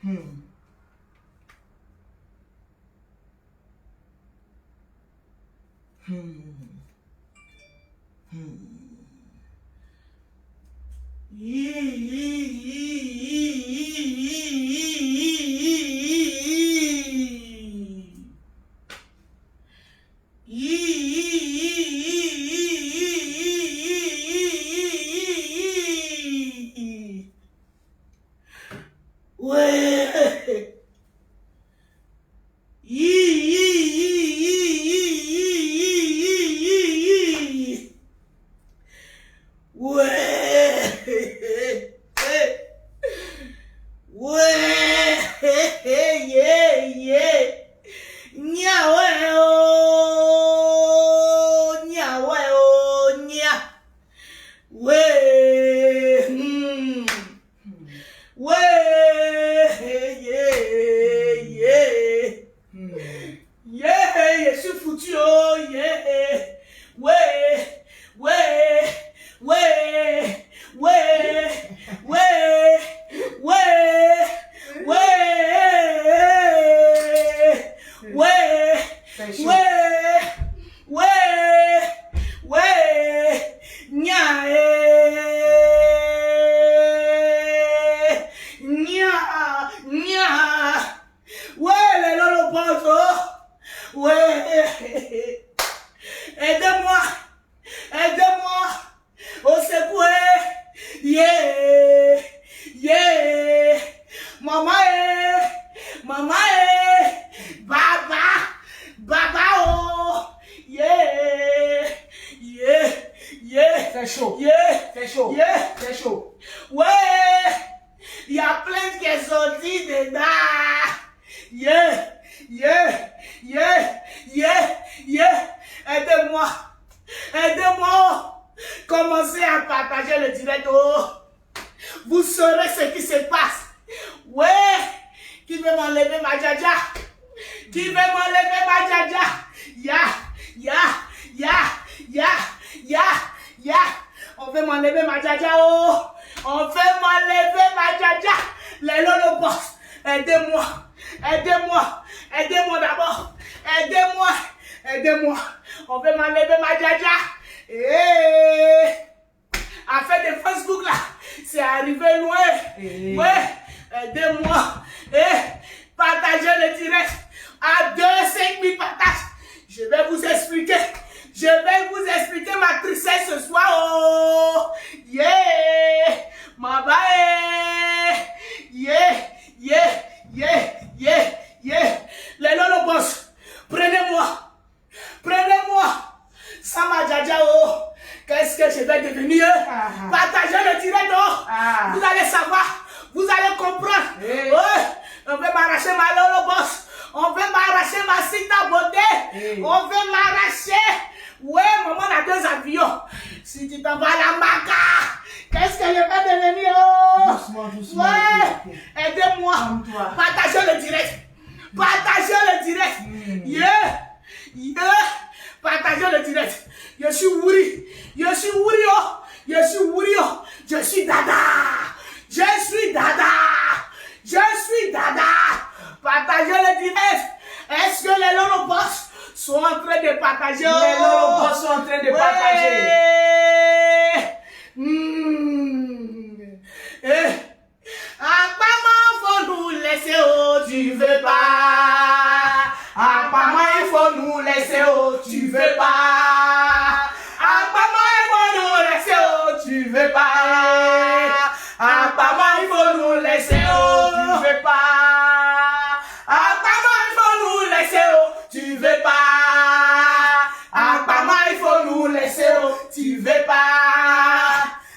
Hmm. Hmm. Hmm. Ouais. Ouais. Ouais. Yeah, yeah. Nya ouais oh. Nya ouais oh. Nya. Ouais. Hmm. Ouais. Yeah, yeah. Yeah, je suis foutu oh. Yeah. Ouais. Ouais. Ouais. Ouais. Ouais. Ouais. Ouais. Ouais. Nya. Nya. Nya. Ouais, les lolopos. Ouais. Aidez-moi. Aidez-moi. Au secours. Yeah. Yeah. Maman. Maman. Baba. Baba. Oh. Yeah. Yeah. Yeah. C'est chaud. Yeah. C'est chaud. Yeah. C'est chaud. Ouais. Il y a plein qui sont sortis dedans. Yeah. Yeah. Yeah. Yeah. Yeah. Aidez-moi. Aidez-moi. Commencez à partager le direct. Oh. Vous saurez ce qui se passe. Ouais. Qui veut m'enlever ma jaja? Qui veut m'enlever ma jaja? Ya. Ya. Ya. Ya. Ya. Ya. On veut m'enlever ma jaja. Oh. On veut m'enlever ma jaja. Les lolobos. Aidez-moi. Aidez-moi. Aidez-moi d'abord. Aidez-moi. Aidez-moi. On veut m'enlever ma jaja. Affaire de Facebook là. C'est arrivé loin. Ouais. Aidez-moi. Partagez le direct. À 2-5 000 partages. Je vais vous expliquer. Je vais vous expliquer ma tristesse ce soir. Oh. Yeah. Ma bye. Yeah. Yeah. Yeah. Yeah. Yeah. Les lolobos. Prenez-moi. Prenez-moi. Sama Jaja. Oh. Qu'est-ce que je vais devenir? Partagez le direct. Oh. Vous allez savoir. Vous allez comprendre. Ouais. On veut m'arracher ma lolobos. On veut m'arracher ma cita beauté. On veut m'arracher. Ouais, maman a 2 avions. Si tu t'en vas à la maca, qu'est-ce que je vais devenir? Oh? Doucement, doucement. Ouais. Aidez-moi. Partagez le direct. Partagez le direct. Yeah. Yeah. Partagez le direct. Je suis Wuri. Je suis Wuri. Oh. Je suis Wuri. Oh. Je suis Dada. Je suis Dada. Je suis Dada. Partagez le direct. Est-ce que les lolobos sont en train de partager? Les lolobos sont en train de partager. Apparemment, faut nous laisser, oh, tu veux pas. Apparemment, il faut nous laisser, oh, tu veux pas. Apparemment, il faut nous laisser, oh, tu veux pas. Apparemment, il faut nous laisser, oh, tu veux pas. Apparemment, il faut nous laisser, oh, tu veux pas. Apparemment, il faut nous laisser, oh, tu veux pas.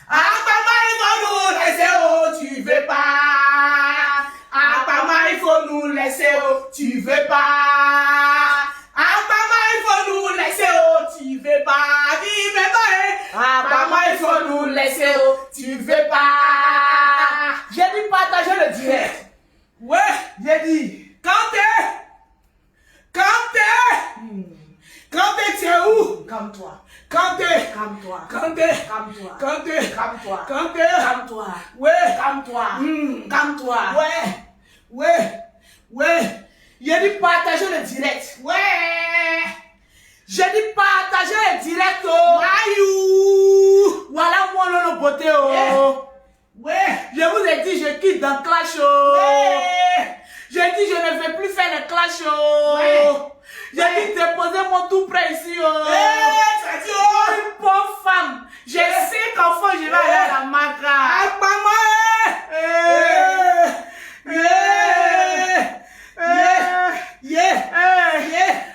Apparemment, il faut nous laisser, oh, tu veux pas. Apparemment, il faut nous laisser, oh, tu veux pas. Apparemment, il faut nous laisser, oh, tu veux pas. Dis-moi pas, apparemment, il faut nous laisser, oh, tu veux pas. J'ai dit partager le direct. Ouais, j'ai dit. Quand tu es où? Calme-toi. Calme-toi. Calme-toi. Calme-toi. Calme-toi. Calme-toi. Calme-toi. Calme-toi. Calme-toi. Ouais. Calme-toi. Calme-toi. Ouais. Ouais. J'ai dit partager le direct. Ouais. J'ai dit partager le direct. Oh. Ayou. Voilà mon Lolo Beauté. Oh. Ouais. Je vous ai dit, je quitte dans Clash. Oh. Ouais. J'ai dit, je ne vais plus faire le Clash. Oh. Ouais. J'ai dit, déposer mon tout prêt ici. Oh. Ouais. Une pauvre femme. J'ai 5 enfants, je vais aller à la maca. Ah,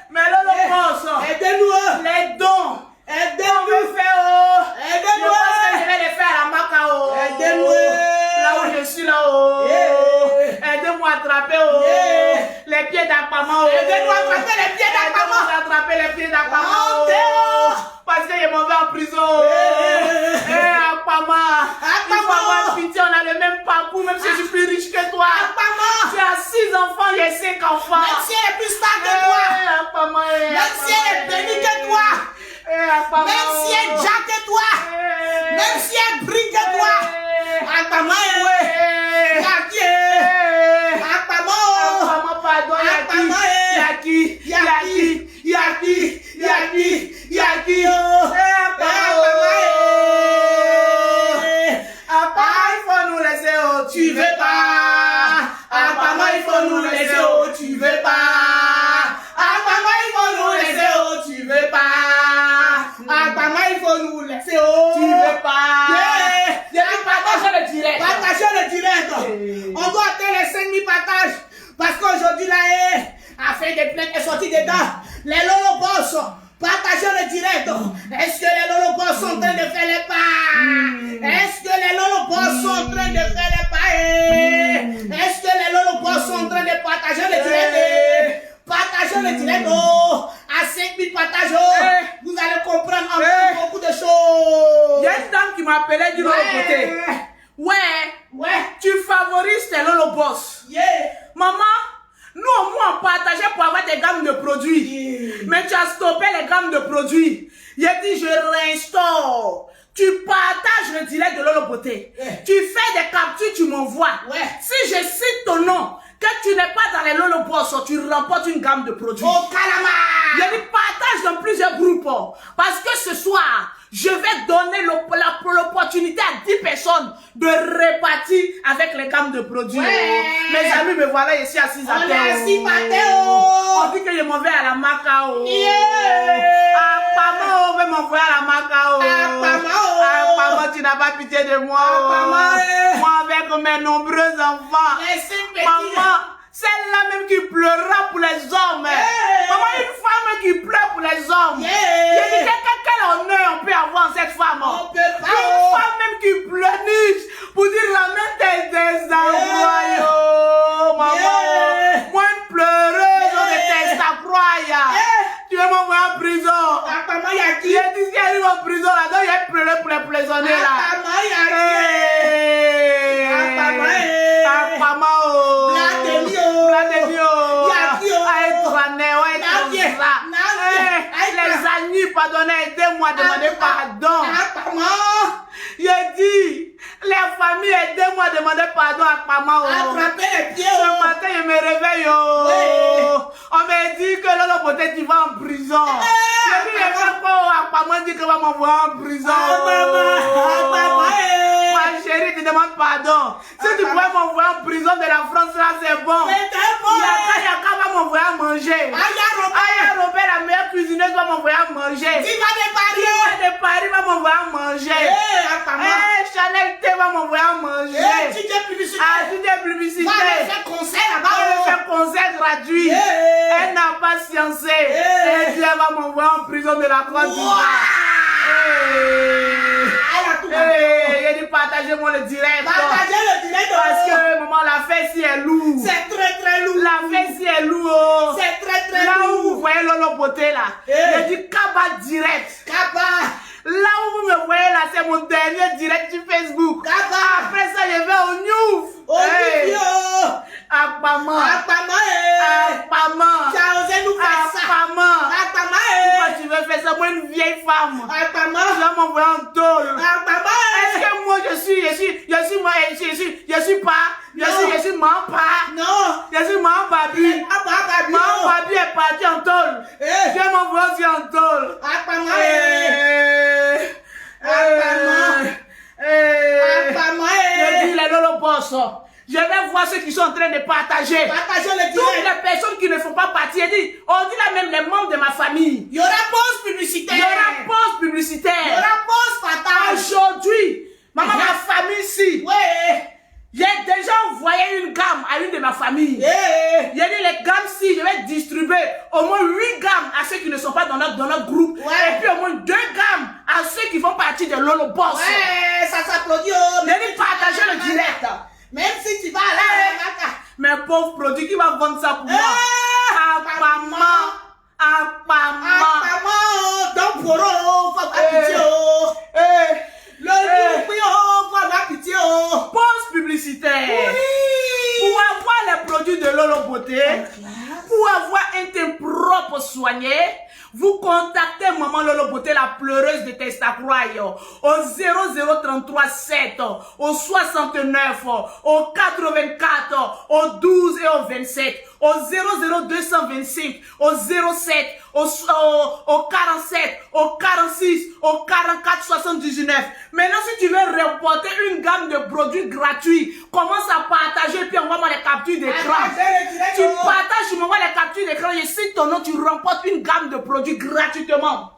mais là, le boss, aidez-nous, les dons, aidez-nous, aidez-nous, je vais les faire à la maca, aidez-nous, là où je suis là, aidez-moi à attraper, les pieds d'Akpama, aidez-nous à attraper les pieds d'Akpama, parce que je m'en vais en prison, Akpama, il faut avoir pitié, on a le même parcours, même si je suis plus riche que toi, tu as 6 enfants, j'ai 5 enfants, même si elle est plus stable que toi, même si elle est bénie que toi, même si elle est déjà que toi, même si elle brille que toi, Akpama, pardon, Yaki, il faut nous laisser, oh, tu veux pas. Akpama, il faut nous laisser, oh, tu veux pas. Akpama, il faut nous laisser, oh, tu veux pas. Akpama, il faut nous laisser, oh, tu veux pas. Partagez le direct. Partagez le direct. On doit atteindre les 5000 partages. Parce qu'aujourd'hui, là, a fait des plaintes et sorti dedans. Les Lolo Boss, partagez le direct. Est-ce que les Lolo Boss sont en train de faire les pas? Est-ce que les Lolo Boss sont en train de faire les pas? Est-ce que les Lolo Boss sont en train de partager le direct? Partagez le direct. À 5000 partages, vous allez comprendre encore beaucoup de choses. Il y a une dame qui m'appelait du Lolo Beauté. Ouais, tu favorises tes Lolo Boss. Maman, nous au moins on partageait pour avoir des gammes de produits. Mais tu as stoppé les gammes de produits. Il a dit, je réinstaure. Tu partages le direct de Lolo Beauté. Tu fais des captures, tu m'envoies. Si je cite ton nom, que tu n'es pas dans les Lolo Boss, tu remportes une gamme de produits. Oh, calamar! Il a dit, partage dans plusieurs groupes. Parce que ce soir, je vais donner l'opportunité à 10 personnes de répartir avec les gammes de produits. Mes amis, me voilà ici assis à terre. On dit que je m'en vais à la maca. Akpama, on veut m'envoyer à la maca. Akpama, tu n'as pas pitié de moi. Moi avec mes nombreux enfants. Maman, celle-là même qui pleurera pour les hommes. Maman, une femme qui pleure pour les hommes. Je dis quel honneur on peut avoir en cette femme. Une femme même qui pleurniche pour dire la main des enfants. Maman, moi une pleureuse, on déteste ta croix. Tu veux m'envoyer en prison. Il y a dit qu'il arrive en prison là-dedans, il a pleuré pour les prisonniers là. Akpama, les amis, pardonnez, aidez-moi à demander pardon. Il a dit, les familles, aidez-moi à demander pardon à Akpama. Attrapez les pieds. Ce matin, je me réveille. On m'a dit que Lolo Beauté, tu vas en prison. Je dis, Akpama dit que va m'envoyer en prison. Ma chérie, tu demandes pardon. Si tu pouvais m'envoyer en prison de la France, là, c'est bon. Yaka va m'envoyer à manger. Aya Robert, la meilleure cuisineuse, va m'envoyer à manger. Diva de Paris va m'envoyer à manger. Chanel T va m'envoyer à manger. Tu publicité. Va faire concert là-bas. Va faire concert gratuit. Elle n'a pas sciencé. Et Dieu va m'envoyer en prison de la Côte d'Ivoire. Il dit partagez-moi le direct. Partagez le direct. Parce que maman, la fête si est lourde. C'est très lourd. La fête si est lourde. C'est très là lourd. Là où vous voyez Lolo Beauté là. Il dit Kaba direct. Kaba. Là où vous me voyez là, c'est mon dernier direct sur Facebook. Kaba. Après ça, je vais au News. Akpama. Tu as osé nous faire ça. Pourquoi tu veux faire ça? Moi, une vieille femme. Tu vas m'envoyer en tôle. Est-ce que moi, je suis Je suis Mampa. Non. Je suis Mampabi. Mampabi est parti en tôle. Je m'envoie aussi en tôle. Je dis les Lolo Boss. Je vais voir ceux qui sont en train de partager. Toutes les personnes qui ne font pas partie. On dit là même les membres de ma famille. Il y aura pause publicitaire. Il y aura pause publicitaire. Il y aura pause partage. Aujourd'hui, maman, ma famille ici. Ouais. J'ai déjà envoyé une gamme à une de ma famille. J'ai dit les gammes-ci, je vais distribuer au moins 8 gammes à ceux qui ne sont pas dans notre groupe. Ouais. Et puis au moins 2 gammes à ceux qui font partie de Lolo Boss. Ouais, ça s'applaudit. J'ai dit partager le direct. Même si tu vas là, mes pauvres produits, qui va vendre ça pour moi? Donc pour eux, faut pas pitié. Pitié. Pause publicitaire. Pour avoir les produits de Lolo Beauté, pour avoir un teint propre soigné, vous contactez Maman Lolo Beauté, la pleureuse de Testacroix, au 0033 7, au 69, au 84, au 12 et au 27, au 00225, au 07, au 47, au 46, au 44 79. Maintenant, si tu veux remporter une gamme de produits gratuits, commence à partager puis envoie-moi les captures d'écran. Tu partages, tu m'envoies les captures d'écran, je cite ton nom, tu remportes une gamme de produits gratuitement.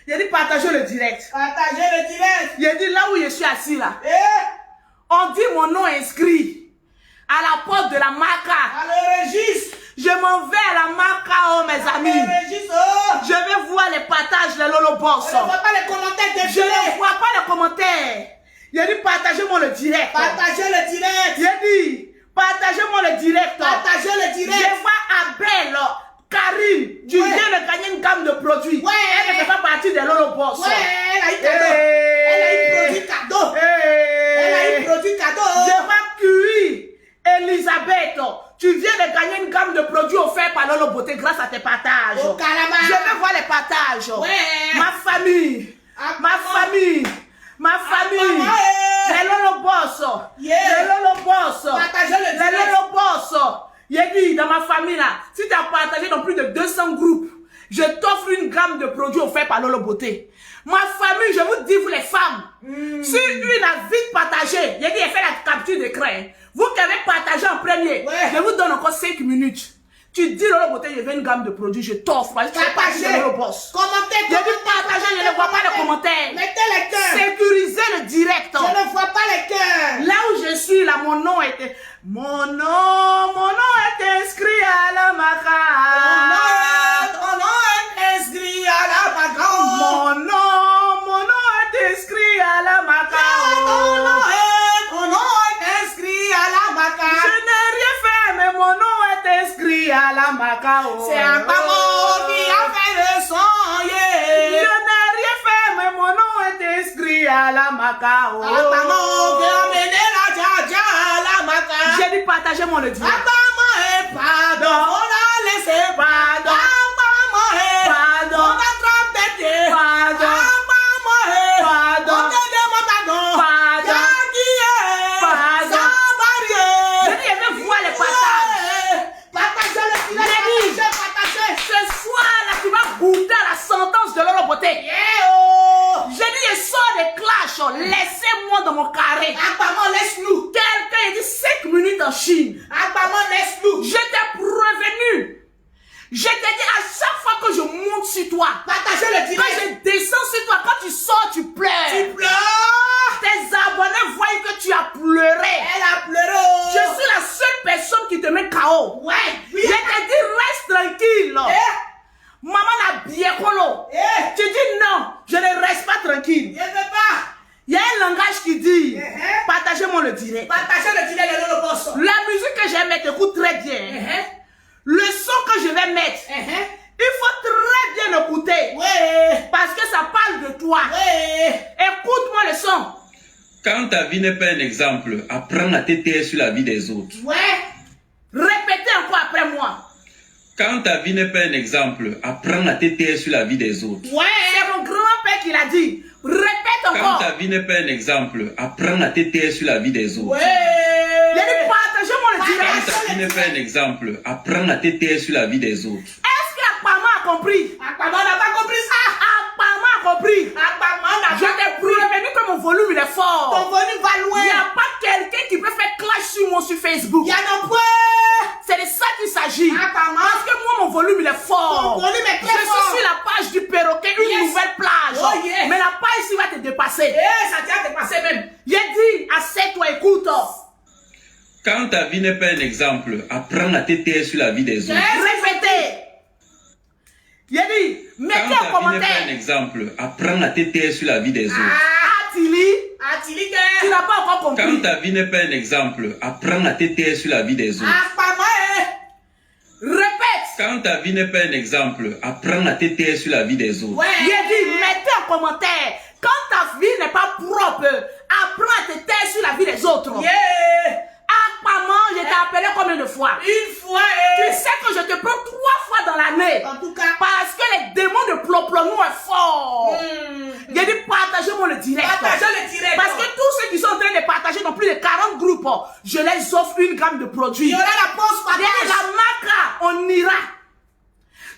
J'ai dit partager le direct. Partager le direct. J'ai dit là où je suis assis là. On dit mon nom inscrit à la porte de la Maca. À le registre. Je m'en vais à la Maca, oh mes amis. Je vais voir les partages de Lolo Boss. Je ne vois pas les commentaires défiler. Je ne vois pas les commentaires. J'ai dit partagez-moi le direct. Partagez le direct. J'ai dit partagez-moi le direct. Partagez le direct. Je vois Abel, Karine, tu viens de gagner une gamme de produits. Ouais. Elle ne fait pas partie de Lolo Boss. Ouais, elle a eu cadeau. Elle a eu produit cadeau. Elle a eu produit cadeau. Je vois QI, Elisabeth, tu viens de gagner une gamme de produits offerts par Lolo Beauté grâce à tes partages. Au Calama. Je vais voir les partages. Ouais. Ma famille. Les Lolo Boss. Yeah. Les Lolo Boss. Partagez le direct. Les Lolo Boss. Il a dit dans ma famille là, si tu as partagé dans plus de 200 groupes, je t'offre une gamme de produits offerts par Lolo Beauté. Ma famille, je vous dis, vous les femmes, si une a vite partagé, il a dit, elle fait la capture d'écran. Vous qui avez partagé en premier, je vous donne encore 5 minutes. Tu dis Lolo Beauté, je veux une gamme de produits, je t'offre. Partagez. Lolo Boss. Commentez. J'ai dit partager, je ne vois pas les commentaires. Mettez les cœurs. Sécurisez le direct. Je ne vois pas les cœurs. Là où je suis, là, mon nom était inscrit à la Maca. Ton nom est inscrit à la Maca. Mon nom est inscrit à la Maca. Ton nom est inscrit à la Maca. Je n'ai rien fait, mais mon nom est inscrit à la Maca. C'est un bamo qui a fait le son, yeah. Je n'ai rien fait, mais mon nom est inscrit à la Maca. Un bamo qui a mené la jaja à la Maca. J'ai dit partagez-moi le direct. Un bamo est pardon, on a laissé pardon. Un bamo est pardon, on a trappé pied. Pardon. Un bamo est Pardon. on te demande pardon. Pardon. Y'a qui est Pardon. sans barrière. J'ai dit je vais voir les partages. Partagez le direct. Partagez. Ce soir là, tu vas goûter à la sentence de Lolo Beauté. Yeah. J'ai dit, je sors des clashs. Laissez-moi dans mon carré. Apparemment, laisse-nous. Quelqu'un a dit 5 minutes en Chine. Apparemment, laisse-nous. Je t'ai prévenu. Je t'ai dit à chaque fois que je monte sur toi, Partagez le quand direct. je descends sur toi, quand tu sors, tu pleures. Tu pleures. Tes abonnés voient que tu as pleuré. Elle a pleuré. Je suis la seule personne qui te met KO. Ouais. Oui. Je t'ai dit, reste tranquille. Maman n'a bien colo. Tu dis non, je ne reste pas tranquille. Je ne veux pas. Il y a un langage qui dit, partagez-moi le direct. Partagez le direct de Lolo Boss. La musique que je vais mettre, écoute très bien. Le son que je vais mettre, il faut très bien écouter. Ouais. Parce que ça parle de toi. Ouais. Écoute-moi le son. Quand ta vie n'est pas un exemple, apprends à te taire sur la vie des autres. Ouais. Répétez encore après moi. Quand ta vie n'est pas un exemple, apprends à te taire sur la vie des autres. Ouais. C'est mon grand-père qui l'a dit. Répète encore. Quand ta vie n'est pas un exemple, apprends à te taire sur la vie des autres. Ouais. Il a dit, partagez-moi Quand ta vie n'est pas un exemple, apprends à te taire sur la vie des autres. Est-ce qu'Akpama a compris? Akpama n'a pas compris ça. Akpama a compris. Akpama n'a Je pas t'ai compris. prévenu que mon volume il est fort. Ton volume va Il loin. n'y a pas quelqu'un qui peut faire clash sur moi sur Facebook. Il y en a point. C'est de ça qu'il s'agit. Akpama. Parce que moi, mon volume il est fort. Ton volume est Je très suis fort. sur la page du perroquet, une Yes. nouvelle plage. Oh, yes. Mais la page ici va te dépasser. Eh, ça t'a dépassé même. J'ai dit, assieds-toi, écoute. Quand ta vie n'est pas un exemple, apprends à te taire sur la vie des autres. Répétez. J'ai dit, Quand mettez en ta vie n'est pas un commentaire. exemple, apprends à te taire sur la vie des autres. Atili, Atili tu que. n'as pas encore Quand compris. ta vie n'est pas un exemple, apprends à te taire sur la vie des autres. Akpama Répète. Quand ta vie n'est pas un exemple, apprends à te taire sur la vie des autres. Ouais. J'ai dit, mettez en commentaire. Quand ta vie n'est pas propre, apprends à te taire sur la vie des autres. Yeah. Akpama, je t'ai appelé combien de fois? Une fois. Tu sais que je te prends 3 fois dans l'année. En tout cas. Parce que les démons de Ploplonou est fort. J'ai dit, partagez-moi le direct. Partagez le direct. Parce que tous ceux qui sont en train de partager dans plus de 40 groupes, je les offre une gamme de produits. Il y aura la pause J'ai dit, partage. la maca, on ira.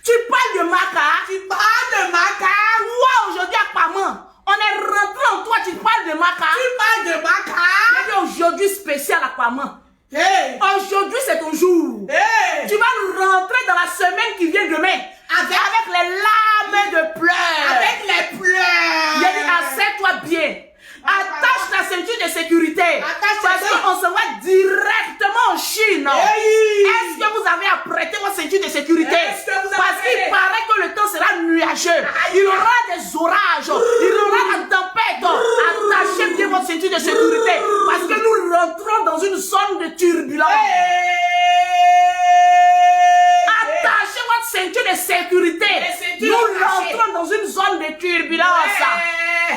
Tu parles de maca. Tu parles de Maca. Toi, aujourd'hui, à Paman, on est rentré en toi, tu parles de maca. Tu parles de Maca. J'ai dit, aujourd'hui, spécial à Paman. Hey. Aujourd'hui, c'est ton jour. Hey. Tu vas rentrer dans la semaine qui vient demain avec les larmes de pleurs. Avec les pleurs. J'ai dit, assieds-toi bien. Attache ta ceinture de sécurité. Attache ta parce ceinture. qu'on se voit directement en Chine. Hey. Est-ce que vous avez apprêté votre ceinture de sécurité? Est-ce que vous avez Parce qu'il apprêté? paraît que le temps sera nuageux. Il y aura des orages. Il y aura la tempête. Attachez bien votre ceinture de sécurité. Parce que nous rentrons dans une zone de turbulence. Attachez votre ceinture de sécurité. ceintures Nous attachées. rentrons dans une zone de turbulence.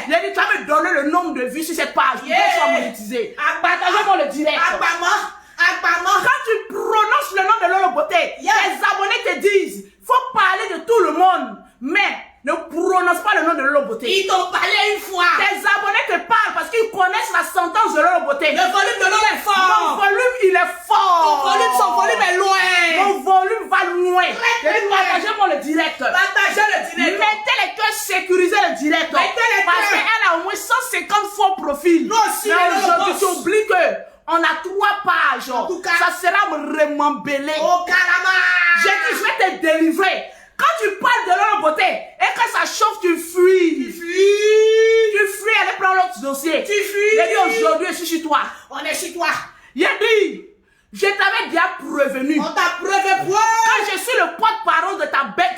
J'ai dit, tu vas me donner le nombre de vues sur cette page. Yeah. Pour que je sois monétisé. Partagez-moi le direct. Akpama. Quand tu prononces le nom de Lolo Beauté, Yeah. tes abonnés te disent, faut parler de tout le monde, mais ne prononce pas le nom de Lolo Beauté. Ils t'ont parlé une fois. Tes abonnés te parlent parce qu'ils connaissent la sentence de Lolo Beauté. Le volume de l'eau est Mon fort. volume, il est Son fort. volume est loin. Mon volume va loin. Très loin. Partagez-moi le direct. Partagez le direct. Mettez les cœurs sécurisés le direct. Mettez les Parce cœurs. qu'elle a au moins 150 faux profils. Nous aussi, Mais les aujourd'hui, boss. tu oublies que on a 3 pages. En tout cas. Ça sera remembélé. Oh, carama. J'ai dit, je vais te délivrer. Quand tu parles de leur beauté et que ça chauffe, tu fuis. Tu fuis, allez prendre l'autre dossier. Tu fuis. J'ai dit, aujourd'hui, je suis chez toi. On est chez toi. J'ai dit, je t'avais bien prévenu. On t'a preuve point. Quand je suis le porte-parole de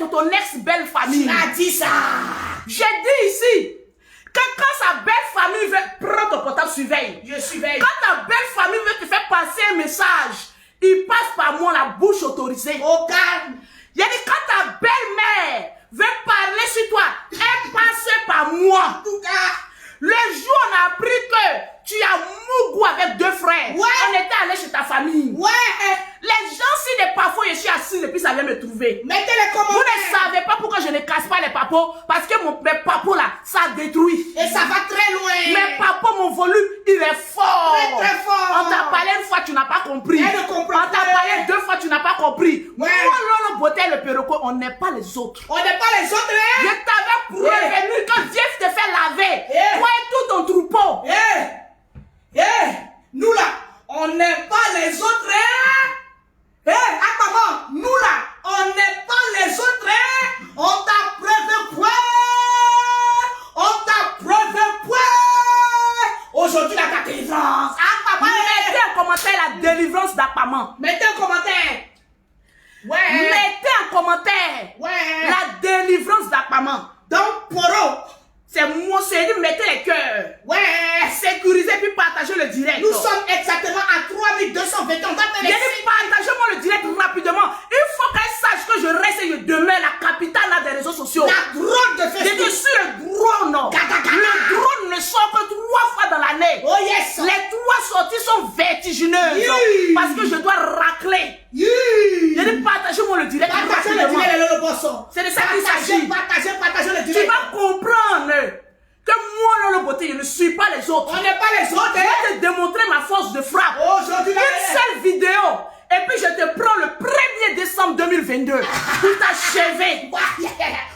ton ex-belle famille. Tu as dit ça. J'ai dit ici que quand sa belle famille veut prendre ton portable, surveille. Je surveille. Quand ta belle famille veut te faire passer un message, il passe par moi la bouche autorisée. Au calme. J'ai dit, quand ta belle-mère veut parler sur toi, elle passe par moi. En tout cas. Le jour où on a appris que tu as Mougou avec 2 frères, Ouais. on était allé chez ta famille. Ouais. Les gens, si des parfois je suis assis et puis ça vient me trouver. Mettez les Vous commentaires. ne savez pas pourquoi je ne casse pas les papos, parce que mes papos là, ça détruit. Et ça va très loin. Mes papos, mon volume, il est fort. Très, très fort. On t'a parlé une fois, tu n'as pas compris. Elle ne comprend On t'a pas. parlé 2 fois, tu n'as pas compris. Ouais. Moi, Lolo Beauté, le perroquet, on n'est pas les autres. On n'est pas les autres. Je Hein? t'avais prévenu que Dieu te fait laver. Yeah. Toi et tout ton troupeau. Nous là, on n'est pas les autres. Akpama, nous là, on n'est pas les autres. On t'a preuve point. On t'a preuve point. Aujourd'hui, la ta délivrance. Akpama, Mettez en commentaire la délivrance d'Akpaman. mettez un commentaire. Ouais. Mettez en commentaire Ouais. la délivrance d'Akpaman. Donc, Poro. C'est moi, c'est dit, mettez les cœurs. Ouais. Sécurisez puis partagez le direct. Nous sommes exactement à 3220. On va te J'ai laisser. dit, partagez-moi le direct rapidement. Il faut qu'elle sache que je reste et je demeure la capitale là, des réseaux sociaux. La drone de J'ai dit, Facebook. sur le drone. Gaga. Le drone ne sort que 3 fois dans l'année. Oh yes. Les 3 sorties sont vertigineuses. Yeah. Parce que je dois racler. Yeah. J'ai dit, partagez-moi le direct Partagez le rapidement. direct, le bosso. C'est de ça qu'il s'agit. Partagez le Tu direct. vas comprendre que moi, Lolo Beauté, beauté, je ne suis pas les autres. On n'est pas les autres. Je vais te démontrer ma force de frappe. Aujourd'hui, Une seule vidéo. Et puis je te prends le 1er décembre 2022 pour t'achever.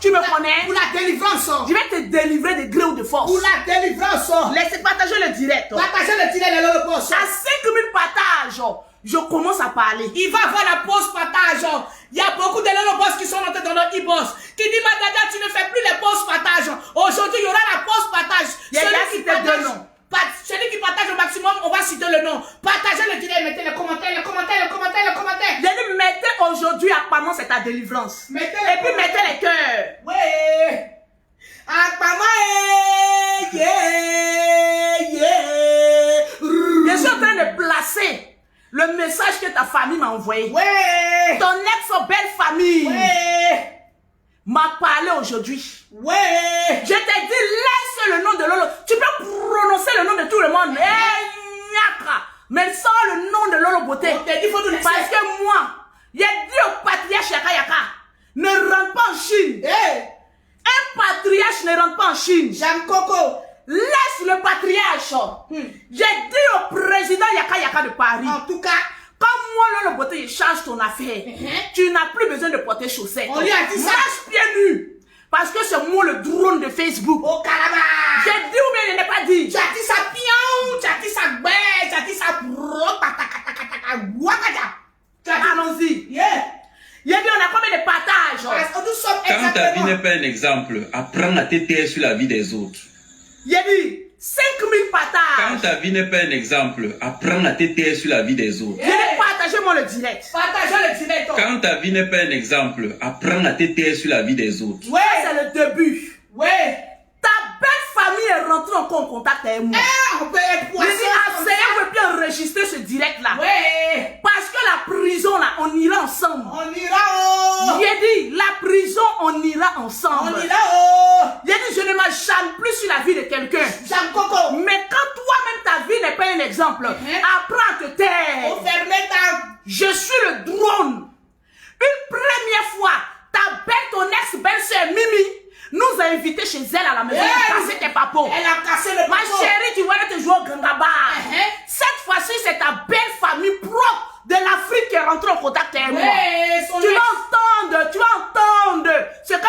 Tu me connais? Pour la délivrance. Je vais te délivrer de gré ou de force. Pour la délivrance. Laissez partager le direct. Partagez le direct de l'autre poste. À 5000 partages, je commence à parler. Il va avoir la pause partage. Il y a beaucoup de l'autre boss qui sont rentrés dans notre e-boss. Qui dit, Madada, tu ne fais plus les pauses partage. Aujourd'hui, il y aura la pause partage. Il y a qui te donne nom. Celui qui partage au maximum, on va citer le nom. Partagez le direct, mettez les commentaires, les commentaires, les commentaires, les commentaires. Je dis, mettez aujourd'hui, apparemment, c'est ta délivrance. Mettez Et puis, mettez les cœurs. Ouais. Je suis en train de placer le message que ta famille m'a envoyé. Ouais. Ton ex-belle famille Ouais. m'a parlé aujourd'hui. Ouais. Je t'ai dit, laisse le nom de Lolo. Tu peux prononcer le nom de tout le monde. Mais sans le nom de Lolo Beauté. Il faut nous laisser. Parce que moi, il y a dit au patriarche Yaka Yaka, ne rentre pas en Chine. Hey. Un patriarche ne rentre pas en Chine. Jean Coco. Laisse le patriarche. J'ai dit au président Yaka Yaka de Paris. En tout cas, Comme moi, Lolo Beauté, il change ton affaire. Tu n'as plus besoin de porter chaussettes. On lui a dit ça. Marche pieds nus. Parce que c'est moi le drone de Facebook. au Calaba. J'ai dit ou bien je n'ai pas dit. Tu as dit ça pion, tu as dit ça bête, tu as dit ça Allons-y. Yeah. Il y a dit on a combien de partages? Parce que nous sommes Quand ta vie exactement. n'est pas un exemple, apprends à te taire sur la vie des autres. Il y a dit 5000 Quand partages. ta vie n'est pas un exemple, apprends à te taire sur la vie des autres. Je vais partager moi le direct. Partagez le direct. Quand ta vie n'est pas un exemple, apprends à te taire sur la vie des autres. Ouais, c'est le début. Ouais. Ta belle famille est rentrée encore en contact avec moi. Eh, on peut être Je poisson. dis, enseignant veut bien enregistrer ce direct-là. Ouais. Parce que la prison, là, on ira ensemble. On ira oh. J'ai dit, la prison, on ira ensemble. On ira oh. J'ai dit, je ne m'acharne plus sur la vie de quelqu'un. Jean Coco. Mais quand toi-même, ta vie n'est pas un exemple, apprends à te taire. Faut fermer ta. Je suis le drone. Une première fois, ta belle, ton ex-belle-sœur Mimi, nous a invités chez elle à la maison pour casser tes papos. Elle a cassé le Ma papo. chérie, tu vois, elle te joue au Gangaba. Cette fois-ci, c'est ta belle famille propre de l'Afrique qui est rentrée en contact avec moi. Son Tu ex. vas entendre ce que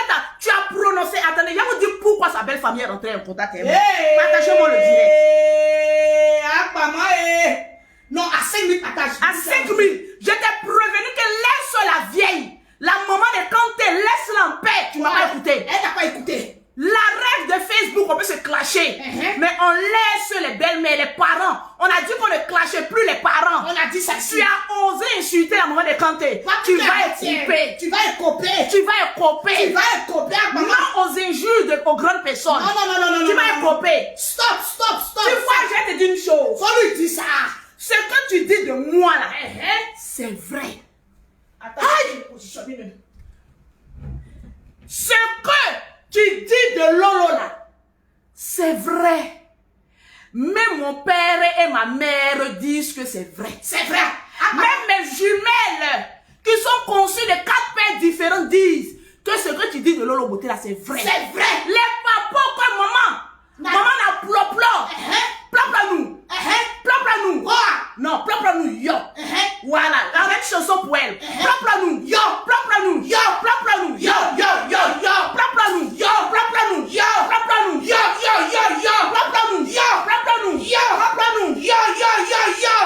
tu as prononcé. Attendez, je vais vous dire pourquoi sa belle famille est rentrée en contact avec moi. Partagez-moi le direct. Ah, maman, non, à 5000 partages. À 5000, je t'ai prévenu que laisse la vieille, la maman de Kanté, laisse-la en paix. Tu m'as pas écouté. Elle n'a pas écouté. La règle de Facebook, on peut se clasher. Mais on laisse les belles-mères, les parents. On a dit qu'on ne clashait plus les parents. On a dit ça. Tu as osé insulter la maman de Kanté. Tu vas être coupé. Tu vas être coupé. Tu vas être coupé. Tu vas être coupé, maman. Non aux injures aux grandes personnes. Non. Tu vas être coupé. Stop. Tu vois, je vais te dire une chose. Faut lui dire ça. Ce que tu dis de moi là, c'est vrai. Attends, je vais positionner même. Ce que tu dis de Lolo là, c'est vrai. Même mon père et ma mère disent que c'est vrai. C'est vrai. Même mes jumelles, qui sont conçues de 4 pères différents, disent que ce que tu dis de Lolo Beauté là, c'est vrai. C'est vrai. Les papas comme maman. Maman n'a plop-plop. Plop-plop-nous. Plop-plop-nous. Quoi? Non, plop-plop-nous. Yo. Voilà. La même chanson pour elle. Plop-plop-nous. Yo. Plop-plop-nous. Yo. Plop-plop-nous. Yo. Plop-plop-nous. Yo. Plop-plop-nous. Yo. Plop-plop-nous. Yo. Plop-plop-nous. Yo. Plop-plop-nous. Yo. Plop-plop-nous. Yo.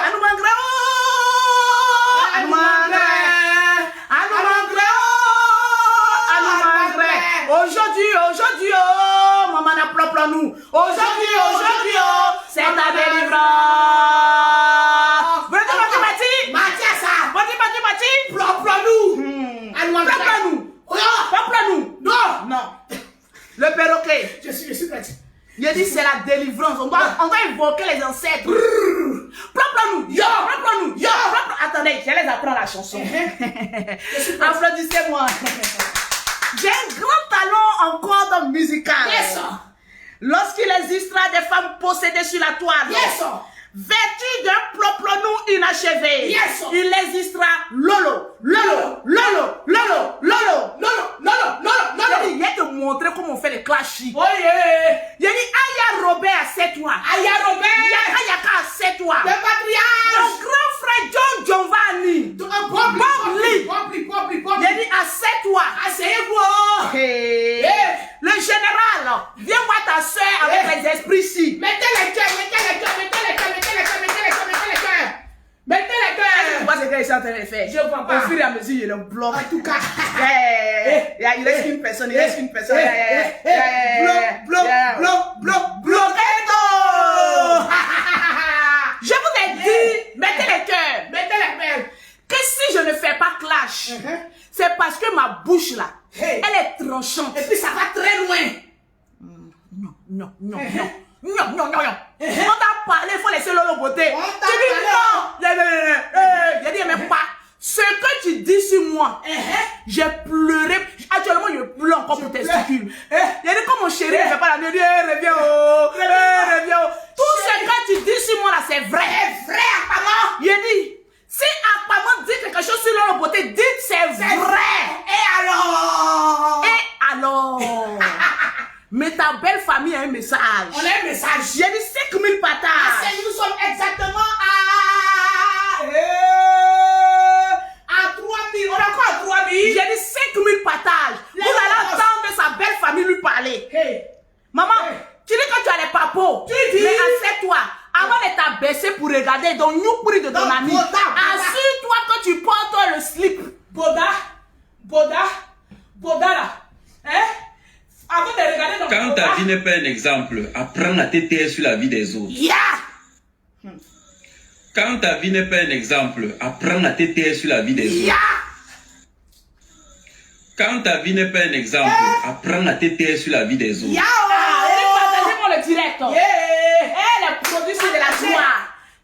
Anoumangré. Anoumangré. Aujourd'hui, oh, maman n'a plop nous. Aujourd'hui, oh, c'est ta délivrance. Venez, Mati. Plop-plop-nous. Plop-nous. Non. Le perroquet. Je suis prête. Il a dit c'est la délivrance. On doit invoquer les ancêtres. Plop-nous. Yo. Attendez, je les apprends la chanson. Applaudissez-moi. J'ai un grand talent en corde musicale. Yes, sir. Lorsqu'il existera des femmes possédées sur la toile, Yes, sir. vêtues d'un ploplonou inachevé, Yes, sir. il existera Lolo. Il vient te montrer comment on fait les clashs. Oh yeah. Il a dit Aya Robert, c'est ta soeur avec les esprits ici. Mettez les cœurs, mettez les cœurs, mettez les cœurs, mettez les cœurs, mettez les cœurs, mettez les cœurs. Mettez les cœurs. Tu vois ce que est en train de faire? Je vois pas. Au fur et à mesure, il le bloque. En tout cas. Il reste une personne, il reste une personne. Bloquez tout. Je vous ai dit, mettez les cœurs. Mettez les cœurs. Que si je ne fais pas clash, c'est parce que ma bouche là, Hey. elle est tranchante. Et puis ça va très loin. Non. On t'a parlé, il faut laisser l'eau beauté. On Tu t'a dis non. Je dis même pas. Ce que tu dis sur moi, j'ai pleuré. Actuellement, je pleure encore pour testicules. Il a dit comme mon chéri ne fait pas la nuit. Reviens. Tout ce que tu dis sur moi là, c'est vrai. C'est vrai, apparemment. Il a dit, si apparemment dit quelque chose sur l'eau beauté, dites c'est vrai. Et alors? Mais ta belle famille a un message. On a un message. J'ai dit 5000 partages. Nous sommes exactement à 3000. On a quoi à 3000? J'ai dit 5000 partages. Vous allez entendre sa belle famille lui parler. Hey. Maman, tu dis que tu as les papos. Tu dis. Mais assieds-toi. Avant de t'abaisser pour regarder, donc nous pris de ton Donc, ami. Boda. Assure-toi que tu portes le slip. Boda là. Avant de regarder dans Quand ta vie n'est pas un exemple, apprends à te taire sur la vie des autres. Yeah. Quand ta vie n'est pas un exemple, apprends à te taire sur la vie des autres. Yeah. Quand ta vie n'est pas un exemple, apprends à te taire sur la vie des autres. Yeah. Partagez-moi le direct. Les produits, c'est de la joie.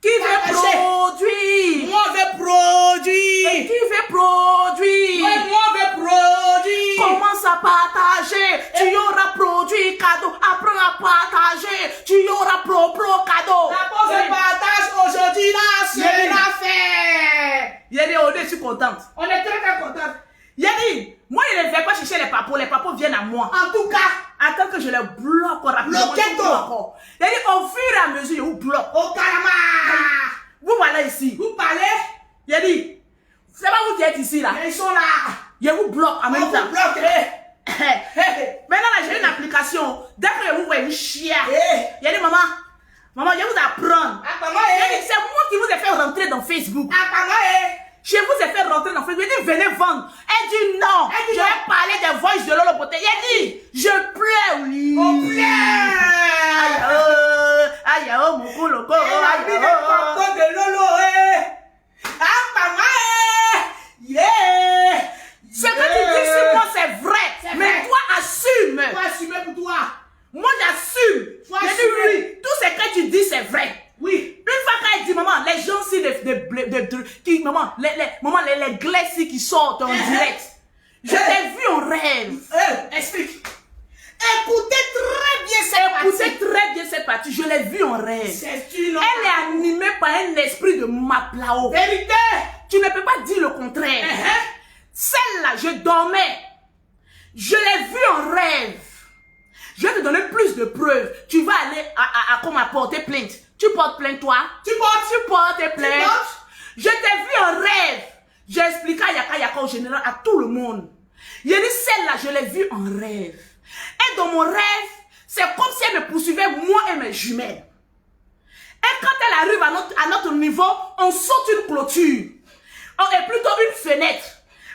Qui veut produire? Moi, je veux produire. Et qui veut produire? Moi, je veux produire. Commence à partager. Tu y auras produit cadeau. Apprends à partager. Tu y auras pro cadeau. La pause de partage aujourd'hui là sera fait. Il y a des odeurs, je suis contente. On est très très contents. Il a dit, moi je ne vais pas chercher les papos viennent à moi. En tout cas, Attends que je les bloque rapidement. Bloquez tout. Il a dit, au fur et à mesure, je vous bloque. au Karama, Vous voilà ici. vous parlez, Il a dit, c'est pas vous qui êtes ici là. ils sont là. Je vous bloque en On même vous temps. bloque. Maintenant là, j'ai une application. Dès que vous voyez une chienne, Eh. il a dit, maman, je vais vous apprendre. Apparemment, Il a dit, c'est moi qui vous ai fait rentrer dans Facebook. apparemment, Je vous ai fait rentrer dans Facebook. Il dit, venez vendre. Elle dit non. Elle dit Je non. vais parler des voices de Lolo Beauté. Il dit, je pleure, oui. on plaît. Aïe, oh, mon couloko. La vie des papas de Lolo, apparemment, yeah. Ce que tu dis sur moi, c'est vrai. C'est Mais vrai. toi, assume. Faut assumer pour toi. Moi, j'assume. Faut Je dis assumer. oui. Tout ce que tu dis, c'est vrai. Oui. Une fois qu'elle dit, maman, les gens ici, maman, les glaises ici qui sortent en direct. Je t'ai vu en rêve. Explique. Écoutez très bien cette Écoutez partie. très bien cette partie. Je l'ai vue en rêve. C'est une Elle est animée par un esprit de Maplao. vérité. Tu ne peux pas dire le contraire. Celle-là, je dormais. Je l'ai vue en rêve. Je vais te donner plus de preuves. Tu vas aller à porter plainte. Tu portes plainte, toi? Tu portes plainte. portes? Je t'ai vu en rêve. J'ai expliqué à Yaka au général, à tout le monde. Il a dit, celle-là, je l'ai vue en rêve. Et dans mon rêve, c'est comme si elle me poursuivait, moi et mes jumelles. Et quand elle arrive à notre niveau, on saute une clôture. Et plutôt une fenêtre.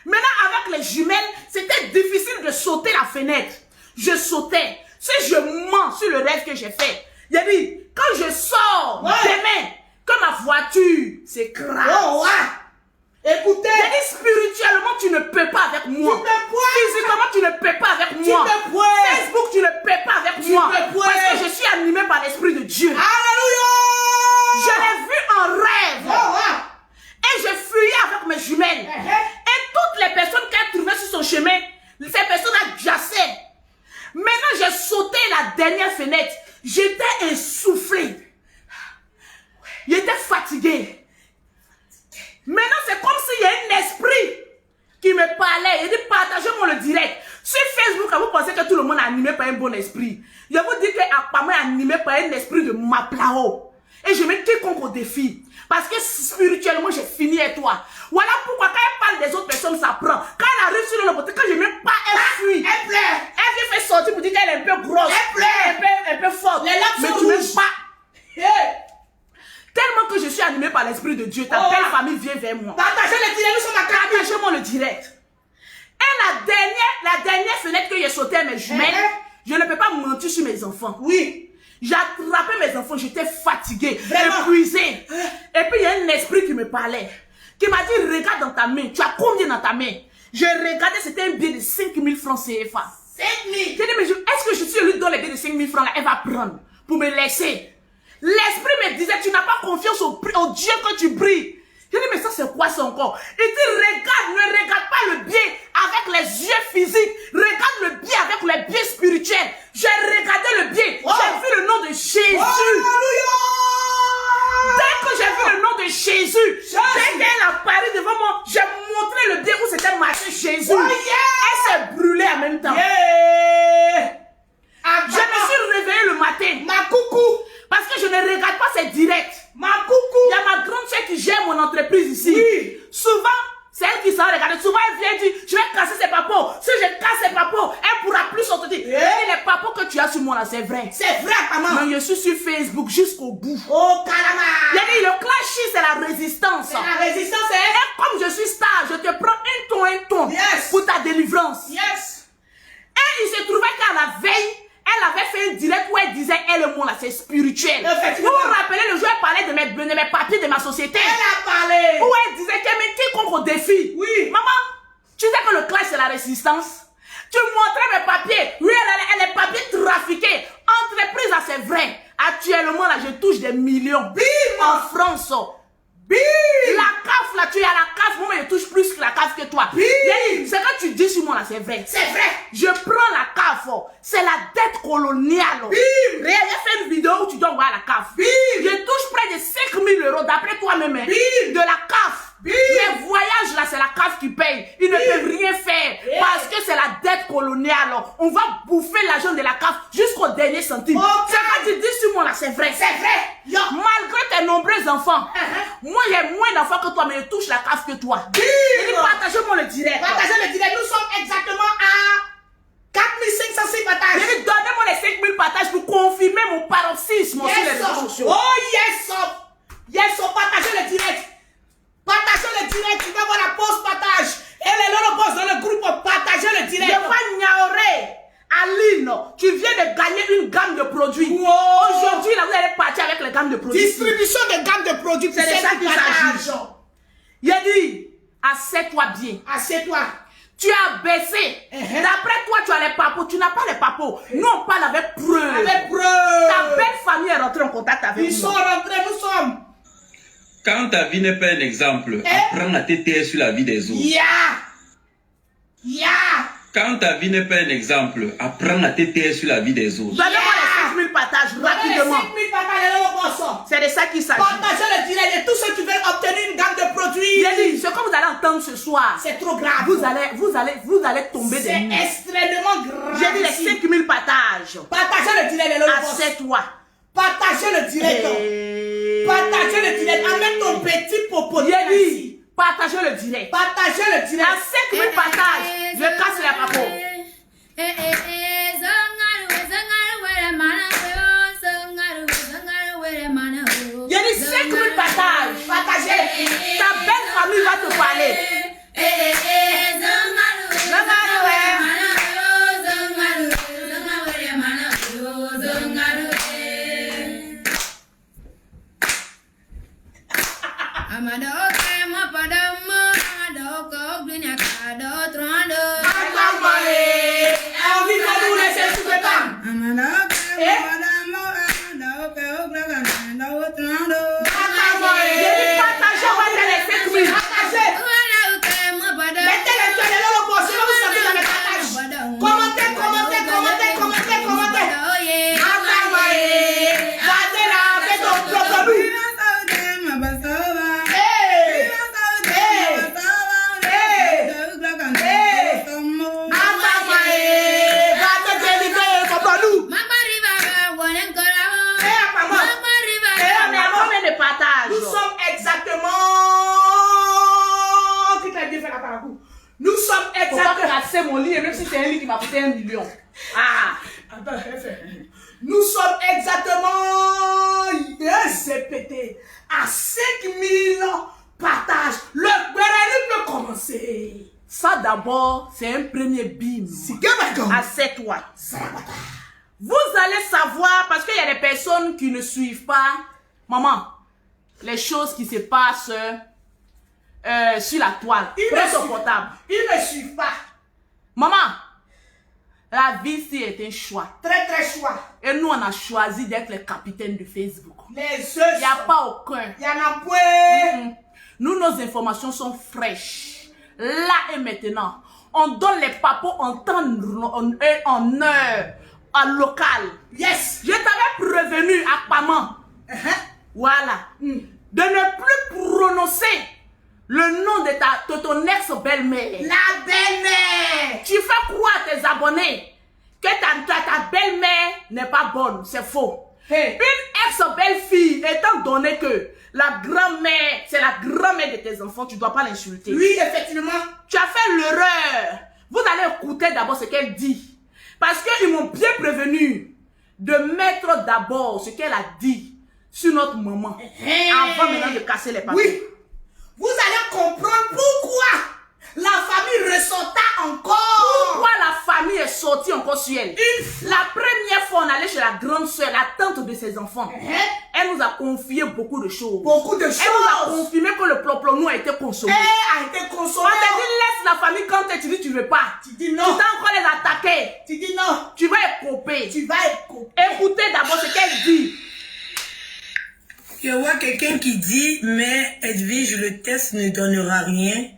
Maintenant, avec les jumelles, c'était difficile de sauter la fenêtre. Je sautais. Si je mens sur le rêve que j'ai fait, il a dit, quand je sors demain, que ma voiture s'écrase. Oh, ouais. Écoutez. Il a dit, spirituellement, tu ne peux pas avec moi. Tu peux pas. Physiquement, tu ne peux pas avec Tu moi. peux pas. Facebook, tu ne peux pas avec moi. peux pas. Parce que je suis animé par l'Esprit de Dieu. Alléluia. Je l'ai vu en rêve. Oh, ouais. Et je fuyais avec mes jumelles. Et toutes les personnes qu'elle trouvait sur son chemin, ces personnes-là jassaient. Maintenant, j'ai sauté la dernière fenêtre. J'étais essoufflé. J'étais fatigué. Maintenant, c'est comme s'il y a un esprit qui me parlait. Il dit, partagez-moi le direct. Sur Facebook, vous pensez que tout le monde est animé par un bon esprit. Je vous dis que Akpama est animé par un esprit de Maplao. Et je mets quiconque au défi. Parce que spirituellement, j'ai fini avec toi. Voilà pourquoi quand elle parle des autres personnes, ça prend. Quand elle arrive sur le côté, quand je n'aime pas, elle fuit. Elle pleure. Elle vient faire sortir pour dire qu'elle est un peu grosse. Elle pleure. Un peu forte. Les larmes mais sont tu m'aimes rouges. pas. Hey. Tellement que je suis animée par l'Esprit de Dieu, ta belle famille vient vers moi. Partagez le direct, nous sommes à 4 000. Partagez-moi le direct. Et la dernière fenêtre que j'ai sautée à mes jumelles, je ne peux pas mentir sur mes enfants. Oui. J'ai attrapé mes enfants, j'étais fatiguée, Vraiment? épuisée. Et puis il y a un esprit qui me parlait, qui m'a dit, regarde dans ta main, tu as combien dans ta main? Je regardais, c'était un billet de 5 000 francs CFA. 5 000. J'ai dit, mais est-ce que je suis lui dans les billets de 5 000 francs là, elle va prendre pour me laisser? L'esprit me disait, tu n'as pas confiance au Dieu que tu brilles. J'ai dit, mais ça c'est quoi ça encore? Il dit, regarde, ne regarde pas le biais avec les yeux physiques. Regarde le biais avec les biais spirituels. J'ai regardé le biais. Oh. J'ai vu le nom de Jésus. Alléluia. Dès que j'ai vu le nom de Jésus, dès qu'elle apparaît devant moi, j'ai montré le biais où c'était marqué Jésus. Oh, yeah. Elle s'est brûlée en même temps. Yeah. Je me suis réveillée le matin. Ma coucou. Parce que je ne regarde pas ces directs. Ma coucou. Il y a ma grande sœur qui gère mon entreprise ici. Oui. Souvent, c'est elle qui s'en regarde. Souvent, elle vient dire, je vais casser ses papeaux. Si je casse ses papeaux, elle ne pourra plus sortir. Et les papeaux que tu as sur moi là, c'est vrai. C'est vrai, maman. Mais je suis sur Facebook jusqu'au bout. Oh, caramba. Il a dit, le clashing, c'est la résistance. C'est la résistance, hein? Et comme je suis star, je te prends un ton Yes. pour ta délivrance. Yes. Et il se trouvait qu'à la veille, elle avait fait un direct où elle disait, elle et moi là, c'est spirituel. Effectivement. Vous vous rappelez, le jour elle parlait de mes papiers de ma société. Elle a parlé. Où elle disait qu'elle met quiconque au défi. Oui. Maman, tu sais que le clash c'est la résistance. Tu montrais mes papiers. Oui, elle a les papiers trafiqués. Entreprise là, c'est vrai. Actuellement là, je touche des millions. Bim. En France. Bim. La CAF là, tu es à la CAF. Moi, je touche plus que la CAF que toi. Bim. C'est que tu dis sur moi là, c'est vrai. C'est vrai. Je prends la CAF. C'est la dette coloniale. Bim. J'ai fait une vidéo où tu dois voir la CAF. Bim. Je touche près de 5 000 euros d'après toi-même. Hein, Bim. de la CAF. Bim. Les voyages là, c'est la CAF qui paye. Ils ne peuvent rien faire parce que c'est la dette coloniale. On va bouffer l'argent de la CAF jusqu'au dernier centime. Okay. C'est quand tu dis sur moi là, c'est vrai. C'est vrai. Yo. Malgré tes nombreux enfants, moi j'ai moins d'enfants que toi, mais je touche la CAF que toi. Je dis, partagez-moi le direct. Partagez le direct. Nous sommes exactement à 4 506 partages. Je dis, donnez-moi les 5 000 partages pour confirmer mon paroxysme sur les réseaux sociaux. Oh yes, yes, partagez le direct. Partagez le direct. Tu vas voir la pause partage. Et les lolo boss dans le groupe, partagez le direct. Je vais Niaoré. Aline, tu viens de gagner une gamme de produits. Wow. Aujourd'hui, là, vous allez partir avec les gammes de produits. Distribution de gamme de produits. C'est de ça qu'il s'agit. Il a dit, assieds-toi bien. Assieds-toi. Tu as baissé. D'après toi, tu as les papeaux. Tu n'as pas les papeaux. Nous, on parle avec preuve. Avec preuve. Ta belle famille est rentrée en contact avec nous. Ils sont rentrés, nous sommes. Quand ta vie n'est pas un exemple, apprends à te taire sur la vie des autres. Yeah. Yeah. Quand ta vie n'est pas un exemple, apprends à te taire sur la vie des autres. Donnez-moi les 5 000 partages rapidement. 5 000 partages, les lolo boss. C'est de ça qu'il s'agit. Partagez le direct et tous ceux qui veulent obtenir une gamme de produits. Il a dit, ce que vous allez entendre ce soir, C'est trop grave. vous allez tomber des C'est nues. extrêmement grave. J'ai dit les 5 000 partages. Partagez le direct, les lolo boss. Assieds-toi. Partagez le direct. Partagez le direct. Amène ton petit popo. Il a dit, partagez le direct. Partagez le direct. À 5 000 partages, je casse les papeaux. Il a dit 5 000 partages. Partagez. Ta belle famille va te parler. sommes Faut pas exactement... casser mon lit, et même si c'est un lit qui m'a coûté 1 million. Ah! Attends, nous sommes exactement répété à 5000 partages. Le Béréli peut commencer. Ça d'abord, c'est un premier bim. À 7 watts. Vous allez savoir, parce qu'il y a des personnes qui ne suivent pas, maman, les choses qui se passent sur la toile. Prends ton portable. Ils ne suivent pas. Maman, la vie, c'est un choix. Très, très choix. Et nous, on a choisi d'être les capitaines de Facebook. Les Il œufs. n'y a pas aucun. Il y en a point. Nous, nos informations sont fraîches. Là et maintenant, on donne les papos en temps, en heure, en local. Yes. Je t'avais prévenu à Paman. Voilà. De ne plus prononcer le nom de ton ex-belle-mère. La belle-mère. Tu fais croire à tes abonnés que ta belle-mère n'est pas bonne. C'est faux. Hey. Une ex-belle-fille, étant donné que la grand-mère, c'est la grand-mère de tes enfants, tu ne dois pas l'insulter. Oui, effectivement. Tu as fait l'erreur. Vous allez écouter d'abord ce qu'elle dit. Parce qu'ils m'ont bien prévenu de mettre d'abord ce qu'elle a dit sur notre maman. Avant maintenant de casser les papiers. Oui. Vous allez comprendre pourquoi la famille ressorta encore. Pourquoi la famille est sortie encore sur elle? La première fois, on allait chez la grande soeur, la tante de ses enfants. Elle nous a confié beaucoup de choses. Beaucoup de choses. Elle nous a confirmé que le ploplonou a été consommé. A été consommé. On t'a dit laisse la famille quand tu dis tu veux pas. Tu dis non. Tu t'as encore les attaquer. Tu dis non. Tu vas écoper. Tu vas écouter. Écoutez d'abord ce qu'elle dit. Je vois quelqu'un qui dit, mais Edwige, le test ne donnera rien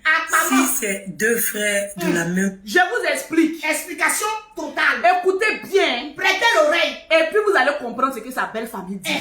si c'est deux frères de la même. Je vous explique. Explication totale. Écoutez bien. Prêtez l'oreille. Et puis vous allez comprendre ce que sa belle famille dit.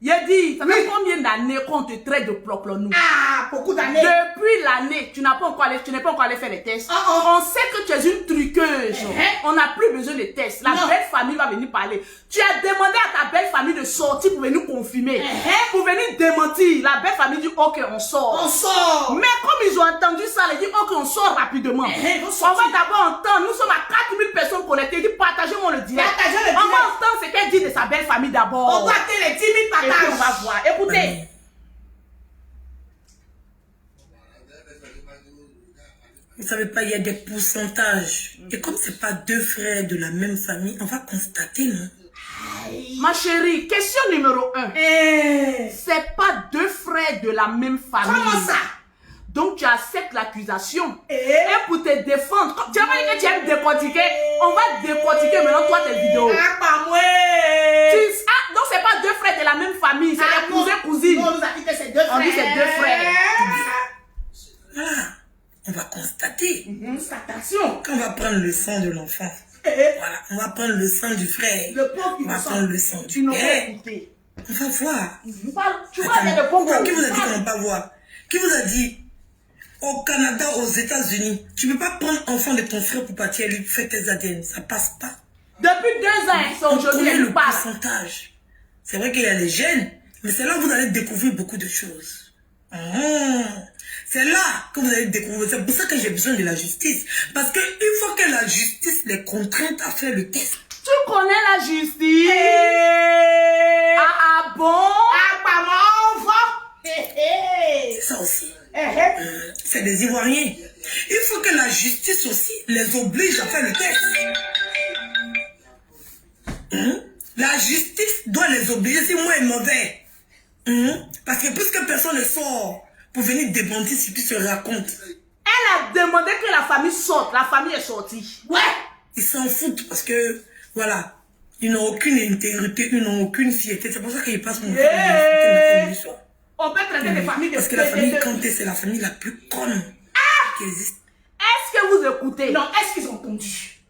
Il a dit, ça fait combien d'années qu'on te traite de ploplonou? Ah, beaucoup d'années. Depuis l'année, tu n'es pas encore allé faire les tests. On sait que tu es une truqueuse. On n'a plus besoin de tests. La belle famille va venir parler. Tu as demandé à ta belle famille de sortir pour venir confirmer. Pour venir démentir. La belle famille dit, ok, on sort. On sort. Mais comme ils ont entendu ça, ils disent, ok, on sort rapidement. On va d'abord entendre, nous sommes à 4000 personnes connectées. Il dit, partagez-moi le direct. Partagez le direct. On va entendre ce qu'elle dit de sa belle famille d'abord. On va les 10 000 partages. Et puis on va voir. Écoutez. Vous savez pas, il y a des pourcentages. Et comme c'est pas deux frères de la même famille, on va constater, non? Ma chérie, question numéro 1. C'est pas deux frères de la même famille. Comment ça? Donc tu acceptes l'accusation. Et pour te défendre, tu as pas dit que tu aimes décortiquer. On va décortiquer maintenant toi tes vidéos. Ah, pas moi. Donc c'est pas deux frères de la même famille, c'est des cousins cousines. On nous a dit que c'est deux frères. On dit c'est deux frères. Voilà. On va constater. Constatation. Quand on va prendre le sang de l'enfant. Voilà. On va prendre le sang du frère. Le pauvre on va prendre le sang tu du n'auras père. écouté. On va voir. Tu vois, il y a des pauvres. Qui vous a dit qu'on ne va pas voir? Qui vous a dit? Au Canada, aux États-Unis, tu ne peux pas prendre l'enfant de ton frère pour partir et lui faire tes ADN. Ça passe pas. Depuis 2 ans, c'est aujourd'hui connaît elle le nous parle. pourcentage. C'est vrai qu'il y a les gènes, mais c'est là que vous allez découvrir beaucoup de choses. C'est là que vous allez découvrir. C'est pour ça que j'ai besoin de la justice. Parce qu'il faut que la justice les contrainte à faire le test. Tu connais la justice? Ah bon? Ah, pas mon C'est ça aussi. C'est des Ivoiriens. Il faut que la justice aussi les oblige à faire le test. La justice doit les obliger si moi est mauvais. Parce que puisque personne ne sort pour venir démentir ce qui se raconte. Elle a demandé que la famille sorte. La famille est sortie. Ouais. Ils s'en foutent parce que, voilà, ils n'ont aucune intégrité, ils n'ont aucune fierté. C'est pour ça qu'ils passent mon temps. On peut traiter les familles de... Parce que la famille Kanté, c'est la famille la plus conne qui existe. Est-ce que vous écoutez? Non, est-ce qu'ils ont entendu?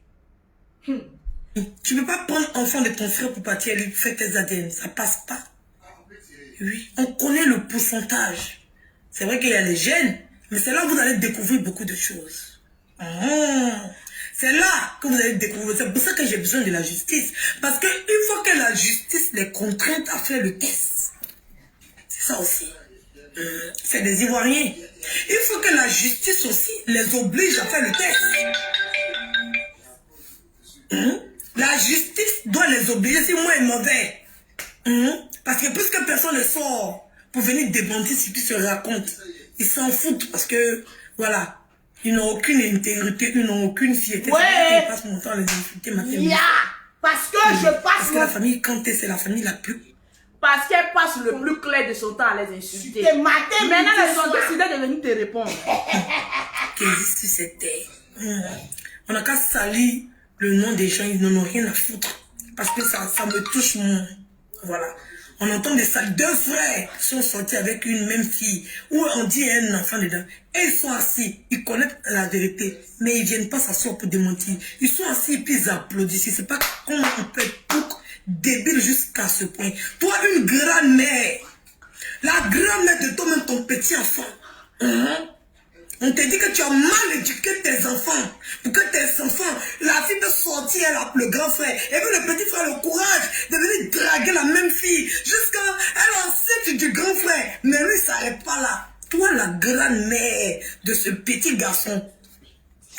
Tu ne peux pas prendre l'enfant de ton frère pour partir et lui faire tes ADN. Ça passe pas. Oui, on connaît le pourcentage. C'est vrai qu'il y a les gènes, mais c'est là que vous allez découvrir beaucoup de choses. C'est là que vous allez découvrir. C'est pour ça que j'ai besoin de la justice. Parce qu'il faut que la justice les contrainte à faire le test. C'est ça aussi. C'est des Ivoiriens. Il faut que la justice aussi les oblige à faire le test. La justice doit les obliger si moi est mauvais. Parce que puisque personne ne sort pour venir démentir ce qui se raconte, ils s'en foutent parce que, voilà, ils n'ont aucune intégrité, ils n'ont aucune fierté. Ouais. Ils passent mon temps à les insulter, ma famille. Yeah. Parce que je passe Parce que la famille Kanté, c'est la famille la plus... Parce qu'elle passe le plus clair de son temps à les insulter. T'es matin, Maintenant, midi, elles ont soir. décidé de venir te répondre. Qu'est-ce que c'était? On n'a qu'à salir le nom des gens, ils n'en ont rien à foutre. Parce que ça me touche mon... Voilà. On entend des salles, 2 frères sont sortis avec une même fille, où on dit un enfant dedans. Et ils sont assis, ils connaissent la vérité, mais ils ne viennent pas s'asseoir pour démentir. Ils sont assis et puis ils applaudissent. Je ne sais pas comment on peut être débile jusqu'à ce point. Toi, une grand-mère, la grand-mère de toi-même, ton petit enfant, on te dit que tu as mal éduqué tes enfants. Pour que tes enfants, la fille peut sortir, elle a le grand frère. Et puis le petit frère a le courage de venir draguer la même fille. Jusqu'à elle enceinte du grand frère. Mais lui, il ne s'arrête pas là. Toi, la grand-mère de ce petit garçon,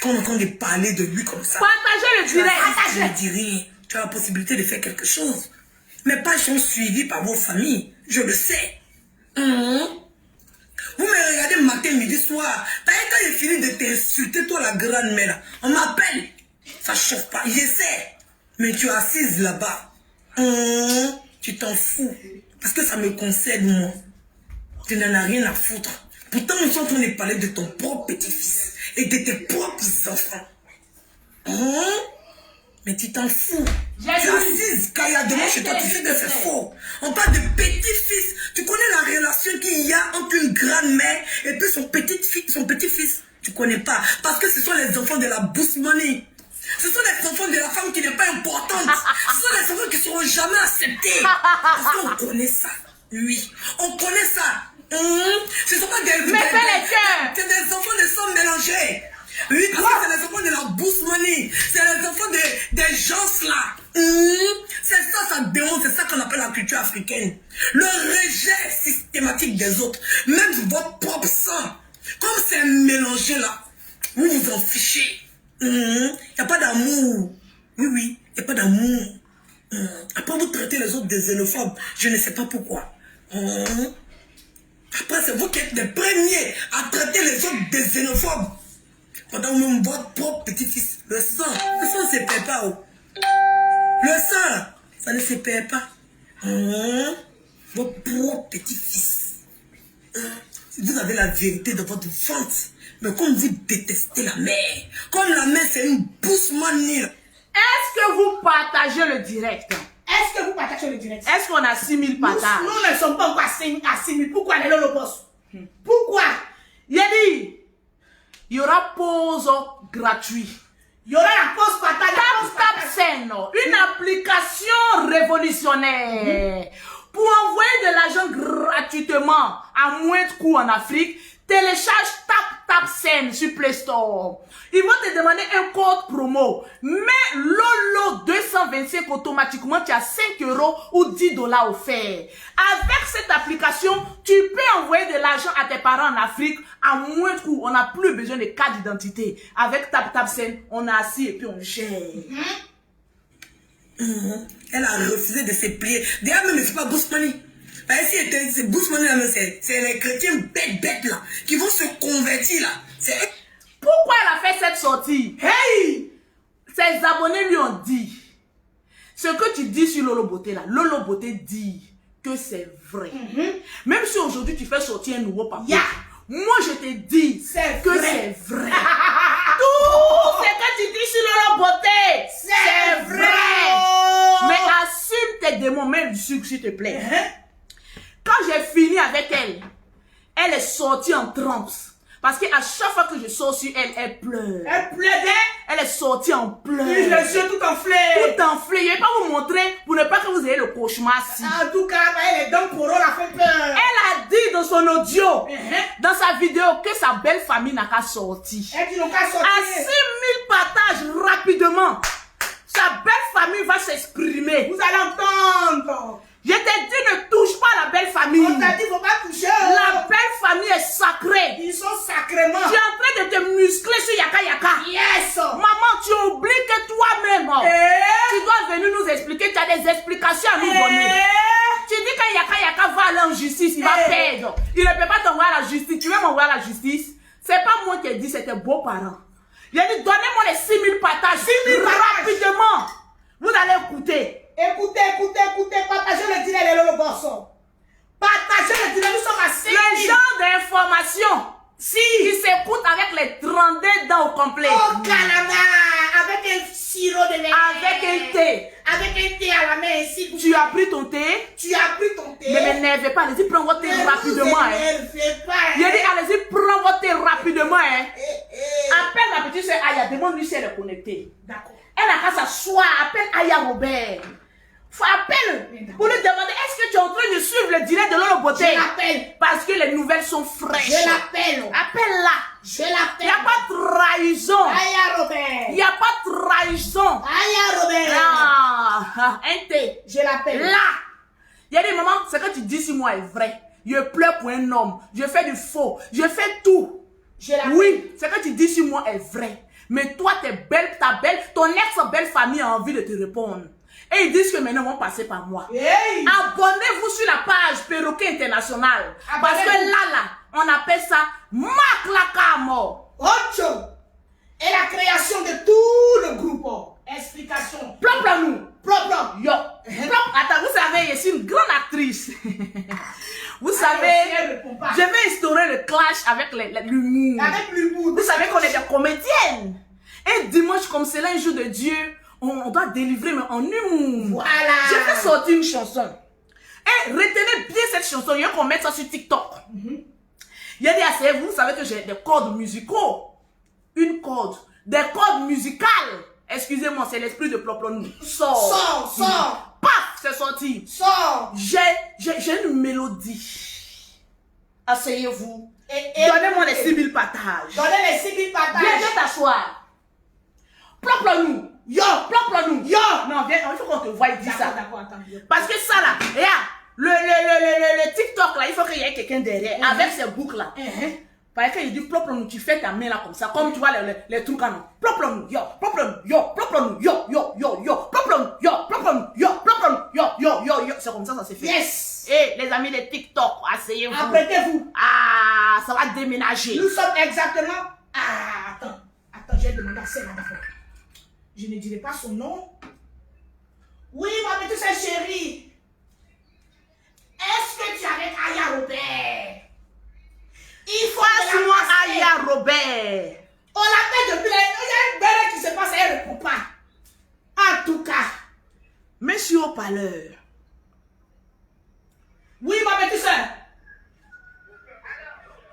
quand on entend parler de lui comme ça. Partagez le direct. Je ne dis rien. Tu as la possibilité de faire quelque chose. Mes pages sont suivies par vos familles. Je le sais. Vous me regardez matin, midi, soir. Quand j'ai fini de t'insulter, toi la grand-mère, on m'appelle. Ça chauffe pas, j'essaie. Mais tu es assise là-bas. Tu t'en fous. Parce que ça me concerne, moi. Tu n'en as rien à foutre. Pourtant, nous sommes en train de parler de ton propre petit-fils et de tes propres enfants. Mais tu t'en fous. Tu es assise caillardement chez toi, tu sais que c'est faux. On parle de petit-fils. Tu connais la relation qu'il y a entre une grand-mère et puis son petit-fils. Tu connais pas. Parce que ce sont les enfants de la boussemanie. Ce sont les enfants de la femme qui n'est pas importante. Ce sont les enfants qui ne seront jamais acceptés. Parce qu'on connaît ça. Oui, on connaît ça. Ce ne sont pas des... Mais fais les cœurs. C'est des enfants de sang mélangés. Oui, parce que c'est les enfants de la boussemanie. C'est les enfants des gens là. C'est ça, ça démontre. C'est ça qu'on appelle la culture africaine. Le rejet systématique des autres. Même votre propre sang. Comme c'est mélangé là, vous vous en fichez. Il n'y a pas d'amour. Oui, il n'y a pas d'amour. Après, vous traitez les autres des xénophobes. Je ne sais pas pourquoi. Après, c'est vous qui êtes les premiers à traiter les autres des xénophobes. Pendant même votre propre petit-fils. Le sang ne se perd pas. Le sang, ça ne se perd pas. Votre propre petit-fils. Vous avez la vérité de votre ventre. Mais comme vous détestez la mère, comme la mère c'est une boussemanie. Est-ce que vous partagez le direct? Est-ce que vous partagez le direct? Est-ce qu'on a 6000 partages? Nous ne sommes pas encore à 6 000. Pourquoi les le boss? Pourquoi? Il a dit, il y aura pause gratuite. Il y aura la pause partage. TapTapSend, une application révolutionnaire. Pour envoyer de l'argent gratuitement à moindre coût en Afrique, télécharge TapTapSend sur Play Store. Ils vont te demander un code promo. Mets Lolo 225 automatiquement, tu as 5 € ou 10 $ offerts. Avec cette application, tu peux envoyer de l'argent à tes parents en Afrique à moindre coût. On n'a plus besoin de carte d'identité. Avec TapTapSend, on est assis et puis on gère. Elle a refusé de se plier. D'ailleurs, même, c'est pas Bousmani. Si c'est Bousmani, c'est les chrétiens bêtes là, qui vont se convertir là. Pourquoi elle a fait cette sortie? Hey! Ses abonnés lui ont dit, ce que tu dis sur Lolo Beauté là, Lolo Beauté dit que c'est vrai. Même si aujourd'hui tu fais sortir un nouveau papier, moi je te dis que c'est vrai. Tout ce que tu dis sur Lolo Beauté, c'est vrai. Mais assume tes démons, mets du sucre s'il te plaît. Quand j'ai fini avec elle, elle est sortie en transe. Parce qu'à chaque fois que je sors sur elle, elle pleure. Elle pleure. Elle est sortie en pleurs. Oui, les yeux tout enflés. Tout enflé. Je ne vais pas vous montrer pour ne pas que vous ayez le cauchemar si. En tout cas, elle est dans pour elle a fait peur. Elle a dit dans son audio, dans sa vidéo, que sa belle famille n'a qu'à sortir. Elle dit n'a qu'à sortir. À 6 000 partages rapidement, sa belle famille va s'exprimer. Vous allez entendre. Je t'ai dit, ne touche pas la belle famille. On t'a dit, faut pas toucher. La belle à nous donner. Tu dis que Yaka va aller en justice, il va perdre. Il ne peut pas t'envoyer à la justice. Tu veux m'envoyer à la justice? C'est pas moi qui ai dit, c'est tes beaux-parents. Il a dit, donnez-moi les 6 000 partages. 6 000 rapidement. Vous allez écouter. Écoutez, partagez le dîner de l'eau garçon. Partagez le dîner, nous sommes à 5 000. Le genre d'information qui s'écoute avec les 32 dents au complet. Oh, calamar, avec un sirop de lait. Avec un thé. Avec un thé à la main ici. Tu as pris ton thé. Tu as pris ton thé. Ne m'énervez pas, allez-y, prends votre thé rapidement. Ne m'énervez pas. Il a dit, allez-y, prends votre thé rapidement. Appelle ma petite soeur Aya, demande-lui si elle est connectée. D'accord. Elle a qu'à s'asseoir, appelle Aya Robert. Appelle pour lui demander, est-ce que tu es en train de suivre le direct de Lolo Beauté? Je l'appelle. Parce que les nouvelles sont fraîches. Je l'appelle. Appelle-la. Je l'appelle. Il n'y a pas de trahison. Aya Robert. Il n'y a pas de trahison. Aya Robert. Ah, un thé. Je l'appelle. Là. Il y a des moments, ce que tu dis sur moi est vrai. Je pleure pour un homme. Je fais du faux. Je fais tout. Je l'appelle. Oui, ce que tu dis sur moi est vrai. Mais toi, ton ex-belle famille a envie de te répondre. Et ils disent que maintenant, ils vont passer par moi. Hey. Abonnez-vous sur la page Perroquet International. Parce que là, on appelle ça Mac Lacamo. Ocho. Et la création de tout le groupe. Explication. Plop-nous. Plop. Yo. Plop. Attends, vous savez, je suis une grande actrice. Vous savez, je vais instaurer le clash avec l'humour. Avec l'humour. Vous savez qu'on est des comédiennes. Un dimanche comme c'est là, un jour de Dieu, on doit délivrer, mais en humour. Voilà. Je vais sortir une chanson. Et retenez bien cette chanson. Il y a qu'on mette ça sur TikTok. Il y a des assez, vous savez que j'ai des cordes musicaux. Une corde. Des cordes musicales. Excusez-moi, c'est l'esprit de Ploplonou. Sors. Paf, c'est sorti. Sors. J'ai une mélodie. Asseyez-vous. Donnez-moi les 6 000 partages. Donnez les 6 000 partages. Viens t'asseoir. Ploplonou. Yo, ploplonou. Yo. Non, viens, il faut qu'on te voie dire ça. D'accord, attends. Parce que ça là, regarde, le TikTok là, il faut qu'il y ait quelqu'un derrière, avec ces boucles là. Parce qu'il dit ploplonou, tu fais ta main là comme ça, comme tu vois les trucs à nous. Ploplonou, yo, ploplonou, yo, ploplonou, yo, ploplonou, yo, ploplonou, yo, ploplonou, yo. C'est comme ça se fait. Yes. Et les amis de TikTok, asseyez-vous. Apprêtez-vous. Ah, ça va déménager. Nous sommes exactement. Ah, attends, j'ai demandé à Céline d'abord. Je ne dirai pas son nom. Oui, ma petite sœur chérie. Est-ce que tu es avec Aya Robert? Il faut Passe-moi Aya Robert. On l'appelle depuis là. Il y a une belle qui se passe et elle ne répond pas. En tout cas. Monsieur haut-parleur. Oui, ma petite sœur.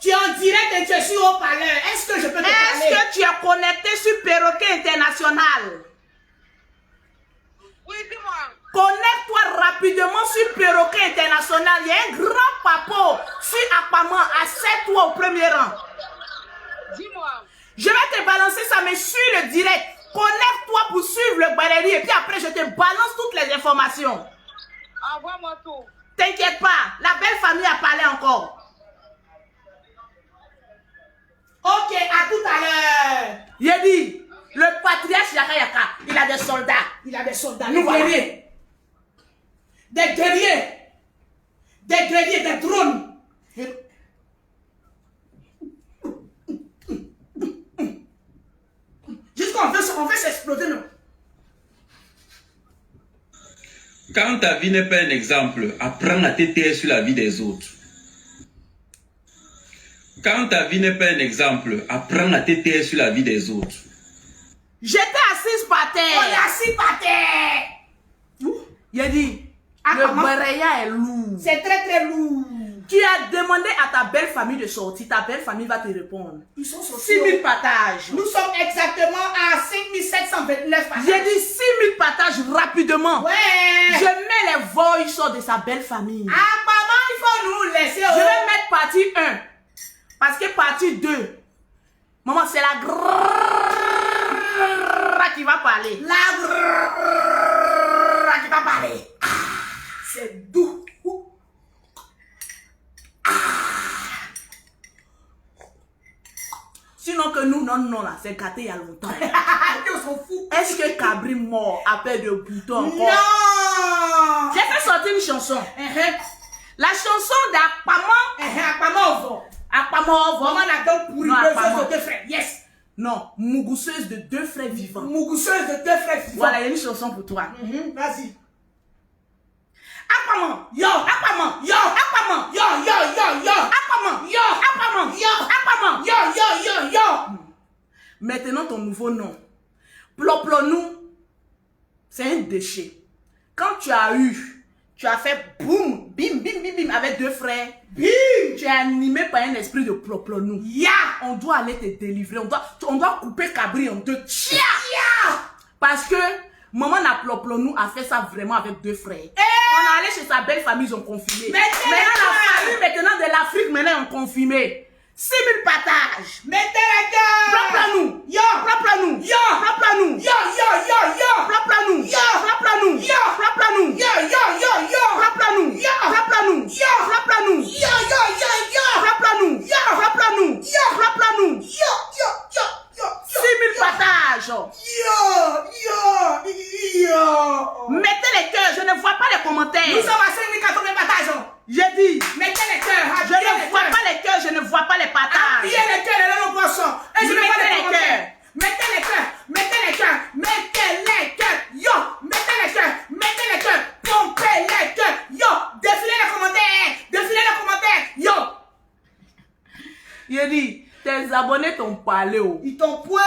Tu es en direct et tu es sur haut-parleur. Est-ce que je peux te parler? Est-ce que tu es connecté sur Perroquet International? Oui, dis-moi. Connecte-toi rapidement sur Perroquet International. Il y a un grand papo sur Aquaman. Assieds-toi au premier rang. Dis-moi. Je vais te balancer ça, mais sur le direct. Connecte-toi pour suivre le galerie et puis après je te balance toutes les informations. Envoie-moi tout. T'inquiète pas, la belle famille a parlé encore. Ok, à tout à l'heure. Il a dit, le patriarche Yaka Yaka, il a des soldats. Il a des soldats, Nous des voilà. guerriers. Des guerriers. Des guerriers, des drones. Jusqu'on veut s'exploser, non? Quand ta vie n'est pas un exemple, apprends à te taire sur la vie des autres. Quand ta vie n'est pas un exemple, apprends à te taire sur la vie des autres. J'étais assise par terre. On est assis par terre. Il a dit, Ah, le comment? Bereya est lourd. C'est très très lourd. Tu as demandé à ta belle famille de sortir, ta belle famille va te répondre. Ils sont sortis. 6 000 partages. Nous sommes exactement à 5729 partages. J'ai dit 6 000 partages rapidement. Ouais. Je mets les voices de sa belle famille. Ah, maman, il faut nous laisser. Je vais mettre partie 1. Parce que partie 2. Maman, c'est la qui va parler. La qui va parler. Ah, c'est doux. Sinon que nous, non, là, c'est gâté il y a longtemps. Ils s'en foutent. Est-ce que Cabri mort appelle de boutons encore? Non. J'ai fait chanson. La chanson d'Akpama. Akpama, Maman la donne pour une Non, beuseuse Akpama. de deux frères. Yes. Non, Mougousseuse de 2 frères vivants. Mougousseuse de deux frères vivants. Voilà, il y a une chanson pour toi. Vas-y. Akpama. Yo. Akpama. Yo. Akpama. Yo, yo, yo, yo. Akpama. Yo. Akpama. Yo. Akpama. Yo, yo, yo, yo. Maintenant, ton nouveau nom. Ploplonou, c'est un déchet. Quand tu as fait boum, bim, bim, bim, bim, avec 2 frères. Bim. Tu es animé par un esprit de ploplonou. Ya. On doit aller te délivrer. On doit couper Cabri en 2. Tchia! Ya. Parce que maman n'a ploplonou a fait ça vraiment avec 2 frères. On est allé chez sa belle famille, ils ont confirmé. Mettez Maintenant, les la cœurs. famille maintenant de l'Afrique, maintenant, ont confirmé. 6 000 partages. Mettez les cœurs. Ploplonou. Yo. Ploplonou. Yo. Ploplonou. Yo, yo, yo, yo. Ploplonou. Yo. Ploplonou. Yo. Ploplonou. Yo, yo, yo, yo. Ploplonou. Yo. Ploplonou. Yo. Ploplonou. Yo, yo, yo, yo. Ploplonou. Yo. Ploplonou. Yo. Ploplonou. Yo, yo, yo, yo. 6 000 partages. Yo, yo, yo. Mettez les cœurs, je ne vois pas les commentaires. Nous sommes à 5080 partages. J'ai dit, Mettez les cœurs. je ne vois pas les cœurs, je ne vois pas les partages. Appuyez les cœurs et le poisson. Et je vais Mettez pas les les commentaires. cœurs. Mettez les cœurs. Mettez les cœurs. Mettez les cœurs. Yo. Mettez les cœurs. Mettez les cœurs. Pompez les cœurs. Yo. Défilez les commentaires. Défilez les commentaires. Yo. J'ai dit, tes abonnés t'ont parlé. Oh. Ils t'ont point.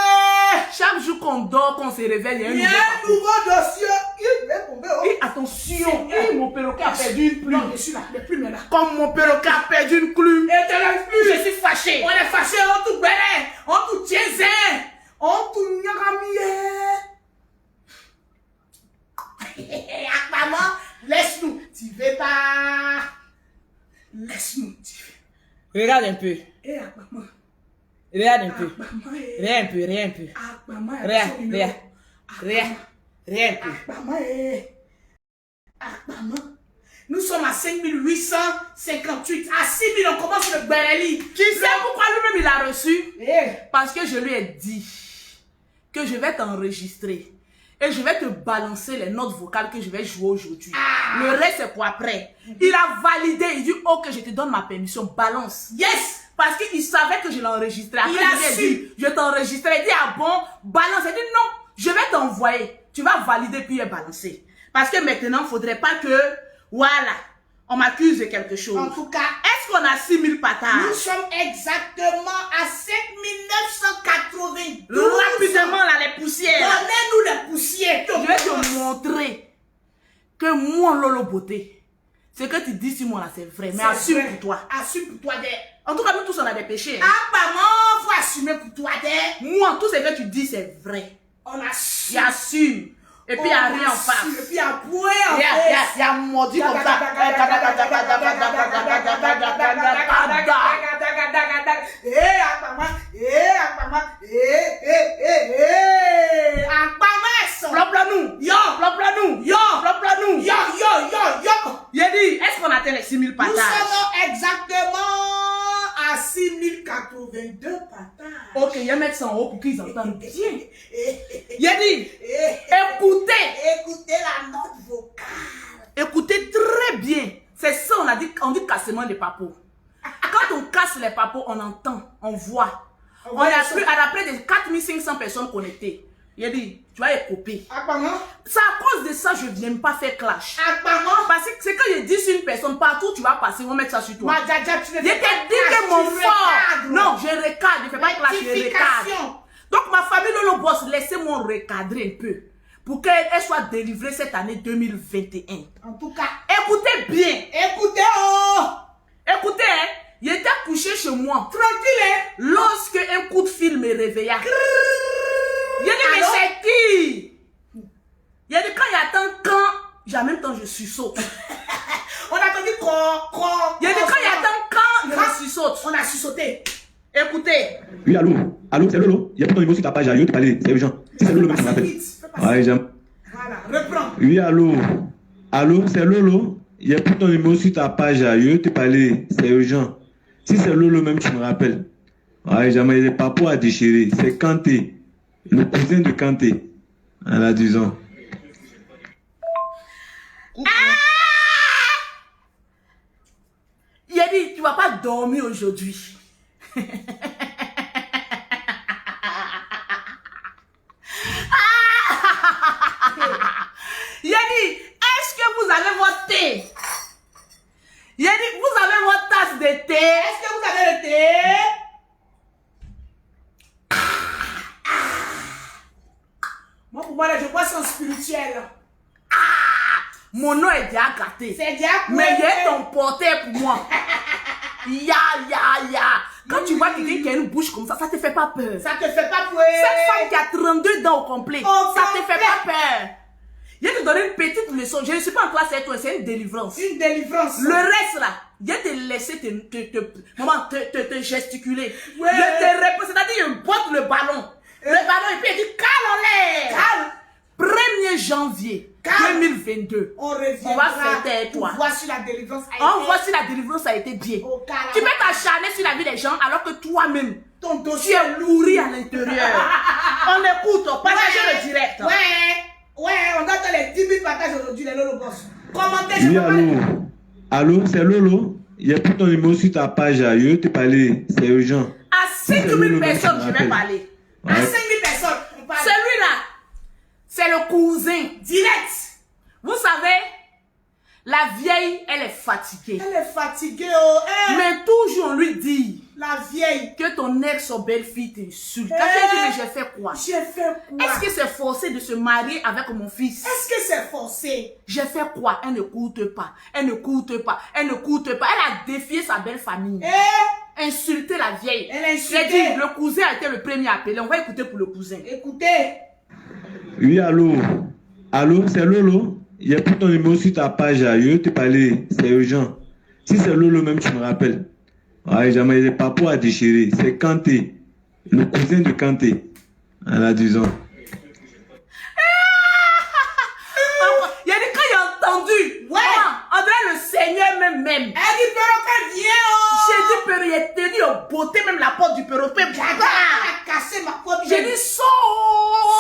Chaque jour qu'on dort, qu'on se réveille, il y Il y a a un un nouveau nouveau dossier. Il est tombé. Oh. Et attention, mon perroquet a perdu une Non, plume. je suis là. Les plumes là. Comme mon perroquet a perdu une plume, Et de la plume. je suis fâché. On est fâché. On tout bélé. On tout tiézin. On tout nyagamie. Maman, laisse-nous. Tu veux pas. Laisse-nous. Regarde un peu. Eh, maman. Regarde un peu. Maman, eh. Regarde un peu, regarde un peu. Ah, maman, Regarde, son numéro. regarde. Regarde, regarde un peu. Maman, eh. Ah, maman. Nous sommes à 5858. À 6000, on commence le Bereli. Tu sais pourquoi lui-même il a reçu? Eh. Parce que je lui ai dit que je vais t'enregistrer et je vais te balancer les notes vocales que je vais jouer aujourd'hui. Ah. Le reste c'est pour après. Il a validé, il dit ok, je te donne ma permission, balance. Yes. Parce qu'il savait que je l'ai enregistré. Après, Il a je lui ai su. dit, je t'ai enregistré. Il dit ah bon, balance. Il dit non, je vais t'envoyer. Tu vas valider puis balancer. Parce que maintenant, il ne faudrait pas que, voilà, on m'accuse de quelque chose. En tout cas, Est-ce qu'on a 6 000 partages? nous sommes exactement à 5992. Rapidement là, les poussières. Donnez-nous les poussières. Je vais te montrer que moi, Lolo Beauté, ce que tu dis sur moi là, c'est vrai. Mais assume pour toi. Assume pour toi des. En tout cas, nous tous, on a des péchés. Ah, maman, faut assumer pour toi des. Moi, tout ce que tu dis, c'est vrai. On assume. Il assume. Et puis, il n'y a rien en face. Et puis, il y a point en Il y a mordu comme ça. Eh, Akpama. Eh, Akpama. Akpama, Plop-la-nous. Yo. Plop-la-nous. Yo. Plop-la-nous. Yo, yo, yo, yo. Il a dit, est-ce qu'on atteint les 6 000 Nous partages? sommes exactement à 6082 partages. Ok, il y a mettre ça en haut pour qu'ils entendent bien. Eh, Il a dit, écoutez. Écoutez la note vocale. Écoutez très bien. C'est ça, on dit cassement des papos. Quand on casse les papos, on entend, on voit. On a près de 4500 personnes connectées. Il a dit, tu vas écouter. Akpama. C'est à cause de ça que je ne viens pas faire clash. Akpama. Parce que c'est quand je dis sur une personne, partout tu vas passer, on va mettre ça sur toi. Madjaja, tu ne Je fais t'ai pas dit que mon fort. recadre. Non, je recadre, je ne fais pas clash, je recadre. Rectification. Donc ma famille Lolo Boss, laissez-moi recadrer un peu. Pour qu'elle soit délivrée cette année 2021. En tout cas, Écoutez bien. écoutez, oh. Écoutez, hein, il était couché chez moi. Tranquille, hein. Lorsque un coup de fil me réveilla. Il a dit, mais Allô? c'est qui? Il a dit, quand il attend, en même temps je susaute. On a entendu quoi. Il a dit, quand il attend, quand je susaute. On a sursauté. Écoutez. Oui, allô? Allô, c'est Lolo? Il y a pas ton numéro sur ta page, je vais te parler, c'est urgent. Si c'est Lolo, même, tu m'appelles. Ouais, j'aime. Voilà, reprends. Oui, allô? Allô, c'est Lolo? Il y a pas ton numéro sur ta page, je vais te parler, c'est urgent. Si c'est Lolo, même, tu me rappelles. Ouais, jamais, il est pas pour à déchirer. C'est Kanté, le cousin de Kanté. Elle a 10 ans. dormi aujourd'hui. Il a dit, est-ce que vous avez votre thé? Il a dit, vous avez votre tasse de thé? Est-ce que vous avez le thé? Moi, pour moi, là, je bois son spirituel. Mon nom est déjà gâté. C'est déjà Mais il est ton porteur pour moi. Ya. Quand tu vois quelqu'un qui a une bouche comme ça te fait pas peur. Ça te fait pas peur. Cette femme qui a 32 dents au complet, Au ça te complet. fait pas peur. Je vais te donner une petite leçon. Je ne suis pas en classe avec toi, c'est une délivrance. Une délivrance. Le reste là, je vais te laisser te gesticuler. Ouais. Je te réponds, c'est-à-dire je botte le ballon. Le ballon et puis il dit calme en l'air. Calme. 1er janvier Calme. 2022. On revient. On va fêter toi. Voici la délivrance. On voit si la délivrance a été bien. Au calme. Tu peux t'acharner sur la vie des gens alors que toi-même, Ton tu dossier. es nourri à l'intérieur. On écoute, partagez le direct. Ouais, on doit te les 10 000 partages aujourd'hui, les Lolo Boss. Commentez, je Oui, peux pas allô. les- Allô, c'est Lolo. Il y a plus ton numéro sur ta page. Je veux te parler. C'est urgent. À 5 000 personnes, je vais parler. À Ouais. 5 000 personnes, on parle. Celui-là, c'est le cousin. Direct. Vous savez, la vieille, elle est fatiguée. Elle est fatiguée, oh. Mais toujours on lui dit La vieille. que ton ex ou belle-fille t'insulte. Eh. Quand elle dit, mais j'ai fait quoi? J'ai fait quoi? Est-ce que c'est forcé de se marier avec mon fils? Est-ce que c'est forcé? J'ai fait quoi? Elle n'écoute pas. Elle n'écoute pas. Elle n'écoute pas. Elle a défié sa belle famille. Insulté la vieille. Elle a insulté. J'ai dit, le cousin a été le premier appelé. On va écouter pour le cousin. Écoutez. Oui, allô. Allô, c'est Lolo. Il y a plus ton numéro sur ta page. Je veux te parler. C'est urgent. Si c'est Lolo même, tu me rappelles. Ouais, jamais les papous à déchirer. C'est Kanté. Le cousin de Kanté. Elle a 10 ans. Il a dit, quand il a entendu, Ouais. on dirait le Seigneur même. Elle dit, perroquet, viens, oh. J'ai dit, Péro, il a tenu au beauté, même la porte du perroquet. Elle a cassé ma porte. J'ai dit, sors.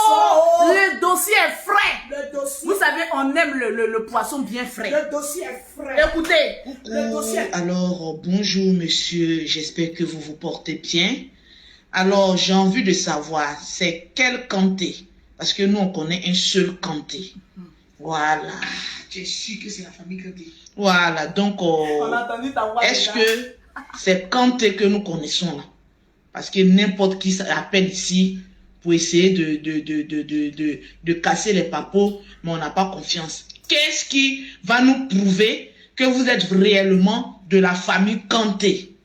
Sors. Le dossier est frais. Le dossier. Vous savez, on aime le poisson bien frais. Le dossier est frais. Écoutez, Le dossier. Alors, bonjour monsieur, j'espère que vous vous portez bien. Alors, j'ai envie de savoir, c'est quel Kanté? Parce que nous, on connaît un seul Kanté. Voilà. Tu es sûr que c'est la famille Kanté. Voilà, donc, on a entendu ta voix. est-ce déjà. que c'est Kanté que nous connaissons là? Parce que n'importe qui s'appelle ici pour essayer de casser les papos, mais on n'a pas confiance. Qu'est-ce qui va nous prouver que vous êtes réellement de la famille Kanté?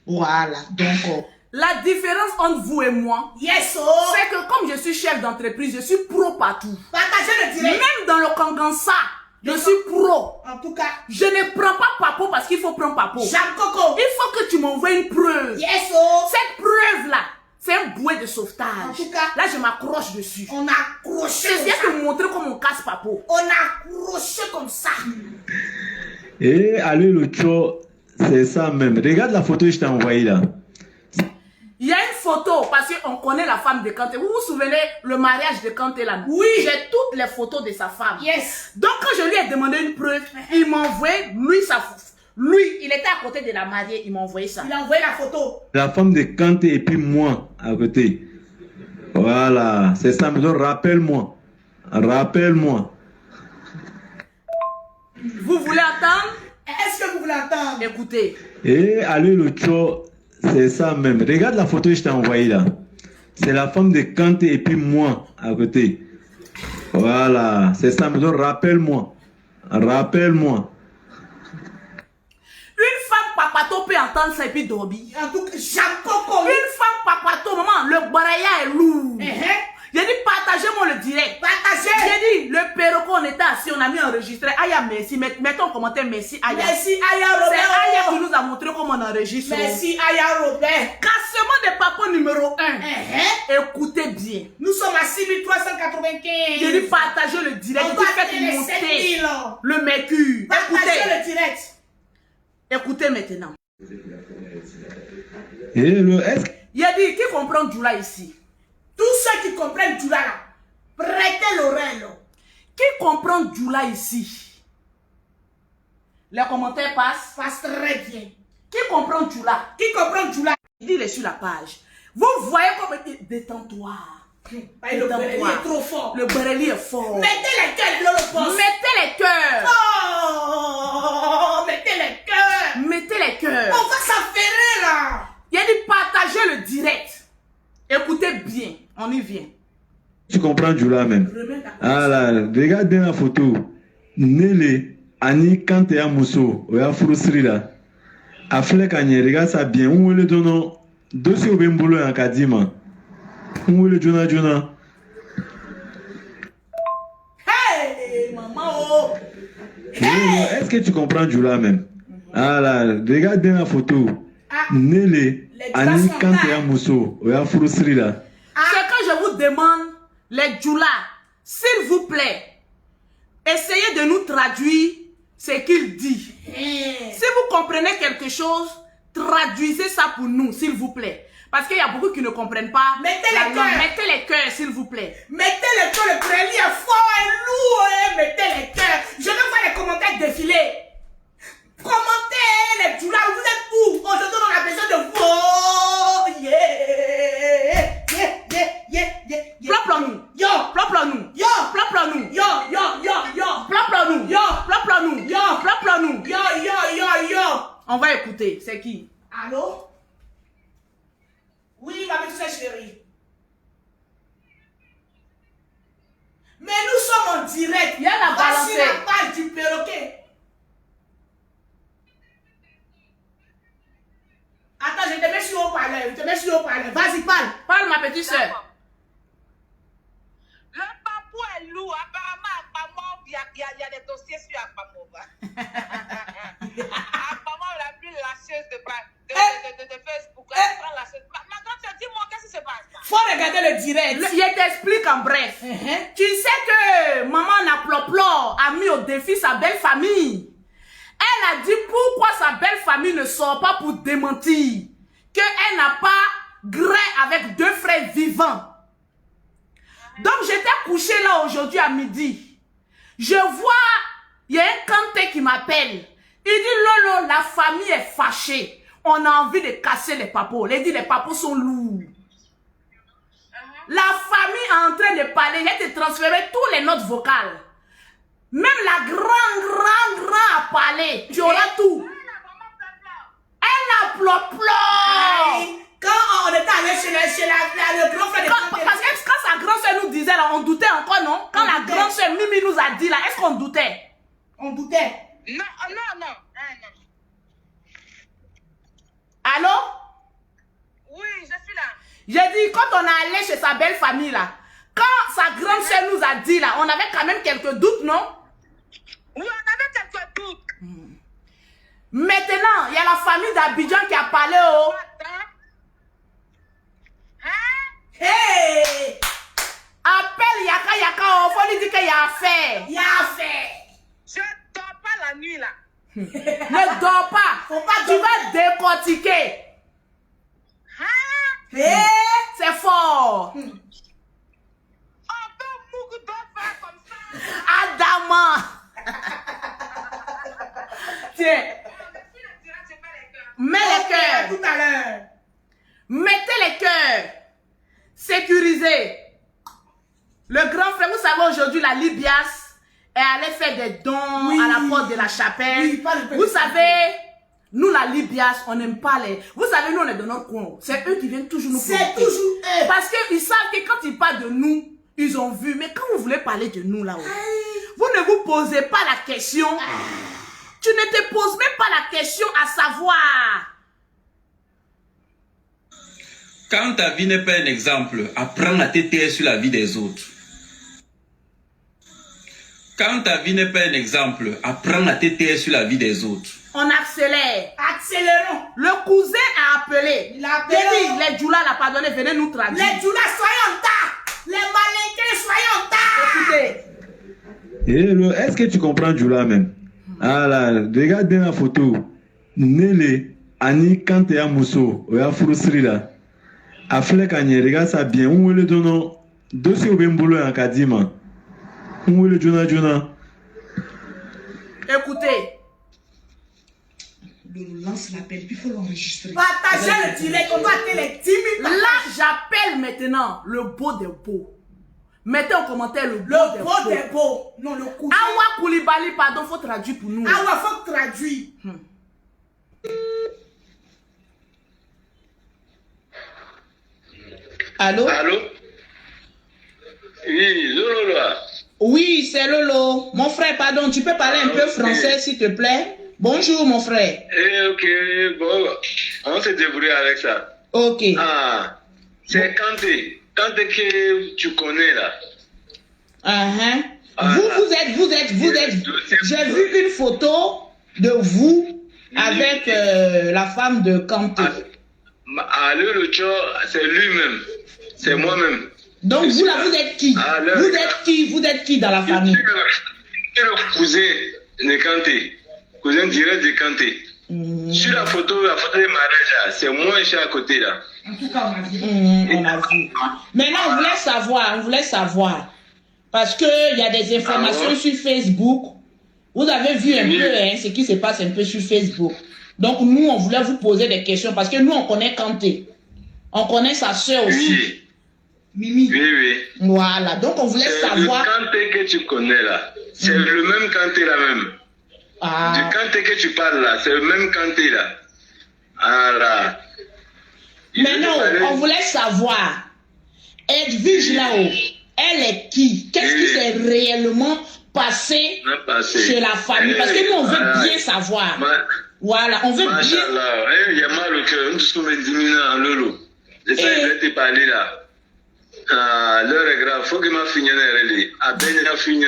Voilà, donc... La différence entre vous et moi, Yes, oh. c'est que comme je suis chef d'entreprise, je suis pro partout. Partagez le direct. Même dans le Kangansa, je suis pro. En tout cas, Je ne prends pas papo parce qu'il faut prendre papo. Jean Coco. Il faut que tu m'envoies une preuve. Yes, oh. Cette preuve-là, c'est un bouet de sauvetage. En tout cas, là, je m'accroche dessus. On a accroché Je comme viens ça. te montrer comment on casse papo. On a accroché comme ça. Et allez, le tcho, c'est ça même. Regarde la photo que je t'ai envoyée là. Il y a une photo, parce qu'on connaît la femme de Kanté. Vous vous souvenez le mariage de Kanté là? Oui. J'ai toutes les photos de sa femme. Yes. Donc quand je lui ai demandé une preuve, il m'a envoyé, lui, il était à côté de la mariée, il m'a envoyé ça. Il a envoyé la photo. La femme de Kanté et puis moi à côté. Voilà, c'est ça. Mais donc, rappelle-moi. Rappelle-moi. Vous voulez attendre? Est-ce que vous voulez entendre? Écoutez. Et allez, le tcho, c'est ça même. Regarde la photo que je t'ai envoyée là. C'est la femme de Kanté et puis moi à côté. Voilà, c'est ça. Mais donc, rappelle-moi. Rappelle-moi. Une femme papato peut entendre ça et puis dormir. En tout cas, Jean Coco. Une femme papato, maman, le baraya est lourd. J'ai dit partagez-moi le direct. Partagez. J'ai dit le perroquet, on était assis, on a mis enregistré. Aya, merci. Mettons en commentaire merci Aya. Merci Aya C'est Robert. Aya qui nous a montré comment on enregistre. Merci Aya Robert. Cassement des papas numéro 1. Écoutez bien. Nous sommes à 6395. J'ai dit partagez le direct. On J'ai va dit atteindre les faites 7000 monter ans. le mercure. Partagez Écoutez. le direct. Écoutez maintenant. Et le est-ce Il a dit qui comprend Djoula ici? Tous ceux qui comprennent tout là, prêtez l'oreille. Qui comprend Djoula ici? Les commentaires passent. Passe très bien. Qui comprend Djoula? Qui comprend Djoula? Il est sur la page. Vous voyez comme... Détends-toi. Le Bereli est trop fort. Le Bereli est fort. Mettez les cœurs dans le poste. Mettez les cœurs. Oh, mettez les cœurs. Mettez les cœurs. On va s'affairer là. Il a dit partagez le direct. Écoutez bien, on y vient. Tu comprends Djoula même. Ah là, regarde bien la photo. Nele, Ani, quand t'es à Mousso, oya frustré là. Afle Kanye, regarde ça bien. Où est le dono? Dossier au Bembolo en Kadima. Où est le Jonah? Hey, maman, oh. Hey. Est-ce que tu comprends Djoula même? Ah là, regarde bien la photo. Nele, Ani, quand t'es à Mousso, oya frustré là. C'est quand je vous demande, les Djoula, s'il vous plaît, essayez de nous traduire ce qu'il dit. Si vous comprenez quelque chose, traduisez ça pour nous, s'il vous plaît. Parce qu'il y a beaucoup qui ne comprennent pas. Mettez les cœurs. Mettez les cœurs, s'il vous plaît. Mettez les cœurs, le Bereli est fort et lourd. Mettez les cœurs. Je veux voir les commentaires défiler. Commentez les Djoula, vous êtes où? Aujourd'hui, on a besoin de vous. Oh, yeah. Plop-nous. Yo. Plop-nous. Yo. Plop-nous. Yo. Plop-nous. Yo. Plop-nous. Yo. Plop-nous. Yo. On va écouter. C'est qui? Allô? Oui, ma petite chérie. Mais nous sommes en direct. Il y a la Voici balancée. la page du perroquet. Attends, je te mets sur haut-parleur. Vas-y, parle. Parle, ma petite soeur. Le papou est lourd. Apparemment, à Pamon, il y a des dossiers sur Apamon. Apamon, la plus lâcheuse de Facebook. Dis-moi, qu'est-ce qui se passe? Faut regarder le direct. Je t'explique en bref. Tu sais que maman Naploplo a mis au défi sa belle famille. Elle a dit pourquoi sa belle famille ne sort pas pour démentir qu'elle n'a pas grain avec 2 frères vivants. Donc j'étais couché là aujourd'hui à midi. Je vois, il y a un Kanté qui m'appelle. Il dit Lolo, la famille est fâchée. On a envie de casser les papos. Il dit les papos sont lourds. La famille est en train de parler. J'ai te transféré tous les notes vocales. Même la grand a parlé. Tu auras tout. Elle a plop-plop. Quand on était allé chez le grand frère de Kanté. Parce que quand sa grande soeur nous disait là, on doutait encore, non? Quand la grande soeur Mimi nous a dit là, est-ce qu'on doutait? On doutait. Non. Allô? Oui, je suis là. J'ai dit, quand on est allé chez sa belle famille là, quand sa grande soeur nous a dit là, on avait quand même quelques doutes, non? Oui, on avait quelques doutes. Maintenant, il y a la famille d'Abidjan qui a parlé au... Hey! Appelle Yaka, il faut lui dire qu'il y a affaire. Il y a affaire. Je dors pas la nuit là. Ne dors pas. Tu vas décortiquer. C'est fort. On peut beaucoup d'autres faire comme ça. Adama. Tiens. Mets les cœurs. Tout à l'heure. Mettez les cœurs. Sécurisez. Le grand frère, vous savez aujourd'hui, la Libias est allée faire des dons à la porte de la chapelle. Vous savez, nous, la Libias, on n'aime pas les... Vous savez, nous, on est de notre coin. C'est eux qui viennent toujours nous provoquer. C'est toujours eux. Parce qu'ils savent que quand ils parlent de nous, ils ont vu. Mais quand vous voulez parler de nous, là-haut, vous ne vous posez pas la question. Tu ne te poses même pas la question à savoir. Quand ta vie n'est pas un exemple, apprends à te taire sur la vie des autres. Quand ta vie n'est pas un exemple, apprends à te taire sur la vie des autres. On accélère. Accélérons. Le cousin a appelé. Il a appelé. Il dit, les Djoula l'a pardonné, venez nous traduire. Les Djoula, soyez en tas. Les malinqués, soyez en tas. Écoutez. Est-ce que tu comprends Djoula même? Ah là, regarde bien la photo. Nele, Ani, quand t'es à Mousso, oya frustré là. Afle Kanye, regarde ça bien. Où est le dono? Dossier au Bembolo en Kadima. Où est le Jonah? Écoutez. Lolo, lance l'appel, puis il faut l'enregistrer. Partagez le direct, on doit atteindre les 10 000 partages. Là, j'appelle maintenant le beau des beaux. Mettez en commentaire le beau des beaux. Non, le cousin. Awa Koulibaly, pardon, faut traduire pour nous. Awa, faut traduire. Allô? Allô? Oui, Lolo là. Oui, c'est Lolo. Mon frère, pardon, tu peux parler un peu français, s'il te plaît? Bonjour, mon frère. Ok, bon, on s'est débrouillé avec ça. Ok. Ah, c'est Kanté. Kanté que tu connais là. Uh-huh. Vous êtes. J'ai vu une photo de vous avec la femme de Kanté. Le Tcho, c'est lui-même. C'est moi-même. Donc vous là, vous êtes qui? Vous êtes qui dans la famille? Je suis le cousin de Kanté. Cousin direct de Kanté. Sur la photo de mariage, c'est moi, je suis à côté là. En tout cas, on a vu. On a vu. Maintenant, on voulait savoir. Parce qu'il y a des informations sur Facebook. Vous avez vu un peu ce qui se passe un peu sur Facebook. Donc nous, on voulait vous poser des questions. Parce que nous, on connaît Kanté. On connaît sa soeur aussi. Oui. Mimi. Oui. Voilà. Donc on voulait savoir. Le Kanté que tu connais là, c'est le même Kanté là même. Ah. Du Kanté que tu parles là, c'est le même Kanté là. Voilà. Maintenant, on voulait savoir. Edwige là-haut, elle est qui? Qu'est-ce qui s'est réellement passé chez la famille? Parce que nous, on veut bien savoir. Voilà, on veut bien. Il y a mal au cœur. Nous sommes indignés en Lolo. C'est ça que je vais te parler là. L'heure est grave. Faut que ma fille n'ait fini.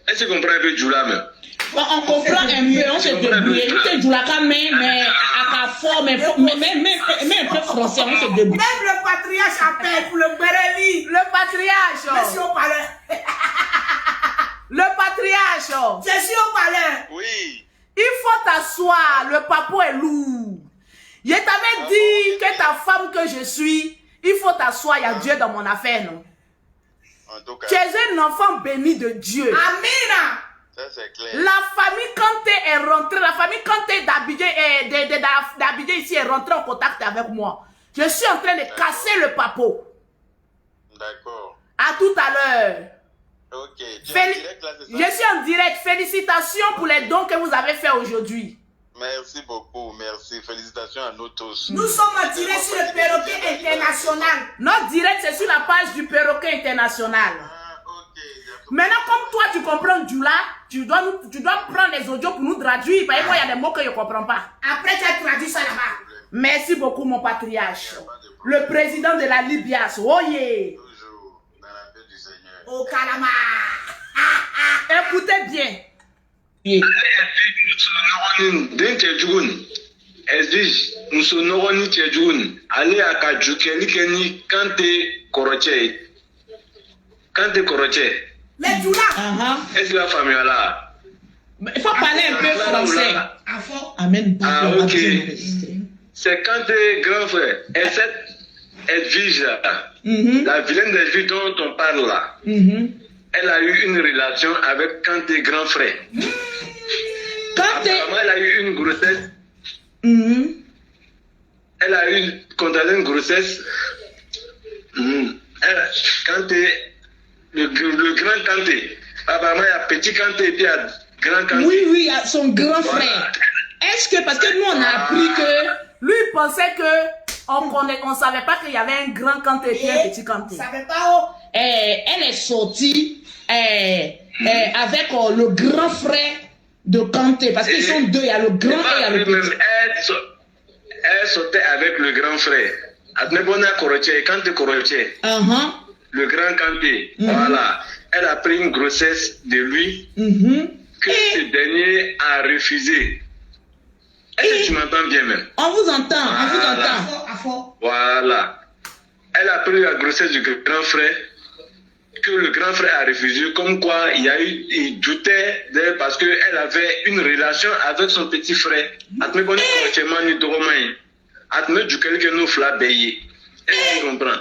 Est-ce que tu comprends un peu Djoula même? On comprend un peu, on se débrouille. Tu Djoula quand même, mais à fort, mais un peu français, on se débrouille. Même le patriarche appelle pour le Béréli. Le patriarche. Monsieur au palais. Le patriarche. Je suis au palais. Oui. Il faut t'asseoir, le papo est lourd. Je t'avais dit que ta femme que je suis, il faut t'asseoir, il y a Dieu dans mon affaire, non? En tout cas, Tu es un enfant béni de Dieu. Amina. ça c'est clair. La famille Kanté est rentrée, la famille Kanté d'Abidjan ici est rentrée en contact avec moi. Je suis en train de casser le papo. D'accord. À tout à l'heure. Ok. Tu es en direct là, c'est ça? Je suis en direct. Félicitations pour les dons que vous avez fait aujourd'hui. Merci beaucoup, merci. Félicitations à nous tous. Nous sommes attirés sur le perroquet international. Notre direct, c'est sur la page du perroquet international. Ok. Maintenant, comme toi, tu comprends Djoula, tu dois prendre les audios pour nous traduire. Parce que moi, il y a des mots que je ne comprends pas. Après, tu as traduit ça là-bas. Merci beaucoup, mon patriarche. Le président de la Libias. Oh yeah. Toujours dans la paix du Seigneur. Au Kalama. Écoutez bien. Les Djoula. Est-ce que la famille est là? Il faut parler un peu français. Amen. Ah, ok. C'est Kanté grand frère. Et cette Edwige là, la vilaine Edwige dont on parle là, elle a eu une relation avec Kanté grand frère. Apparemment, elle a eu une grossesse. Elle a eu contracté une grossesse. Kanté, le grand Kanté. Apparemment, il y a petit Kanté et puis il y a grand Kanté. Oui, il y a son grand frère. Est-ce que, parce que nous, on a appris que... Lui, il pensait que on savait pas qu'il y avait un grand Kanté et un petit Kanté. Ça fait pas elle est sortie avec le grand frère de Kanté. Parce qu'ils sont deux, il y a le grand et il y a le petit. Elle sortait avec le grand frère. Kanté Koroché. Le grand Kanté. Voilà. Elle a pris une grossesse de lui que ce dernier a refusé. Est-ce que tu m'entends bien même? On vous entend, on vous entend. Voilà. Elle a pris la grossesse du grand frère que le grand frère a refusé, comme quoi il doutait d'elle parce qu'elle avait une relation avec son petit frère. Atme boni kochema ni doromai. Atme du quelqu'un nous fla bayer. Elle comprend.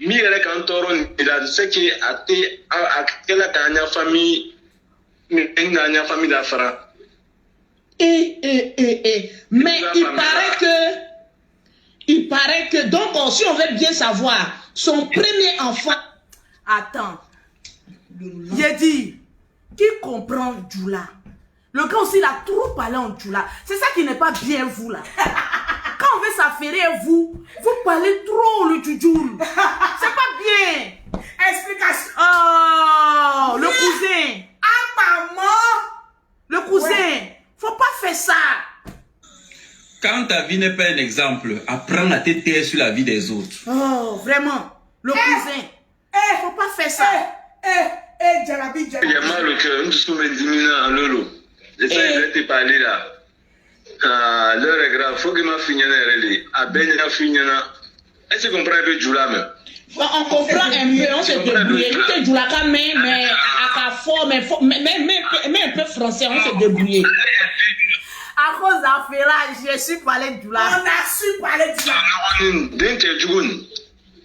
Mi elle kantoro il a ce qui a été à quelle famille d'affaires. Mais il paraît que, donc, si on veut bien savoir, son premier enfant... Attends. J'ai dit, qui comprend Djoula? Le gars aussi, il a trop parlé en Djoula. C'est ça qui n'est pas bien, vous, là. Quand on veut s'affairer, vous parlez trop le Djoudjoul. C'est pas bien. Explication. Oh, le cousin. Ah, maman. Le cousin. Faut pas faire ça. Quand ta vie n'est pas un exemple, apprends à te taire sur la vie des autres. Oh, vraiment. Le cousin. Faut pas faire ça. Djalabi. Il y a mal au cœur, nous sommes 10 000 ans, Lolo. Je sais que je vais te parler là. L'heure est grave, faut que ma fille n'ait pas de fille. Est-ce que tu comprends un peu Djoula même? On comprend un peu, on se débrouille. Il était Djoula quand même, mais à fort, mais un peu français, on se débrouille. À cause d'affairage, j'ai su parler de Djoula. On a su parler de Djoula. D'un Tchadjoun,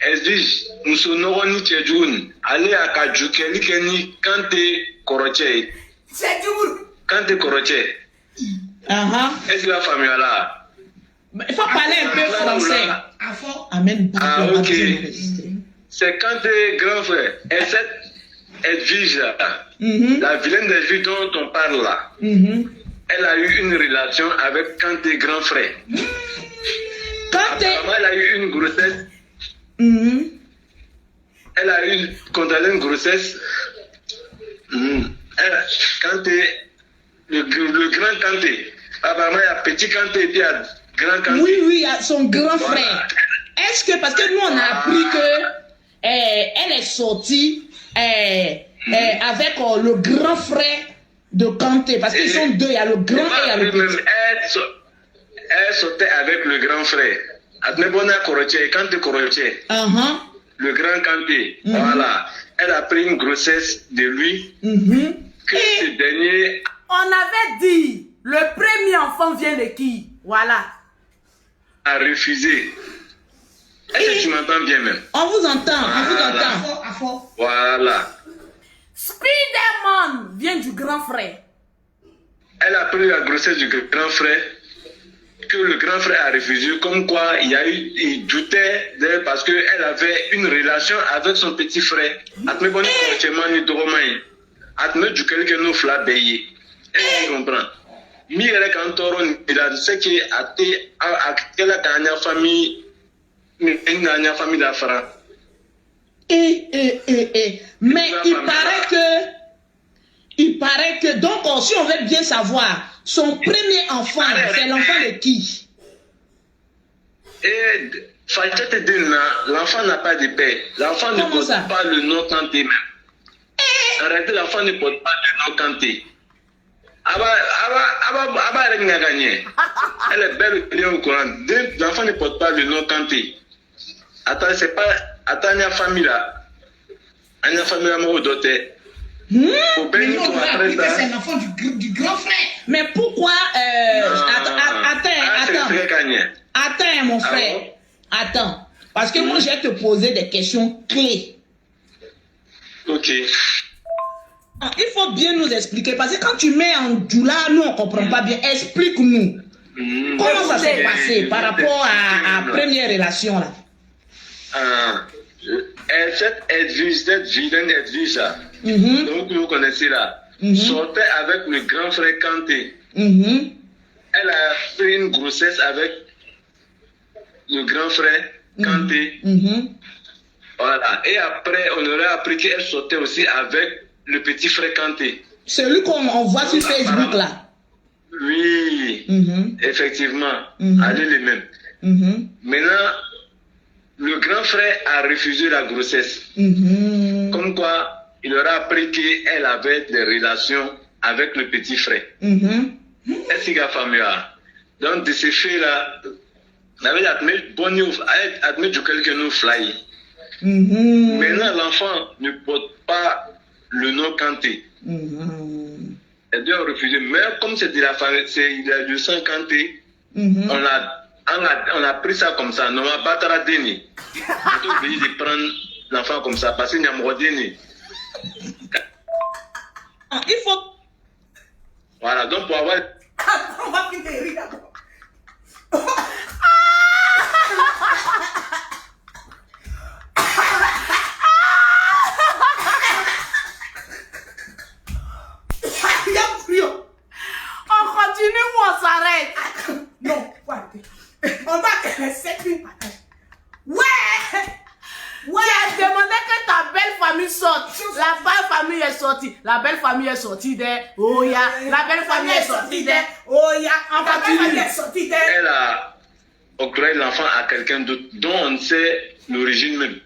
exige, nous sommes ni Tchadjoun. Allez à Kadjoukeli Keni quand t'es Koroche. Quand t'es Koroche. Est-ce que la famille est là? Il faut parler un peu français. Amen. Ah, ok. C'est quand t'es grand frère. Et cette Edwige là, la vilaine Edwige dont on parle là, elle a eu une relation avec quand t'es grand frère. Apparemment, elle a eu une grossesse. Elle a eu contracté une grossesse. Quand t'es le grand Kanté. Apparemment, il y a petit Kanté et puis il y a grand Kanté. Oui, il y a son grand frère. Est-ce que, parce que nous, on a appris que elle est sortie avec le grand frère de Kanté. Parce qu'ils sont deux, il y a le grand et il y a le petit. Elle sortait avec le grand frère. Admebona Koroche, Kanté Koroche. Le grand Kanté. Voilà. Elle a pris une grossesse de lui. Que ce dernier... On avait dit, le premier enfant vient de qui? Voilà. A refusé. Est-ce que tu m'entends bien même? On vous entend, on vous entend. Voilà. Spiderman vient du grand frère. Elle a pris la grossesse du grand frère, que le grand frère a refusé, comme quoi il doutait d'elle parce qu'elle avait une relation avec son petit frère. Atme du quelqu'un nous fla payé. Elle comprend. Mi elle quand on il a ce qui a été à la dernière famille, une dernière famille d'Afra. Mais il paraît que donc si on veut bien savoir, son premier enfant, c'est l'enfant de qui? Et l'enfant n'a pas de père. L'enfant ne porte pas le nom Kanté même. Arrêtez, l'enfant ne porte pas le nom Kanté. Elle est belle au courant. L'enfant ne porte pas le nom Kanté. Attends, c'est pas. Attends, il y a une famille là. Il y a une famille là, mon doté. C'est un enfant du grand frère. Mais pourquoi attends, mon frère. Attends. Parce que moi, je vais te poser des questions clés. Ok. Il faut bien nous expliquer. Parce que quand tu mets en Djoula, nous, on ne comprend pas bien. Explique-nous. Comment ça s'est passé par rapport à la première relation là? Cette vilaine Edwige là, donc vous connaissez là, sortait avec le grand frère Kanté. Elle a pris une grossesse avec le grand frère Kanté. Voilà. Et après, on aurait appris qu'elle sortait aussi avec le petit frère Kanté. Celui qu'on voit sur Facebook là. Oui, effectivement. Allez les mêmes. Maintenant, le grand frère a refusé la grossesse. Comme quoi, il aura appris qu'elle avait des relations avec le petit frère. Est-ce qu'il y a famille? Donc, de ces faits-là, on avait admis que quelqu'un nous fly. Maintenant, l'enfant ne porte pas le nom Kanté. Elle doit refuser. Mais comme c'est de la famille, il a du sang Kanté, on a pris ça comme ça. On va battre à Déni. On est obligé de prendre l'enfant comme ça parce qu'il y a un Déni. Il faut. Voilà, donc pour avoir. Attends, on va finir de rire d'abord. On continue ou on s'arrête? Non, faut arrêter. On va faire 7000 partages. Ouais! Tu as demandé que ta belle famille sorte. La belle famille est sortie. La belle famille est sortie d'elle. Oh ya. La belle famille est sortie d'elle. Oh ya. On La belle famille continue. est sortie d'elle. Elle a octroyé l'enfant à quelqu'un d'autre dont on ne sait l'origine même.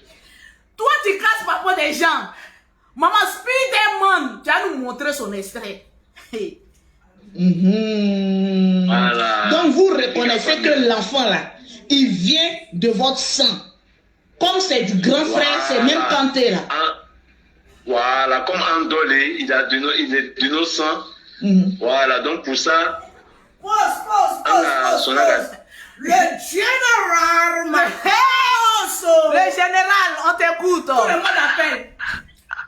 Toi, tu casses pas pour des gens. Maman Spiderman, tu vas nous montrer son extrait. Hey. Voilà. Donc vous reconnaissez que l'enfant là, il vient de votre sang. Comme c'est du grand frère, c'est même Kanté là. Voilà, comme Andolé, il est de nos sangs. Voilà, donc pour ça, Pause. son âge. Le général Mahéoso. Le général, on t'écoute. Tout le monde appelle.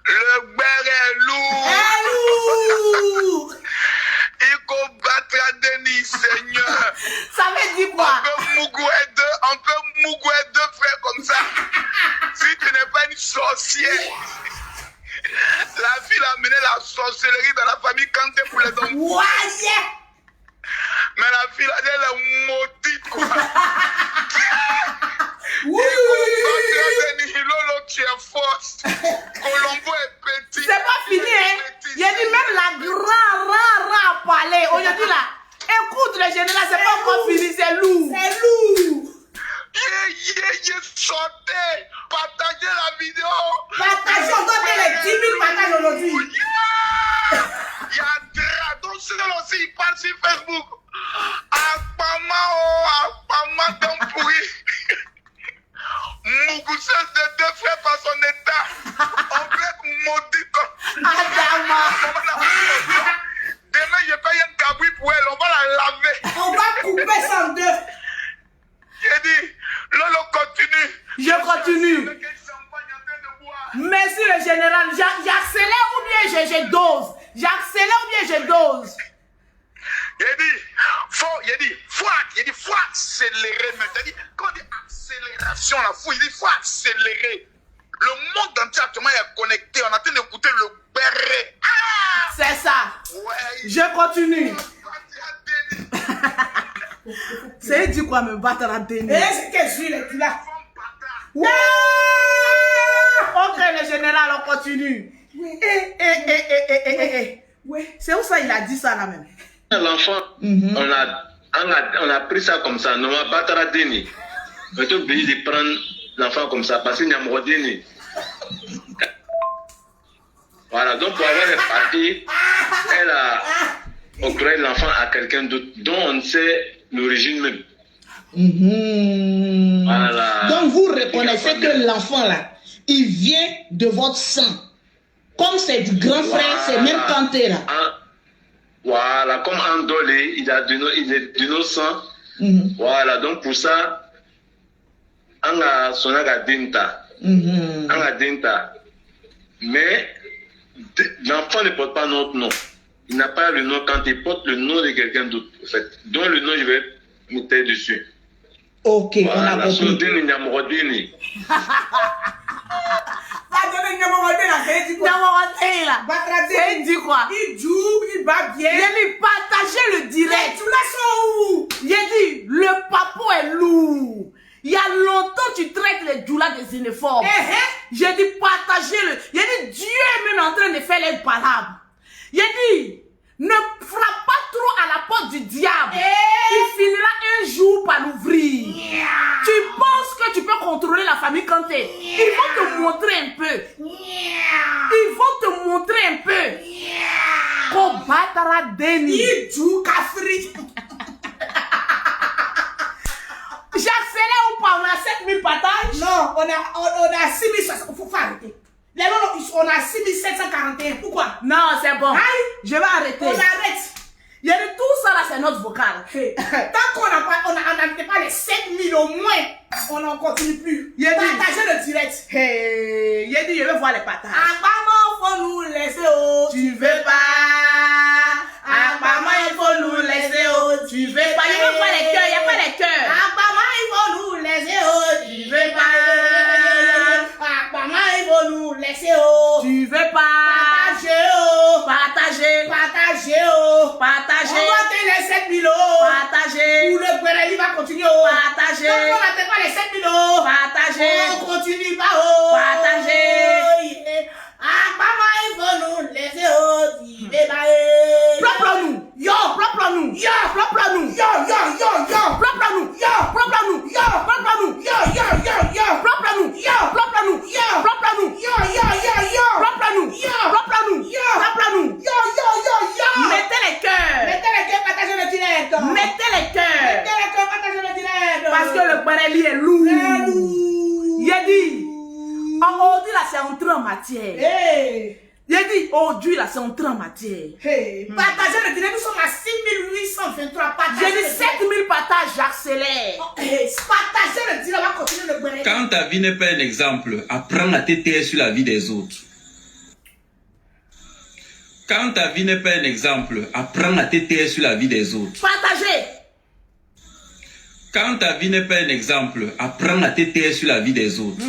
Le beurre est lourd. Hello. Il faut battre Denis, Seigneur. Ça veut dire quoi? On peut mougouer deux frères comme ça. Si tu n'es pas une sorcière. La fille a mené la sorcellerie dans la famille Kanté pour les hommes. Ouais. Mais la fille, elle est maudite, quoi. Oui. Lolo, tu es force. Colombo est petit. C'est pas fini, hein? Il a dit même la grand parler. Aujourd'hui là, écoute le général, c'est pas encore fini, c'est lourd. C'est lourd. Sortez. Partagez la vidéo. Partagez, on doit faire les 10 000 partages aujourd'hui. Il y a Dragon aussi, il parle sur Facebook. Apama d'un pourri. Mougousseuse de deux frères par son état. On peut maudit. Adama. Demain, je paye un cabri pour elle, on va la laver. On va couper ça en deux. J'ai dit, Lolo continue. Je continue. Merci le général. J'accélère ou bien je dose? J'accélère ou bien je dose? Il dit, faut accélérer maintenant. Quand on dit accélération, il dit, faut accélérer. Le monde entier actuellement est connecté. On est en train d'écouter le béret. C'est ça. Ouais. Je continue. C'est dit quoi me battre à Denis? Et c'est que je suis là. Ouais. Ok le général, on continue. Ouais. C'est où ça il a dit ça là même? L'enfant, on a pris ça comme ça. On va battre à Denis. On est obligé de prendre l'enfant comme ça parce qu'il y a un Denis. Voilà, donc pour avoir les parties, elle a octroyé l'enfant à quelqu'un d'autre dont on ne sait l'origine même. Voilà. Donc vous reconnaissez que l'enfant là, il vient de votre sang. Comme c'est du grand frère, c'est même Kanté là. Voilà, comme Andolé, il est de nos sangs. Voilà, donc pour ça, on a son Dinta. Mais l'enfant ne porte pas notre nom. Il n'a pas le nom quand il porte le nom de quelqu'un d'autre. En fait. Donc le nom, je vais mettre dessus. Ok, voilà, on a compris. Pas donner Nyamorodé là, c'est dit quoi? Nyamorodé là. C'est dit quoi? Il joue, il va bien. Il a dit partager le direct. Tu l'as son où? Il a dit le papo est lourd. Il y a longtemps tu traites les doulas des uniformes. J'ai dit partager le. Il a dit Dieu est même en train de faire les palabres. Il a dit ne frappe pas trop à la porte du diable. Il finira un jour par l'ouvrir. Tu penses que tu peux contrôler la famille Kanté? Ils vont te montrer un peu. Ils vont te montrer un peu. Combattra Denis. Il joue Kafri. J'accélère ou pas? On a 7000 partages? Non, on a 6700. Faut arrêter. On a 6741. Pourquoi? Non, c'est bon. Aïe. Je vais arrêter. On arrête. Il y a de tout ça là, c'est notre vocal. Tant qu'on n'a pas les 7000 au moins, on n'en continue plus. Partagez le direct. Il a dit, je vais voir les partages. Maman, faut nous laisser. Oh. Tu veux pas? Maman, il faut nous laisser. veux pas. Je veux pas les cœurs, il n'y a pas les cœurs. Maman, il faut nous laisser, oh, tu veux pas. Maman, il faut nous laisser, oh. Tu veux pas. Partager, oh. Partager. Partager, oh. Partager. On va te les 7 000, oh. Partager. Ou le Guerreli va continuer, oh. Partager. Donc on n'attend pas les 7 000, oh. Partager. On continue pas, oh. Partager. Maman, il faut nous laisser, oh. Tu veux pas. Propre-nous. Yo, propre-nous. Yo, propre-nous. Yo, yo, yo, yo. Propre-nous. Yo, propre-nous. Yo, propre-nous. Yo, yo, yo, yo. Propre-nous. Yo, propre-nous. Yo, propre-nous. Yo, yo, yo, yo. Propre-nous. Yo, propre-nous. Yo. Propre-nous. Yo, yo, yo, yo. Mettez les cœurs. Mettez les cœurs, partagez le direct. Mettez les cœurs. Mettez les cœurs, partagez le direct. Parce que le Guerreli est lourd. Il a dit, aujourd'hui là c'est entré en matière. Hey. Il a dit, aujourd'hui là c'est entré en matière. Hey. Partagez le direct, nous sommes à 6823 partages. J'ai dit 7000 partages, j'accélère. Hey. Partagez le direct, on va continuer le Guerreli. Quand ta vie n'est pas un exemple, apprends à te taire sur la vie des autres. Quand ta vie n'est pas un exemple, apprends à te taire sur la vie des autres. Partagez. Quand ta vie n'est pas un exemple, apprends à te taire sur la vie des autres.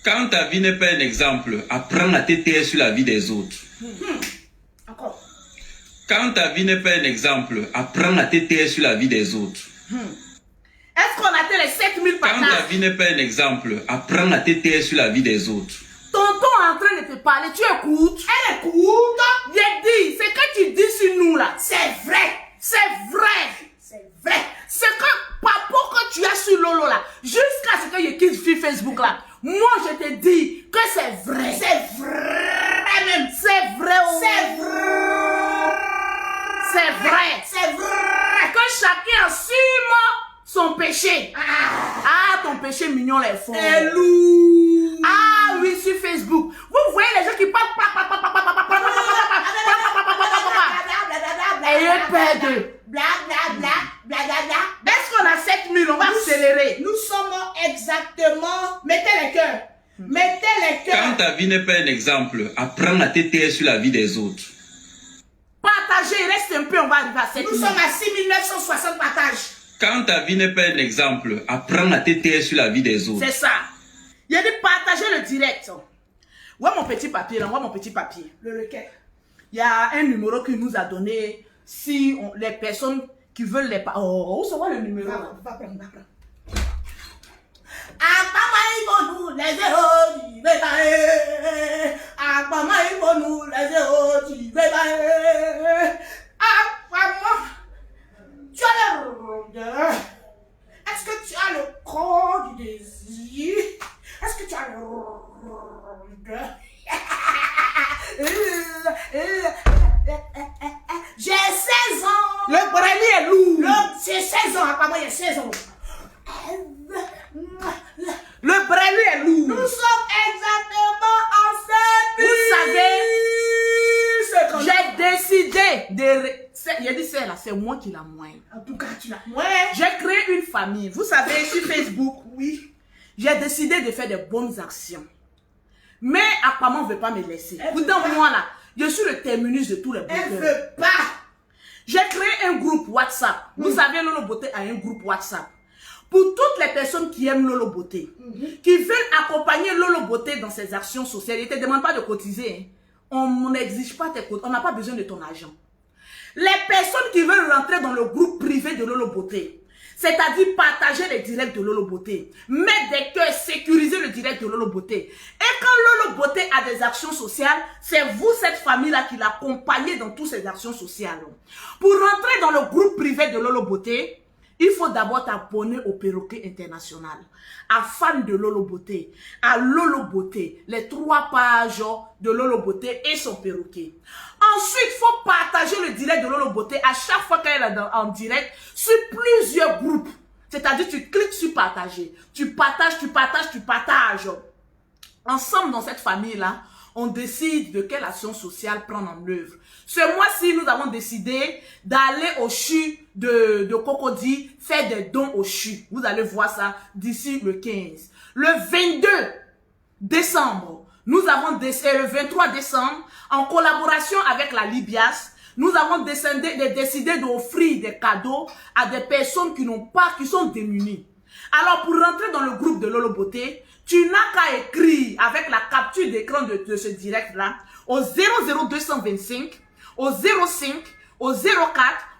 Quand ta vie n'est pas un exemple, apprends à te taire sur la vie des autres. Encore. Quand ta vie n'est pas un exemple, apprends à te taire sur la vie des autres. Est-ce qu'on atteint les 7000 Quand ta partages? vie n'est pas un exemple, apprends à te taire sur la vie des autres. Tonton est en train de te parler, tu écoutes? Elle écoute. J'ai dit, c'est que tu dis sur nous là. C'est vrai. C'est vrai. C'est vrai. C'est que papo que tu as sur Lolo là, jusqu'à ce que je quitte sur Facebook là, moi je te dis que c'est vrai. C'est vrai même. C'est vrai. Oh. C'est vrai. C'est vrai. C'est vrai. Que chacun assume son péché. Ah, ton péché mignon les fort. Hello. Ah oui, sur Facebook. Vous voyez les gens qui parlent. Ayez peur d'eux. Bla bla bla bla bla bla. Est-ce qu'on a 7000? On va accélérer. Nous sommes exactement. Mettez les cœurs. Mettez les cœurs. Quand ta vie n'est pas un exemple, apprends à te taire sur la vie des autres. Partagez, il reste un peu, on va arriver à 7000. Nous sommes à 6960 partages. Quand ta vie n'est pas un exemple, apprends à te taire sur la vie des autres. C'est ça. Il a dit partager le direct. Ouais, mon petit papier, là, ouais, mon petit papier. Lequel? Il y a un numéro qu'il nous a donné si les personnes qui veulent les... Oh, où se voit le numéro? Va prendre. Maman, il faut nous laisser, oh, tu veux pas. Maman, il faut nous laisser, oh, tu veux pas. Maman, tu as le rondeur. Est-ce que tu as le corps du désir? Est-ce que tu as le rondeur? J'ai 16 ans. Le Guerreli est lourd. J'ai 16 ans, apparemment, il y a 16 ans. Le Guerreli est lourd. Nous sommes exactement en 7 Vous savez, j'ai décidé de... Il dit c'est là, c'est moi qui la moigne. En tout cas, tu l'as moins. J'ai créé une famille. Vous savez, sur Facebook, oui, j'ai décidé de faire des bonnes actions. Mais Aquaman ne veut pas me laisser. Pourtant, moi là, je suis le terminus de tous les beautés. Elle ne veut pas. J'ai créé un groupe WhatsApp. Vous savez, Lolo Beauté a un groupe WhatsApp. Pour toutes les personnes qui aiment Lolo Beauté, qui veulent accompagner Lolo Beauté dans ses actions sociales, ils ne te demandent pas de cotiser. Hein. On n'exige pas tes cotisations. On n'a pas besoin de ton argent. Les personnes qui veulent rentrer dans le groupe privé de Lolo Beauté, c'est-à-dire partager les directs de Lolo Beauté, mettre des cœurs, sécuriser le direct de Lolo Beauté. Et quand Lolo Beauté a des actions sociales, c'est vous, cette famille-là, qui l'accompagnez dans toutes ces actions sociales. Pour rentrer dans le groupe privé de Lolo Beauté, il faut d'abord t'abonner au Perroquet International, à Fan de Lolo Beauté, à Lolo Beauté, les 3 pages de Lolo Beauté et son perroquet. Ensuite, il faut partager le direct de Lolo Beauté à chaque fois qu'elle est en direct sur plusieurs groupes. C'est-à-dire, tu cliques sur partager, tu partages, tu partages, tu partages. Ensemble, dans cette famille-là, on décide de quelle action sociale prendre en œuvre. Ce mois-ci, nous avons décidé d'aller au CHU de Cocody, faire des dons au CHU. Vous allez voir ça d'ici le 15. Le 22 décembre, nous avons décidé, le 23 décembre, en collaboration avec la Libias, nous avons décidé d'offrir des cadeaux à des personnes qui n'ont pas, qui sont démunies. Alors, pour rentrer dans le groupe de Lolo Beauté, tu n'as qu'à écrire avec la capture d'écran de ce direct-là au 00225, au 05, au 04,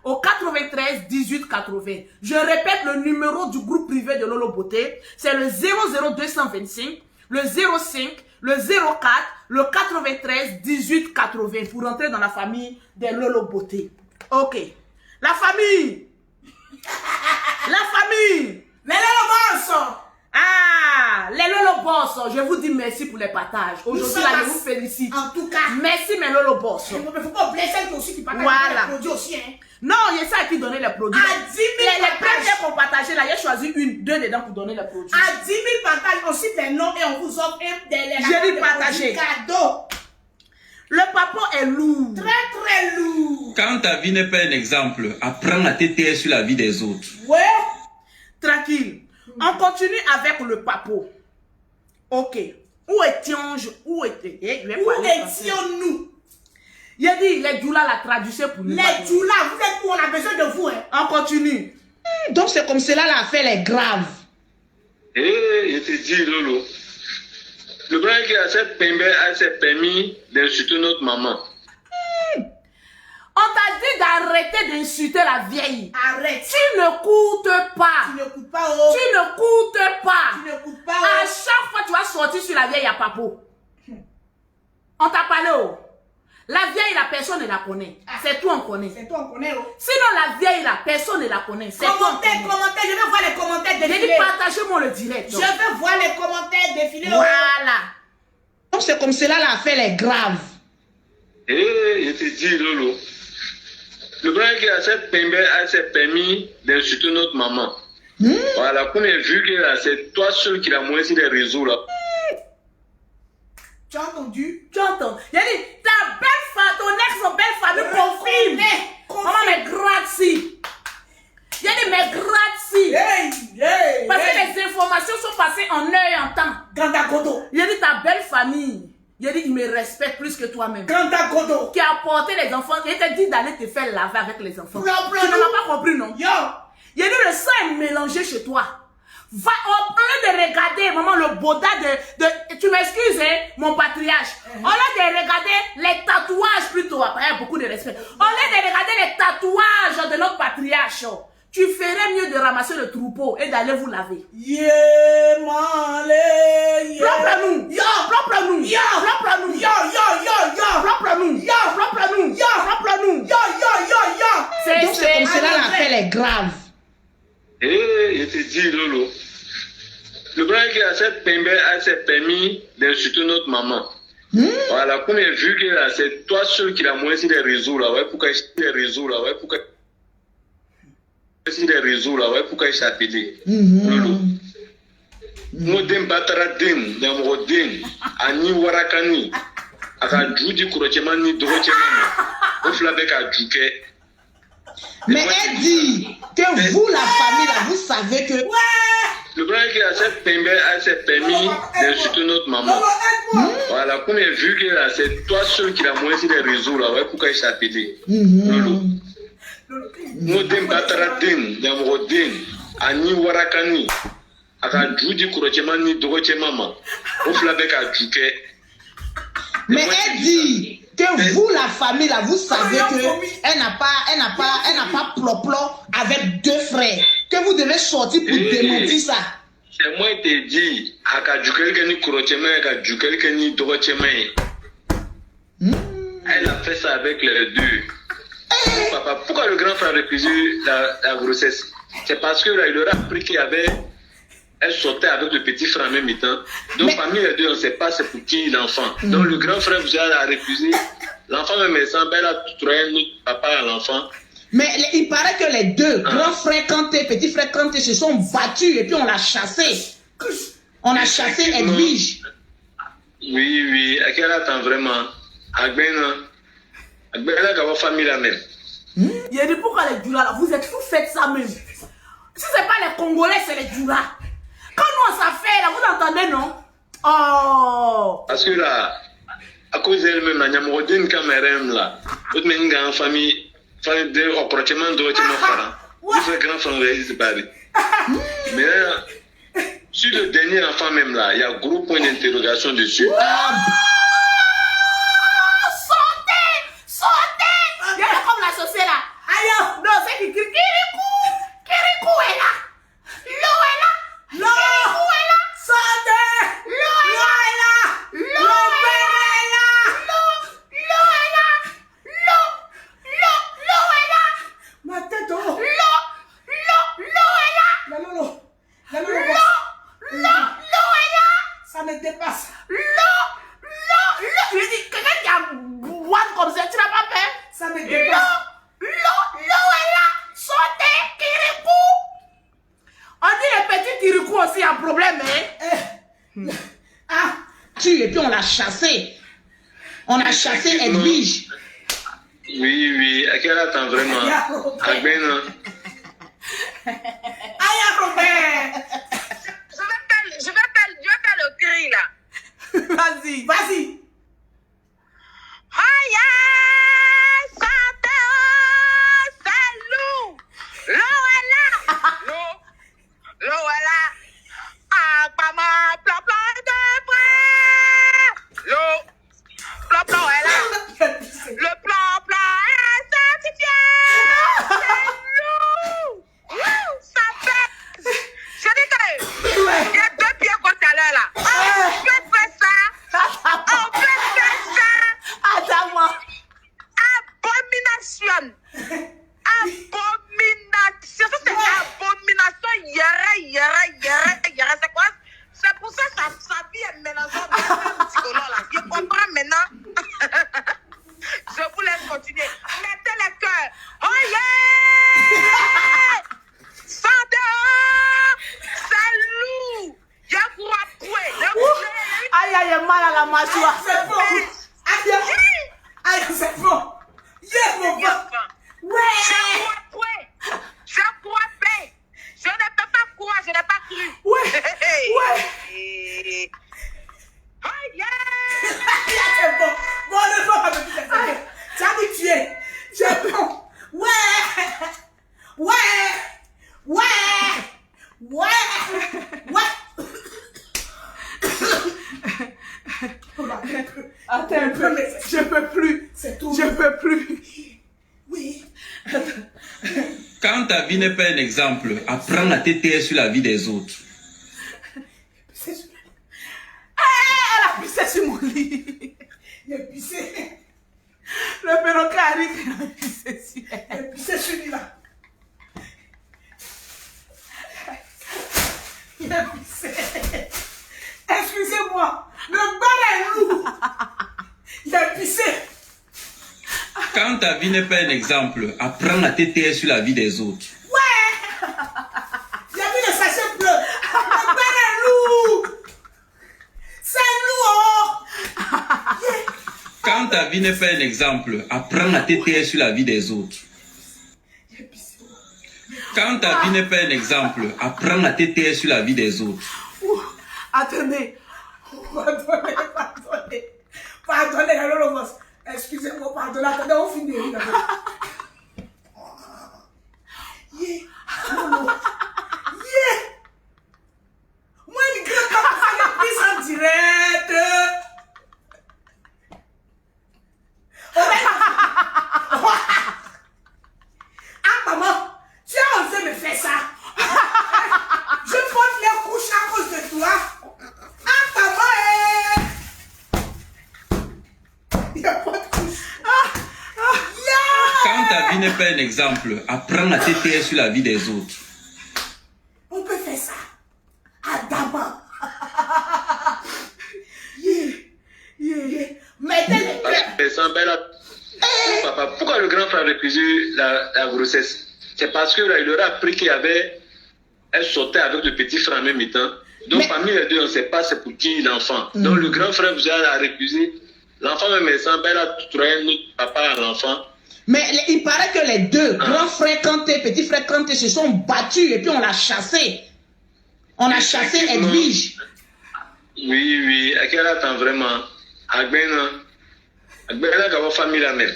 au 93 18 80. Je répète le numéro du groupe privé de Lolo Beauté, c'est le 00225, le 05, le 04, le 93 18 80 pour rentrer dans la famille de Lolo Beauté. Ok. La famille. La famille. Les Lolo Boss. Ah, les Lolo Boss, je vous dis merci pour les partages. Aujourd'hui, là, je vous félicite. En tout cas. Merci, mes Lolo Boss. Il ne faut pas oublier celles qui aussi qui partagent Voilà. les produits aussi. Hein. Non, il y a ça qui donnait les produits. À 10 000 les partages. premiers qu'on partageait, là, j'ai choisi deux dedans pour donner les produits. À 10 000 partages, aussi des noms et on vous offre J'ai dit partager. cadeau. Le papa est lourd. Très, très lourd. Quand ta vie n'est pas un exemple, apprends à t'étayer sur la vie des autres. Ouais. Tranquille. On continue avec le papo. Ok. Où étions-je? Où étions-nous? Il a dit, les djoula la traduction pour nous. Les djoula, vous êtes où? On a besoin de vous. Hein. On continue. Donc c'est comme cela l'affaire est grave. Je te dis, Lolo. Le grand qui a cette pembe s'est permis d'insulter notre maman. On t'a dit d'arrêter d'insulter la vieille. Arrête. Tu ne coûtes pas. Tu ne coûtes pas. Oh. Tu ne coûtes pas. Tu ne coûtes pas. À Oh. chaque fois, tu vas sortir sur la vieille à papo. On t'a parlé. Oh. La vieille, la personne ne la connaît. C'est toi, on connaît. C'est toi, on connaît. Oh. Sinon, la vieille, la personne ne la connaît. C'est toi. Commentez. Je vais voir les commentaires J'ai défiler. dit, partagez-moi le direct. Je vais voir les commentaires défiler. Voilà. Donc c'est comme cela l'affaire est grave. Je te dis, Lolo. Le grand qui a cette pembe s'est permis d'insulter notre maman. Voilà, qu'on a vu que c'est toi seul qui l'a moins sur les réseaux là. Tu as entendu? Tu entends? Il a dit, ta belle famille, ton ex, belle famille confirme. Maman, mais grazie. Il a dit, mais grazie. Parce que les informations sont passées en heure et en temps. Gandagodo. Il a dit, ta belle famille. Il a dit, il me respecte plus que toi-même. Gandagodo. Qui a apporté les enfants. Il t'a dit d'aller te faire laver avec les enfants. Blanc, Tu ne m'as pas compris, non? Yo. Il a dit, le sang est mélangé chez toi. Va, au lieu de regarder, maman, le boda de tu m'excuses, hein, mon patriarche. Au lieu de regarder les tatouages plutôt, après, beaucoup de respect. Au lieu de regarder les tatouages de notre patriarche, tu ferais mieux de ramasser le troupeau et d'aller vous laver. Yeah, malé. Propre-nous. Yo. Propre-nous. Yo. Propre-nous. Yo. Propre-nous. Yo. Propre-nous. Yo. Propre-nous. Yo. Donc c'est comme cela l'affaire est grave. Je te dis, Lolo. Le grand qui a cette pembe s'est permis d'insulter notre maman. Voilà, qu'on a vu que c'est toi seul qui l'a moins sur les réseaux là. Ouais, pourquoi les réseaux là? Ouais, pourquoi sur les réseaux là? Ouais, pourquoi il s'appelait Lolo. Modem Bataraden, Namorodin, Ani Warakani, Aka Judi Kurochemani, Dorochemani, Oflabek a Djuke. Mais elle dit que vous, la famille, là, vous savez que... Le grand qui a cette pembe s'est permis d'insulter notre maman. Voilà, qu'on a vu que c'est toi seul qui l'a moins sur les réseaux là. Ouais, pourquoi il s'appelait Lolo. Modem Bataraden, Namorodin, Ani Warakani, Aka Judi Kurochemani, Dorochemama, Oflabek a Djuke. Mais elle dit que vous, la famille, là, vous savez que elle n'a pas plop-plop avec deux frères. Que vous devez sortir pour démentir ça. C'est moi qui te dis, Aka Djukelkeni Kurochema, Aka Djukelkeni Dorochema. Elle a fait ça avec les deux. Papa, pourquoi le grand frère a refusé la grossesse? C'est parce que là, il leur a appris qu'il y avait. Elle sortait avec le petit frère en même temps. Donc parmi les deux, on ne sait pas c'est pour qui l'enfant. Donc le grand frère vous a refusé. L'enfant même est sans, elle a trouvé notre papa à l'enfant. Mais il paraît que les deux, grand frère Kanté, petit frère Kanté, se sont battus et puis on l'a chassé. On a chassé Edwige. Oui, à quel attend vraiment? Agbena a famille la même. Il a dit pourquoi les djoulas là, vous êtes fous, faites ça même. Si c'est pas les Congolais, c'est les djoulas. Quand nous on s'affaire là, vous entendez non? Oh. Parce que là, à cause d'elle-même, la Nyamorodine Cameroun là, autre menga en famille de approchement de Fara. Il fait grand frère, c'est pas mais là, sur le dernier enfant même là, il y a un gros point d'interrogation dessus. Sautez! Il y a comme la saucée là. Aïe, non, c'est qui crie Kirikou! Kirikou est là! L'eau est là! Kirikou est là! Sautez! L'eau est là! L'eau est là! L'eau est là! L'eau est là! Ma tête, oh! L'eau est là! L'eau est là! Ça me dépasse. L'eau! Je dis, quelqu'un qui a boite comme ça, tu n'as pas peur? Ça me dépasse. L'eau est là! Sautez, Kirikou! On dit les petits Kirikou aussi un problème, hein? Et puis on l'a chassé. On a chassé Edwige. Oui, à quel attend vraiment? À Ben. Aïe, Robert! Je vais faire le cri là. Vas-y. Aïe, santé, c'est l'eau. L'eau est là. L'eau est là. Ah, maman, plan de frère. L'eau est là. Le plan est certifié. C'est l'eau. Ça fait. Je dis que il y a 2 pieds contre à l'heure là. On peut faire ça. Attends-moi. Abomination. Ça c'est abomination. C'est quoi? C'est pour ça que sa vie est mélangeante. Je comprends maintenant. Je vous laisse continuer. Mettez les cœurs. Oh yeah! Santé! C'est lourd. Je vous rappelle. Aïe, mal à la mâchoire. C'est bon. Aïe, c'est bon. Yes, mon gars. Ouais. Je crois pas. Je ne peux pas croire, je n'ai pas cru. Ouais. Oh yeah! C'est bon. Bon, le bon, c'est bon. Tu as habitué. C'est bon. Ouais. Attends un peu, mais je peux plus. C'est tout. Je peux plus. Oui. Quand ta vie n'est pas un exemple, apprends à te taire sur la vie des autres. Elle a pissé sur mon lit. Il a pissé. Le perroquet arrive, il a pissé sur elle. Il a pissé celui-là. Il a pissé. Excusez-moi. Le bal est lourd. Il a pissé. Quand ta vie n'est pas un exemple, apprends à te taire sur la vie des autres. Ouais. Il a mis le sachet bleu. Le bal est lourd. C'est lourd. Quand ta vie n'est pas un exemple, apprends à te taire sur la vie des autres. Quand ta vie n'est pas un exemple, apprends à te taire sur la vie des autres. Attendez. Pardonnez, alors, excusez-moi, pardonnez, attendez, on finit. Yeah. Moi, une grande comme ça, il pisse en direct. Ah, maman, tu as osé me faire ça. Je porte les couches à cause de toi. Ah, maman, il n'y a pas de couche. Quand ta vie n'est pas un exemple, apprends à te taire sur la vie des autres. On peut faire ça. Adama. Mettez les Papa, pourquoi le grand frère a refusé la grossesse? C'est parce que là, il aurait appris qu'il y avait. Elle sortait avec le petit frère en même temps. Donc, parmi les deux, on ne sait pas c'est pour qui l'enfant. Donc, le grand frère vous a refusé. L'enfant même est sans elle a trouvé notre papa à l'enfant. Mais il paraît que les deux, grand frère Kanté, petit frère Kanté, se sont battus et puis on l'a chassé. On a chassé Edwige. Oui, à quel attend vraiment? À Ben. Elle a famille la même.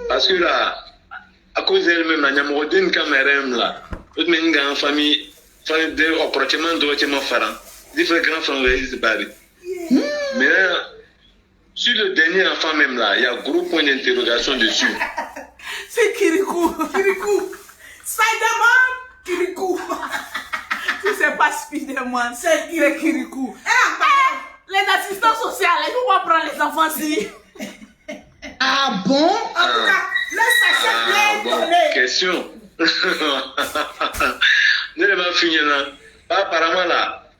Parce que là, à cause d'elle-même, il y a une caméra là. Toute une famille, de approchement de Faran. Différents grands frères, c'est pareil. Mais sur le dernier enfant même là, il y a un gros point d'interrogation dessus. C'est Kirikou. Kirikou. Spider-Man. Kirikou. Tu sais pas Spider-Man, c'est Kirikou. Les assistants sociaux, ils vont pas prendre les enfants si. Ah bon? En tout cas, le sachet plein donné. Question. Ne va finir là. Apparemment là,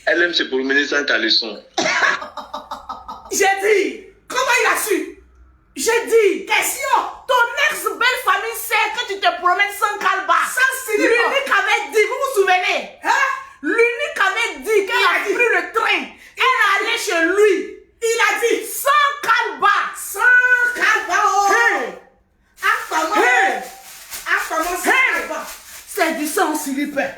elle aime se promener sans caleçon. J'ai dit, comment il a su? J'ai dit, question, ton ex-belle famille sait que tu te promènes sans calba. Sans slip. L'unique avait dit, vous vous souvenez? Hein? L'unique avait dit qu'elle a pris le train. Elle est allée chez lui. Il a dit, sans calba. Sans calba. Oh. Hey. Hey. Hey. C'est du sang slipper.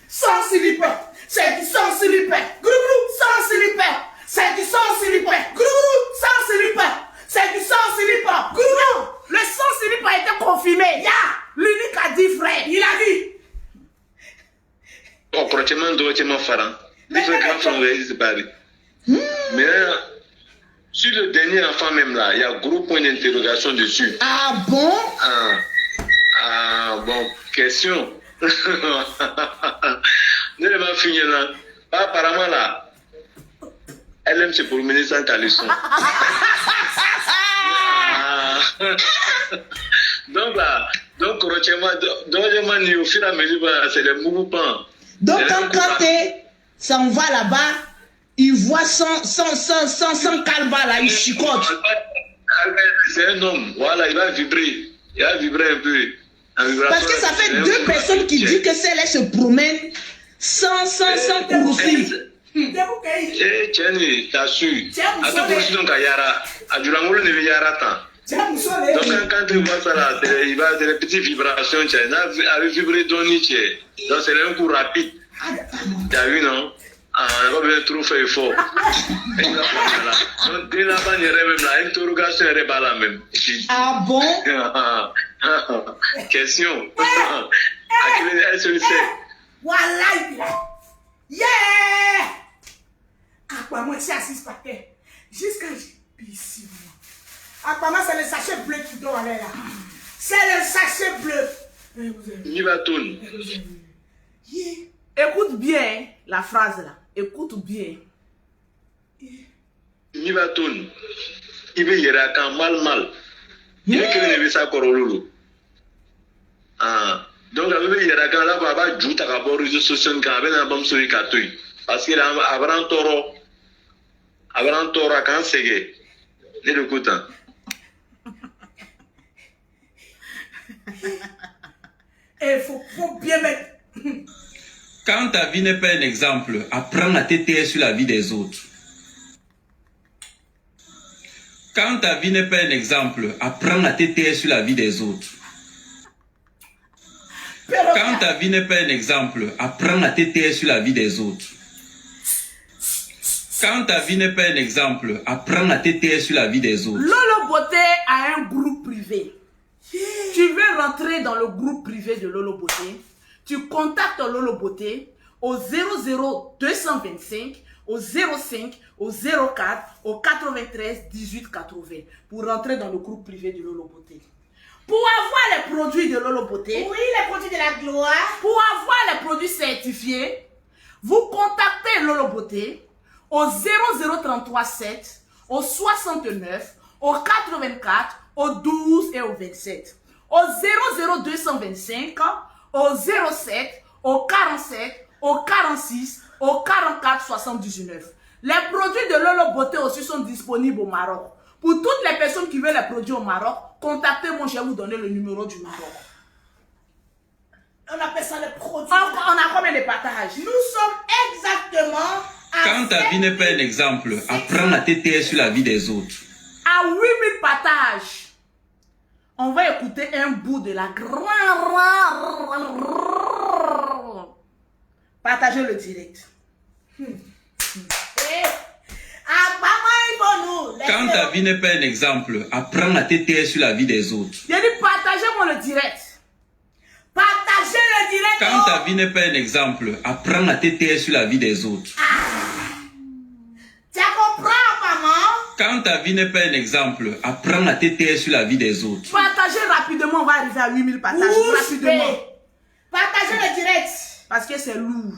Sans slipper. C'est du sang slipper. Group, sans slipper. C'est du sang slipper. Group, sans slipper. C'est du sang slipper. Group. Le sang slipper a été confirmé. Ya. L'unique a dit frère. Il a dit. Approchement de Faran. Différents grands frères, c'est pareil. Mais sur le dernier enfant même là, il y a un gros point d'interrogation dessus. Ah bon? Ah bon, question. Ne va finir là. Apparemment là, elle aime se promener sans caleçon. Donc là, donc correctement, au fur et à mesure, c'est le mouvement. Donc quand ça on va là-bas, il voit sans calba là, il chicote. C'est un homme, voilà, il va vibrer. Il va vibrer un peu. Parce que ça fait 2 personnes qui disent que celle-là se promène sans courroucir. Tiens, t'as su. Attends, pour ce donc à Yara, à Durangolo ne veut Yara tant. Donc quand tu vois ça là, il va des petites vibrations, avec vibrer ton nid, donc c'est un coup rapide. Tu as vu non? On n'a pas besoin de trop faire fort. Donc dès là-bas, il y aurait même là, l'interrogation n'est pas la même. Ah bon? Question. Elle se le sait. Voilà, yeah! Aquaman, c'est assis par terre. Jusqu'à ici, moi. Aquaman, c'est le sachet bleu qui doit aller là. C'est le sachet bleu. Nivaton. Écoute bien la phrase là. Écoute bien. Nivaton. Il veut y aller quand mal. Il veut qu'il ne veut ça corololo. Donc, la bébé, il y a quand là, baba, joue ta rapport aux réseaux sociaux, quand il y a un bon souris catouille. Parce qu'il a un taureau, à quand c'est gay. Ne l'écoute. Il faut bien mettre. Quand ta vie n'est pas un exemple, apprends à t'étayer sur la vie des autres. Quand ta vie n'est pas un exemple, apprends à t'étayer sur la vie des autres. Quand ta vie n'est pas un exemple, apprends à t'étayer sur la vie des autres. Quand ta vie n'est pas un exemple, apprends à t'étayer sur la vie des autres. Lolo Beauté a un groupe privé. Tu veux rentrer dans le groupe privé de Lolo Beauté, tu contactes Lolo Beauté au 00225, au 05, au 04, au 93 18 80 pour rentrer dans le groupe privé de Lolo Beauté. Pour avoir les produits de Lolo Beauté, oui, les produits de la gloire, pour avoir les produits certifiés, vous contactez Lolo Beauté au 00337, au 69, au 84, au 12 et au 27. Au 00225, au 07, au 47, au 46, au 44 79. Les produits de Lolo Beauté aussi sont disponibles au Maroc. Pour toutes les personnes qui veulent les produits au Maroc, contactez-moi, je vais vous donner le numéro du Maroc. On appelle ça les produits. On a combien de partages? Nous sommes exactement à Quand ta vie n'est pas un exemple, apprends à t'étayer sur la vie des autres. À 8000 partages. On va écouter un bout de la grande... Partagez le direct. Quand ta vie n'est pas un exemple, apprends à te taire sur la vie des autres. Il a dit partagez-moi le direct. Partagez le direct. Quand ta vie n'est pas un exemple, apprends à te taire sur la vie des autres. Tu comprends, maman? Quand ta vie n'est pas un exemple, apprends à te taire sur la vie des autres. Partagez rapidement, on va arriver à 8000 partages. Rapidement. Partagez le direct. Parce que c'est lourd.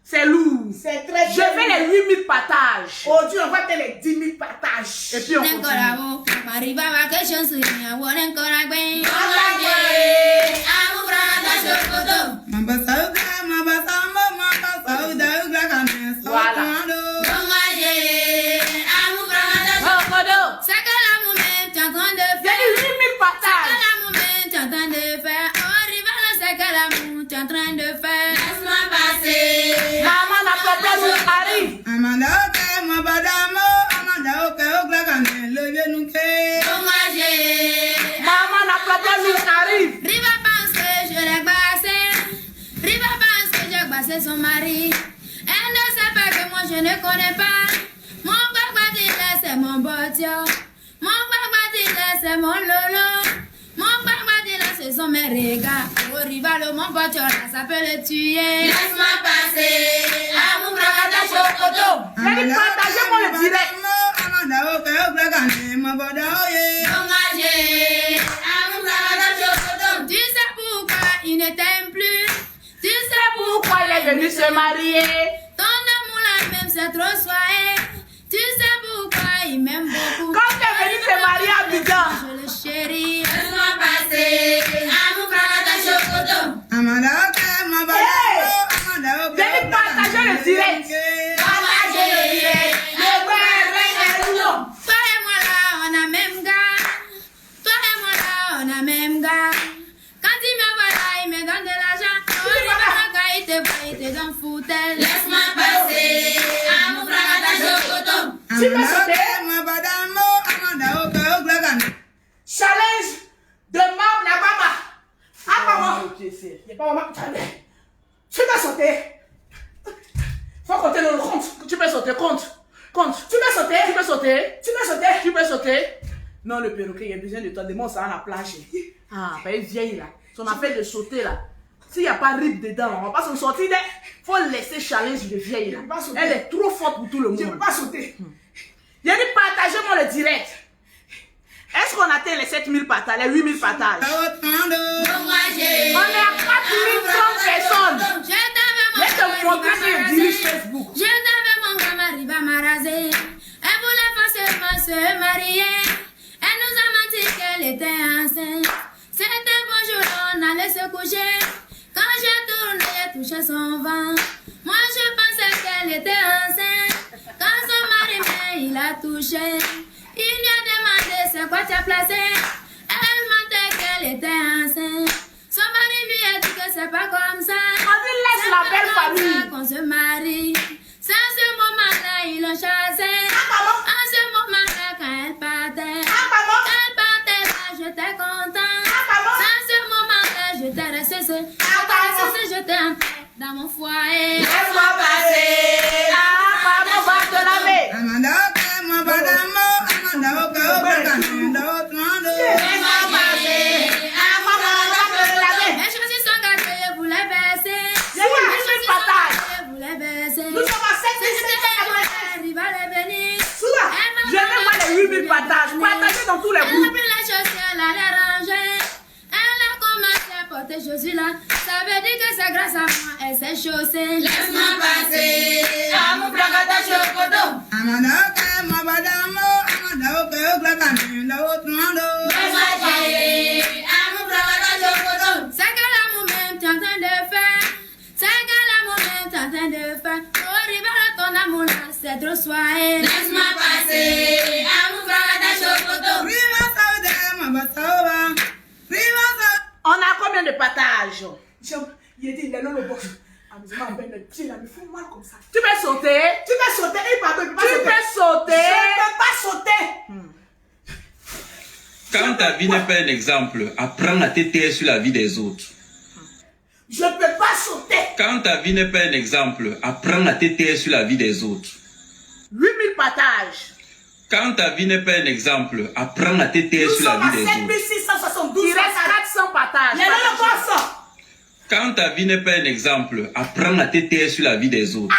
C'est lourd. C'est très Je fais les 8000 partages. Aujourd'hui, on va faire les 10 000 partages. Et puis on continue. Voilà. Son mari, elle ne sait pas que moi je ne connais pas. Mon crocodile c'est mon botio, mon crocodile c'est mon lolo, mon crocodile ce sont mes regards. Au rival mon botio là ça peut le tuer. Laisse-moi passer à mon crocodile chocoto. Allez, partagez-moi le direct. Tu sais pourquoi il ne t'aime plus? Tu sais pourquoi il est venu se marier? Ton amour là même c'est trop soigné. Tu sais pourquoi il m'aime beaucoup. Quand tu es venu te marier à Abidjan, je le chéris. Laisse-moi passer à mon frère chocoto. Venez partager le direct. Partager le direct. Toi et moi là on a même gars. Toi et moi là on a même gars. Quand il me voit là il me donne de l'argent. Il te donne foutelle. Laisse-moi passer à mon frère chocoto. Tu peux sauter? Challenge de Mam la Baba. Ah, maman. Il n'y a pas maman. Tu peux sauter? Faut compter le compte. Tu peux sauter, compte. Tu peux sauter? Tu peux sauter? Tu peux sauter? Tu peux sauter? Non, le perroquet, il a besoin de toi. Demain, on sera à la plage. Ah, elle est vieille là. Son affaire de sauter là. S'il n'y a pas rip dedans, on ne va pas s'en sortir. Il faut laisser challenge de vieille là. Elle est trop forte pour tout le monde. Tu ne peux pas sauter. Il a dit partagez-moi le direct. Est-ce qu'on atteint les 7000 partages, les 8000 partages? On est à 4030 personnes. Laisse te montrer que je dirige Facebook. Je t'avais mon gamin arrive à m'araser. Elle voulait forcément se marier. Elle nous a menti qu'elle était enceinte. C'était bon jour, on allait se coucher. Quand je tournais, elle touchait son ventre. Moi je pensais qu'elle était enceinte. Quand son mari il a touché, il lui a demandé c'est quoi tu as placé. Elle mentait qu'elle était enceinte. Son mari lui a dit que c'est pas comme ça. On lui laisse la belle famille. Qu'on se marie. C'est à ce moment-là ils l'ont chassé. À ce moment-là quand elle partait. Elle partait là j'étais content. C'est à ce moment-là j'étais resté seul. J'étais en paix dans mon foyer. Laisse-moi passer. Maman va te laver. Les choses sont gâtées, vous les baissez. Les choses partage. Vous les baissez. Nous sommes à 7 va les venir. Je n'ai pas les 8000 partages. Partagez dans tous les Elle a groupes. pris les chaussures, elle a les rangées. Elle a commencé à porter chaussures là. Ça veut dire que c'est grâce à moi, elle s'est chaussée. Laisse-moi passer à mon placata chocoto. C'est que l'amour même t'es en train de faire. C'est que l'amour même t'es en train de faire. Au rival de ton amour là, c'est trop soigné. Laisse-moi passer à mon placata chocoto. On a combien de partages? Il a dit, il est dans le box. Amusement, ben, le pied là, me fait mal comme ça. Tu peux sauter? Tu peux sauter? Il pardon, Tu peux sauter? Je ne peux pas sauter. Quand ta vie n'est pas un exemple, apprends à te taire sur la vie des autres. Je ne peux pas sauter. Quand ta vie n'est pas un exemple, apprends à te taire sur la vie des autres. 8000 partages. Quand ta vie n'est pas un exemple, apprends à te taire sur la vie des autres. 7672. Il reste 400 partages. Quand ta vie n'est pas un exemple, apprends à te taire sur la vie des autres.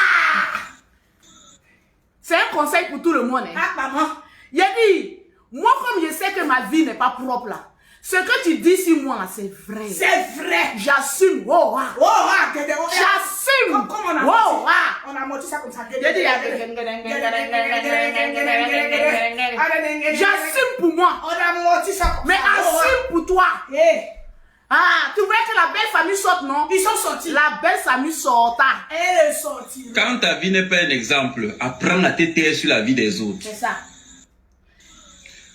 C'est un conseil pour tout le monde. Hein. Ah, maman. Il a dit, moi comme je sais que ma vie n'est pas propre là, ce que tu dis sur moi, c'est vrai. C'est vrai. J'assume. Oh, ah. Oh, ah. J'assume. Comme on a oh, ah. On a monté ça comme ça. J'assume pour moi. On a monté ça comme mais ça. Mais assume pour toi. Ah, tu voulais que la belle famille sorte, non? Ils sont sortis. La belle famille sorta. Elle est sortie. Quand ta vie n'est pas un exemple, apprends à te taire sur la vie des autres. C'est ça.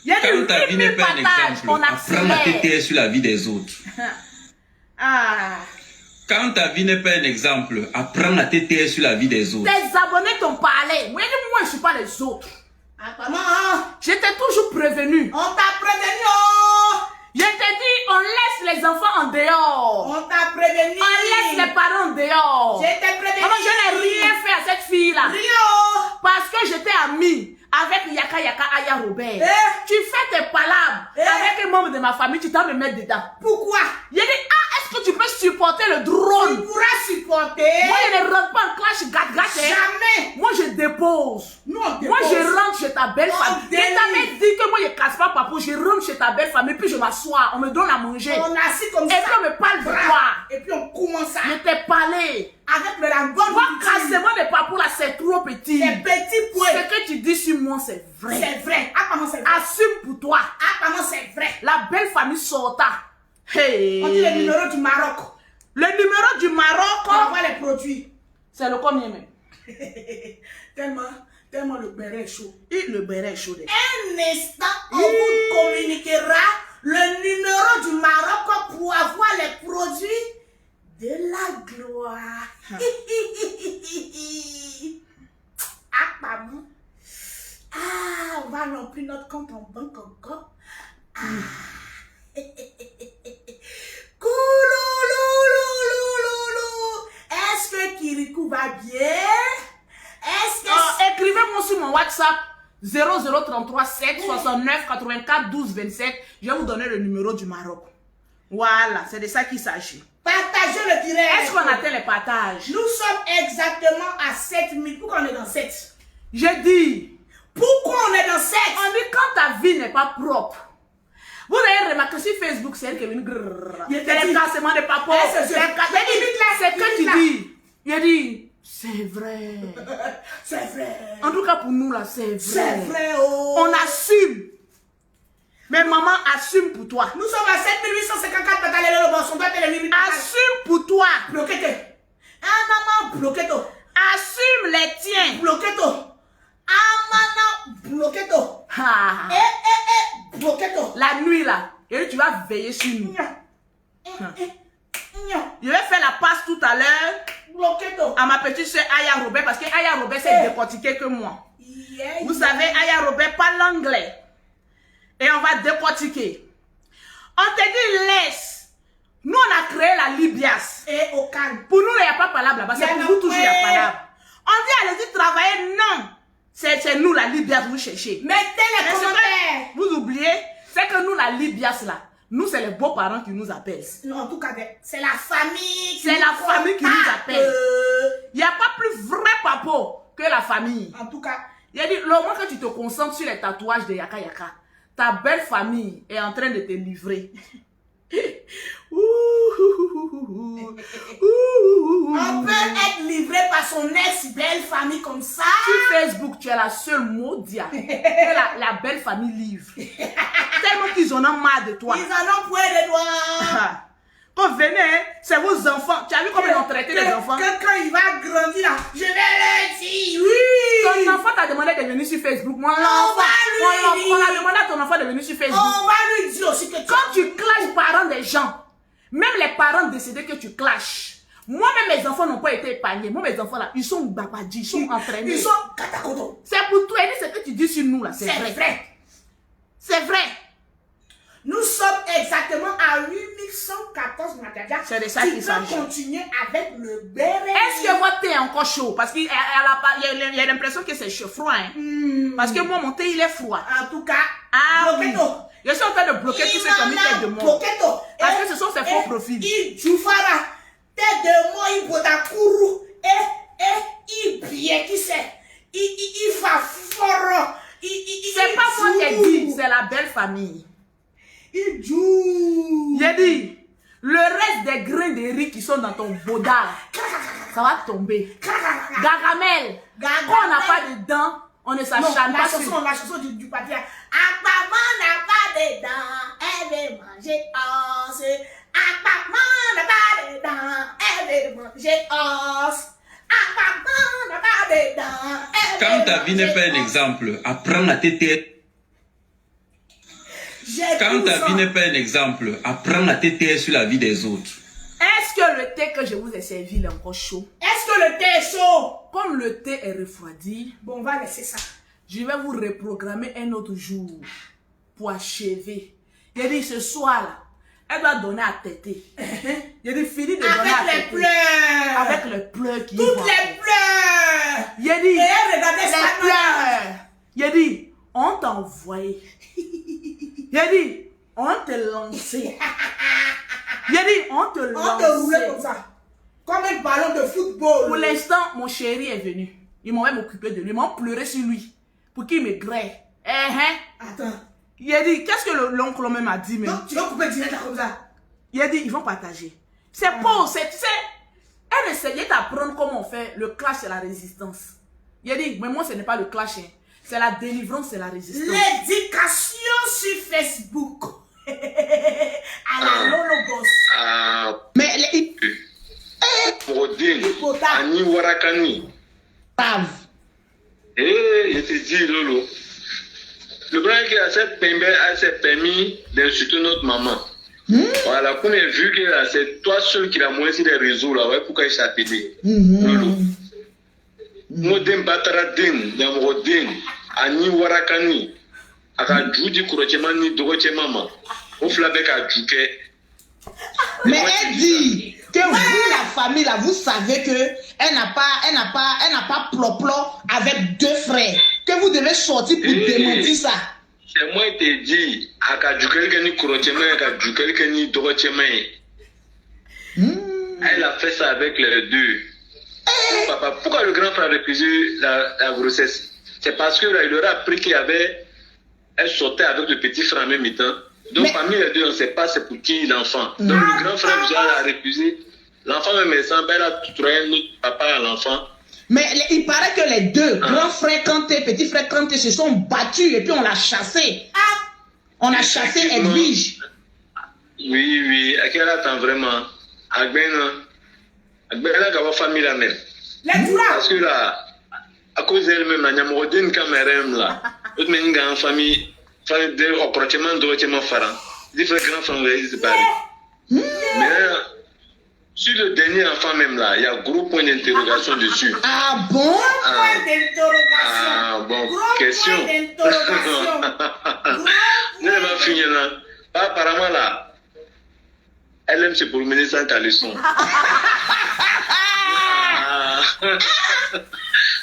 Quand ta vie n'est pas un exemple, apprends à te taire sur la vie des autres. Quand ta vie n'est pas un exemple, apprends à te taire sur la vie des autres. Tes abonnés t'ont parlé. Moi, je ne suis pas les autres. Je t'ai toujours prévenu. On t'a prévenu. Oh. Je t'ai dit, on laisse les enfants en dehors. On t'a prévenu. On laisse les parents en dehors. Je t'ai prévenu. Alors, je n'ai rien fait à cette fille-là. Rien. Parce que j'étais amie avec Yaka Aya Robert. Tu fais tes palabres avec un membre de ma famille, tu dois me mettre dedans. Pourquoi? Il a dit, est-ce que tu peux supporter le drone? Tu pourras supporter. Moi, je ne rentre pas en clash gat-gat. Jamais. Moi, je dépose. Nous, on dépose. Moi, je rentre chez ta belle famille. Je t'avais dit que moi, je ne casse pas papou. Je rentre chez ta belle famille, puis je m'assois. On me donne à manger. On assis comme ça. Et puis, on me parle de toi. Et puis, on commence à... Je t'ai parlé. Avec le langage. Moi, cassement de papou, là, c'est trop petit. C'est petit point. Ce que tu dis sur moi, c'est vrai. C'est vrai. Ah, comment c'est vrai? Assume pour toi. Ah, comment c'est vrai? La belle famille sorta. Hey. On dit le numéro du Maroc. Le numéro du Maroc. On voit les produits. C'est le combien même? Tellement le béret est chaud. Et le béret est chaud. Un instant, on vous communiquera le numéro du Maroc pour avoir les produits de la gloire. Ah, maman. Ah, on va remplir notre compte en banque encore. Ah. Coulouloulouloulou. Est-ce que Kirikou va bien? Est-ce que... écrivez-moi sur mon WhatsApp 0033 7 69 84 12 27. Je vais vous donner le numéro du Maroc. Voilà, c'est de ça qu'il s'agit. Partagez le direct. Est-ce qu'on atteint les partages? Nous sommes exactement à 7000. Pourquoi on est dans 7? J'ai dit. Pourquoi on est dans 7? On dit quand ta vie n'est pas propre. Vous avez remarqué sur Facebook, c'est elle qui est venue. Il y a des cassements de papo. C'est ce que tu dis. Il a dit, c'est vrai. C'est vrai. En tout cas pour nous là, c'est vrai. C'est vrai. Oh. On assume. Mais maman, assume pour toi. Nous sommes à 7854 batailles le bon. On doit te les assume pour toi. Bloquez-toi. Ah maman, bloquez-toi. Assume les tiens. Bloquez-toi. Ah maman, bloquez-toi. Bloquez-toi. La nuit là, et tu vas veiller sur nous. Je vais faire la passe tout à l'heure. Bloquez-toi. À ma petite soeur Aya Robert, parce que Aya Robert s'est décortiquée que moi. Vous savez, Aya Robert parle l'anglais. Et on va décortiquer. On te dit laisse. Nous, on a créé la Libias. Et au calme. Pour nous, il n'y a pas palabre là-bas. C'est pour vous toujours, il y a palabre. On dit allez-y travailler. Non. C'est nous, la Libias, vous cherchez. Mettez les commentaires. Vous oubliez, c'est que nous, la Libias là, nous, c'est les beaux-parents qui nous appellent. Non, en tout cas, c'est la famille. C'est la famille qui nous appelle. Il n'y a pas plus vrai papo que la famille. En tout cas. Il a dit, le moment que tu te concentres sur les tatouages de Yaka Yaka, ta belle famille est en train de te livrer. On peut être livré par son ex-belle famille comme ça. Sur Facebook, tu es la seule maudia que la belle famille livre. Tellement qu'ils en ont marre de toi. Ils en ont point de doigts. Quand venez, c'est vos enfants. Tu as vu comment ils ont traité les enfants? Quand il va grandir là, je vais le dire, oui. Ton enfant t'a demandé de venir sur Facebook. On a demandé à ton enfant de venir sur Facebook. On va lui dire aussi que quand tu clashes parents des gens, même les parents décédés que tu clashes, moi-même mes enfants n'ont pas été épargnés. Moi mes enfants là, ils sont babadis, ils sont entraînés. Ils sont katakoto. C'est pour toi, ce que tu dis sur nous là, c'est vrai. C'est vrai. Nous sommes exactement à 8000 114 Madjaja. C'est de ça qu'il Tu s'agit. peux continuer avec le béret. Est-ce que votre thé est encore chaud? Parce qu'il y a l'impression que c'est chaud, froid. Hein? Parce que moi, mon thé, il est froid. En tout cas, Ah oui. Bloqueto. Je suis en train de bloquer tous ces comités de moi. Bloqueto. Parce que ce sont ses faux profils. Il Jufara, tête de moi, il Botakuru, il bien qui c'est. Il fa fort. C'est pas moi qui ai dit, c'est la belle famille. Il joue. J'ai dit, le reste des grains de riz qui sont dans ton boda, ça va tomber. Gagamel, quand on n'a pas de dents, on ne s'acharne pas sur. La chanson du papier. Maman n'a pas de dents, elle veut manger os. Maman n'a pas de dents, elle veut manger os. Maman n'a pas de dents, elle veut Quand ta vie n'est pas un manger os. exemple, apprends à te taire. Quand ta vie n'est pas un exemple, apprends à te taire sur la vie des autres. Est-ce que le thé que je vous ai servi il est encore chaud? Est-ce que le thé est chaud? Comme le thé est refroidi, Bon, on va laisser ça. je vais vous reprogrammer un autre jour pour achever. J'ai dit ce soir-là, elle doit donner à téter. J'ai dit fini de donner à Avec les téter. pleurs. Avec les pleurs qui Toutes vont les après. pleurs. J'ai dit, Et elle regardait les ça. pleurs. J'ai dit, on t'a envoyé. J'ai dit, on te lançait. J'ai dit, on te On te roulait comme lançait. ça. Comme un ballon de football. Pour l'instant, mon chéri est venu. Ils m'ont même occupé de lui. Ils m'ont pleuré sur lui. Pour qu'il me grêle. Attends. Il a dit, qu'est-ce que l'oncle même a dit même? Donc, tu vas couper direct comme ça. Il a dit, ils vont partager. C'est pas, c'est, tu sais, elle essayait d'apprendre comment on fait le clash et la résistance. Il a dit, mais moi, ce n'est pas le clash, hein. C'est la délivrance et la résistance. L'éducation sur Facebook. À la Lolobos. Mais les Brodin, Ani Warakani. paves. Je te dis, Lolo. Le grand qui a s'est permis d'insulter notre maman. Voilà, comme il a vu que c'est toi seul qui a moins sur les réseaux là, ouais, pourquoi il s'est appelé. Lolo. Modem Bataradin, Yamrodin, Ani Warakani, Aka Judi Kurochemani, Dorochemama, au Flabek à Djuke. Mais elle dit que vous, la famille, là, vous savez que elle n'a pas plop-plop avec deux frères. Que vous devez sortir pour démentir ça. C'est moi qui te dis, Aka Djuke Kurochemani, Aka Djuke Dorochemani. Elle a fait ça avec les deux. Papa, pourquoi le grand frère a refusé la grossesse? C'est parce que là, il leur a appris elle sortait avec le petit frère en même temps. Donc parmi les deux, on ne sait pas c'est pour qui l'enfant. Donc le grand frère a refusé. L'enfant même semble, elle a trouvé notre papa à l'enfant. Mais il paraît que les deux, grand frère Kanté, petit frère Kanté, se sont battus et puis on l'a chassé. On a chassé Edwige. Oui, à quel attend vraiment? Agbena Gawa famille la même. Parce que là, à cause d'elle-même, la Nyamrodine Cameroun là, toute une famille, de approchement d'autrement Faran. Différents grands frères, ils se parlent. Mais sur le dernier enfant même là, il y a un gros point d'interrogation dessus. Ah bon? Point d'interrogation. Ah bon, Gros question. point d'interrogation. Ne va finir là. Apparemment là, elle aime se promener sans caleçon.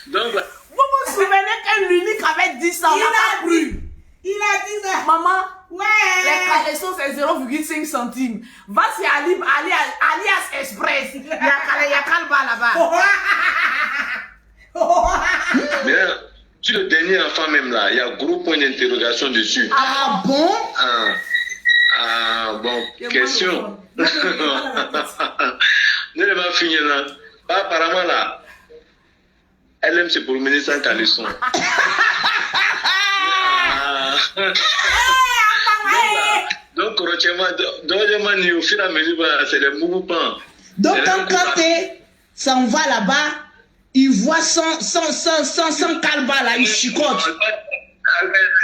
Donc, Vous vous souvenez qu'un l'unique avait dit ça, on n'a pas cru. Il a dit ça. Maman, Ouais. les caleçons c'est 0,5 centimes. Va chez alias Express. Il y a Kalba là-bas. mais sur le dernier enfant même là, il y a un gros point d'interrogation dessus. Ah bon? Ah bon, question. Ne va finir là. Apparemment là, elle aime se promener sans caleçon. Donc, au fur et à mesure, c'est le mouvement. Donc quand Kanté s'en va là-bas, il voit son calba là, il chicote.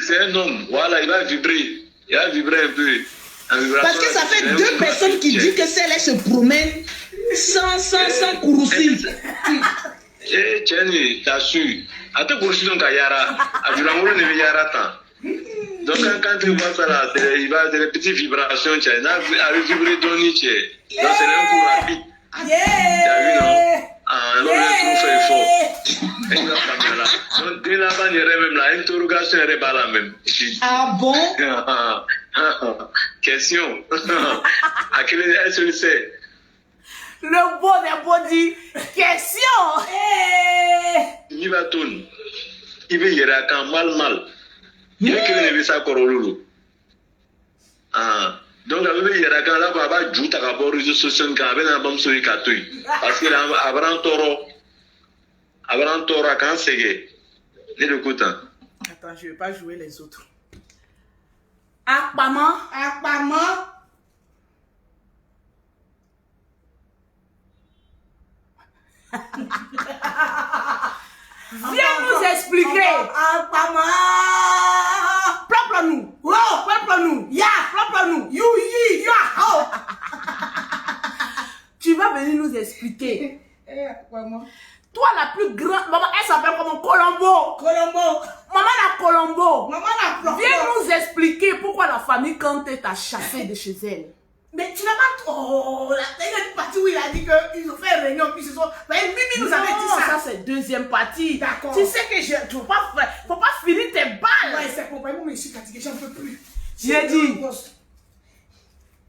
C'est un homme, voilà, il va vibrer. Il va vibrer un peu. Parce que ça fait deux personnes qui disent que celle-là se promène sans courroussi. Eh, tiens, t'as su. À te courroussi donc à Yara. À Durango, ne Yara tant. Donc quand tu vois ça là, il va des petites vibrations, tu as vibrer Donny, tu es. Donc c'est un coup rapide. Tu as vu, non? Ah, non, le trou fait fort. Donc dès là-bas, il y aurait même la interrogation, elle n'est pas la même. Ah bon? Question. À quel est ce que c'est? Le bon des bon dit question. Il va tourner. Il veut y aller à mal. Il veut qu'il ne veut ça corololo. Donc, il veut y aller à là, il va jouer à la réseaux sociaux, il va y sur les catouilles. Parce qu'il a un taureau. Avant taureau, quand c'est gay. Et le coup, attends, je ne vais pas jouer les autres. Akpama. Viens nous expliquer. Propre-nous. Propre-nous. Propre-nous. Tu vas venir nous expliquer. Toi, la plus grande... Maman, elle s'appelle comment? Colombo. Maman la Colombo. Viens nous expliquer pourquoi la famille Kanté t'a chassé de chez elle. Mais tu n'as pas trop... Il y a une partie où il a dit qu'ils ont fait une réunion, puis ce sont... Mais Mimi nous avait dit ça. Ça c'est deuxième partie. D'accord. Tu sais que tu ne faut pas finir tes balles. Ouais, c'est pour moi, je suis fatigué, j'en peux plus. J'ai dit,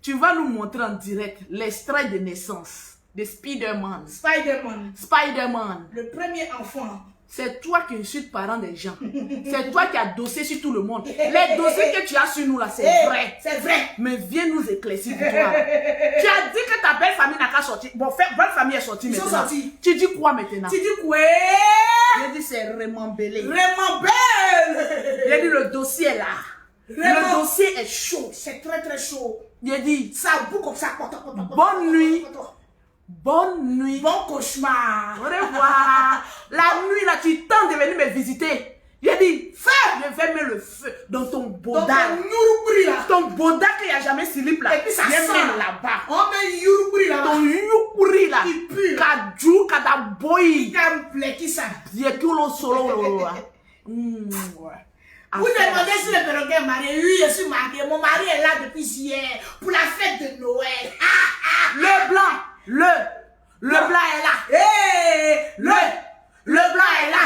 tu vas nous montrer en direct l'extrait de naissance de Spider-Man. Spider-Man. Le premier enfant. C'est toi qui insultes parents des gens. C'est toi qui as dossier sur tout le monde. Les dossiers que tu as sur nous là, c'est vrai. C'est vrai. Mais viens nous éclaircir pour toi. Tu as dit que ta belle famille n'a qu'à sortir. Bon, belle famille est sortie maintenant. Ils sont sortis. Tu dis quoi maintenant? Tu dis quoi? J'ai dit c'est remembelé. Remembelé. J'ai dit le dossier est là. Le dossier est chaud. C'est très très chaud. J'ai dit ça boue comme ça. Bonne nuit. Bonne nuit. Bon cauchemar. Au revoir. La nuit là, tu tentes de venir me visiter. J'ai dit, feu. Je vais mettre le feu dans ton boda. Ton boda qu'il n'y a jamais slip là. Et puis ça sent là-bas. On met yourubri là. Ton yourubri là. Il pue. Kadjou, kadaboy. Qui ça. Diekulo solo. Vous demandez si le perroquet est marié. Oui, je suis marié. Mon mari est là depuis hier pour la fête de Noël. Le blanc. Le blanc est là. Le blanc est là.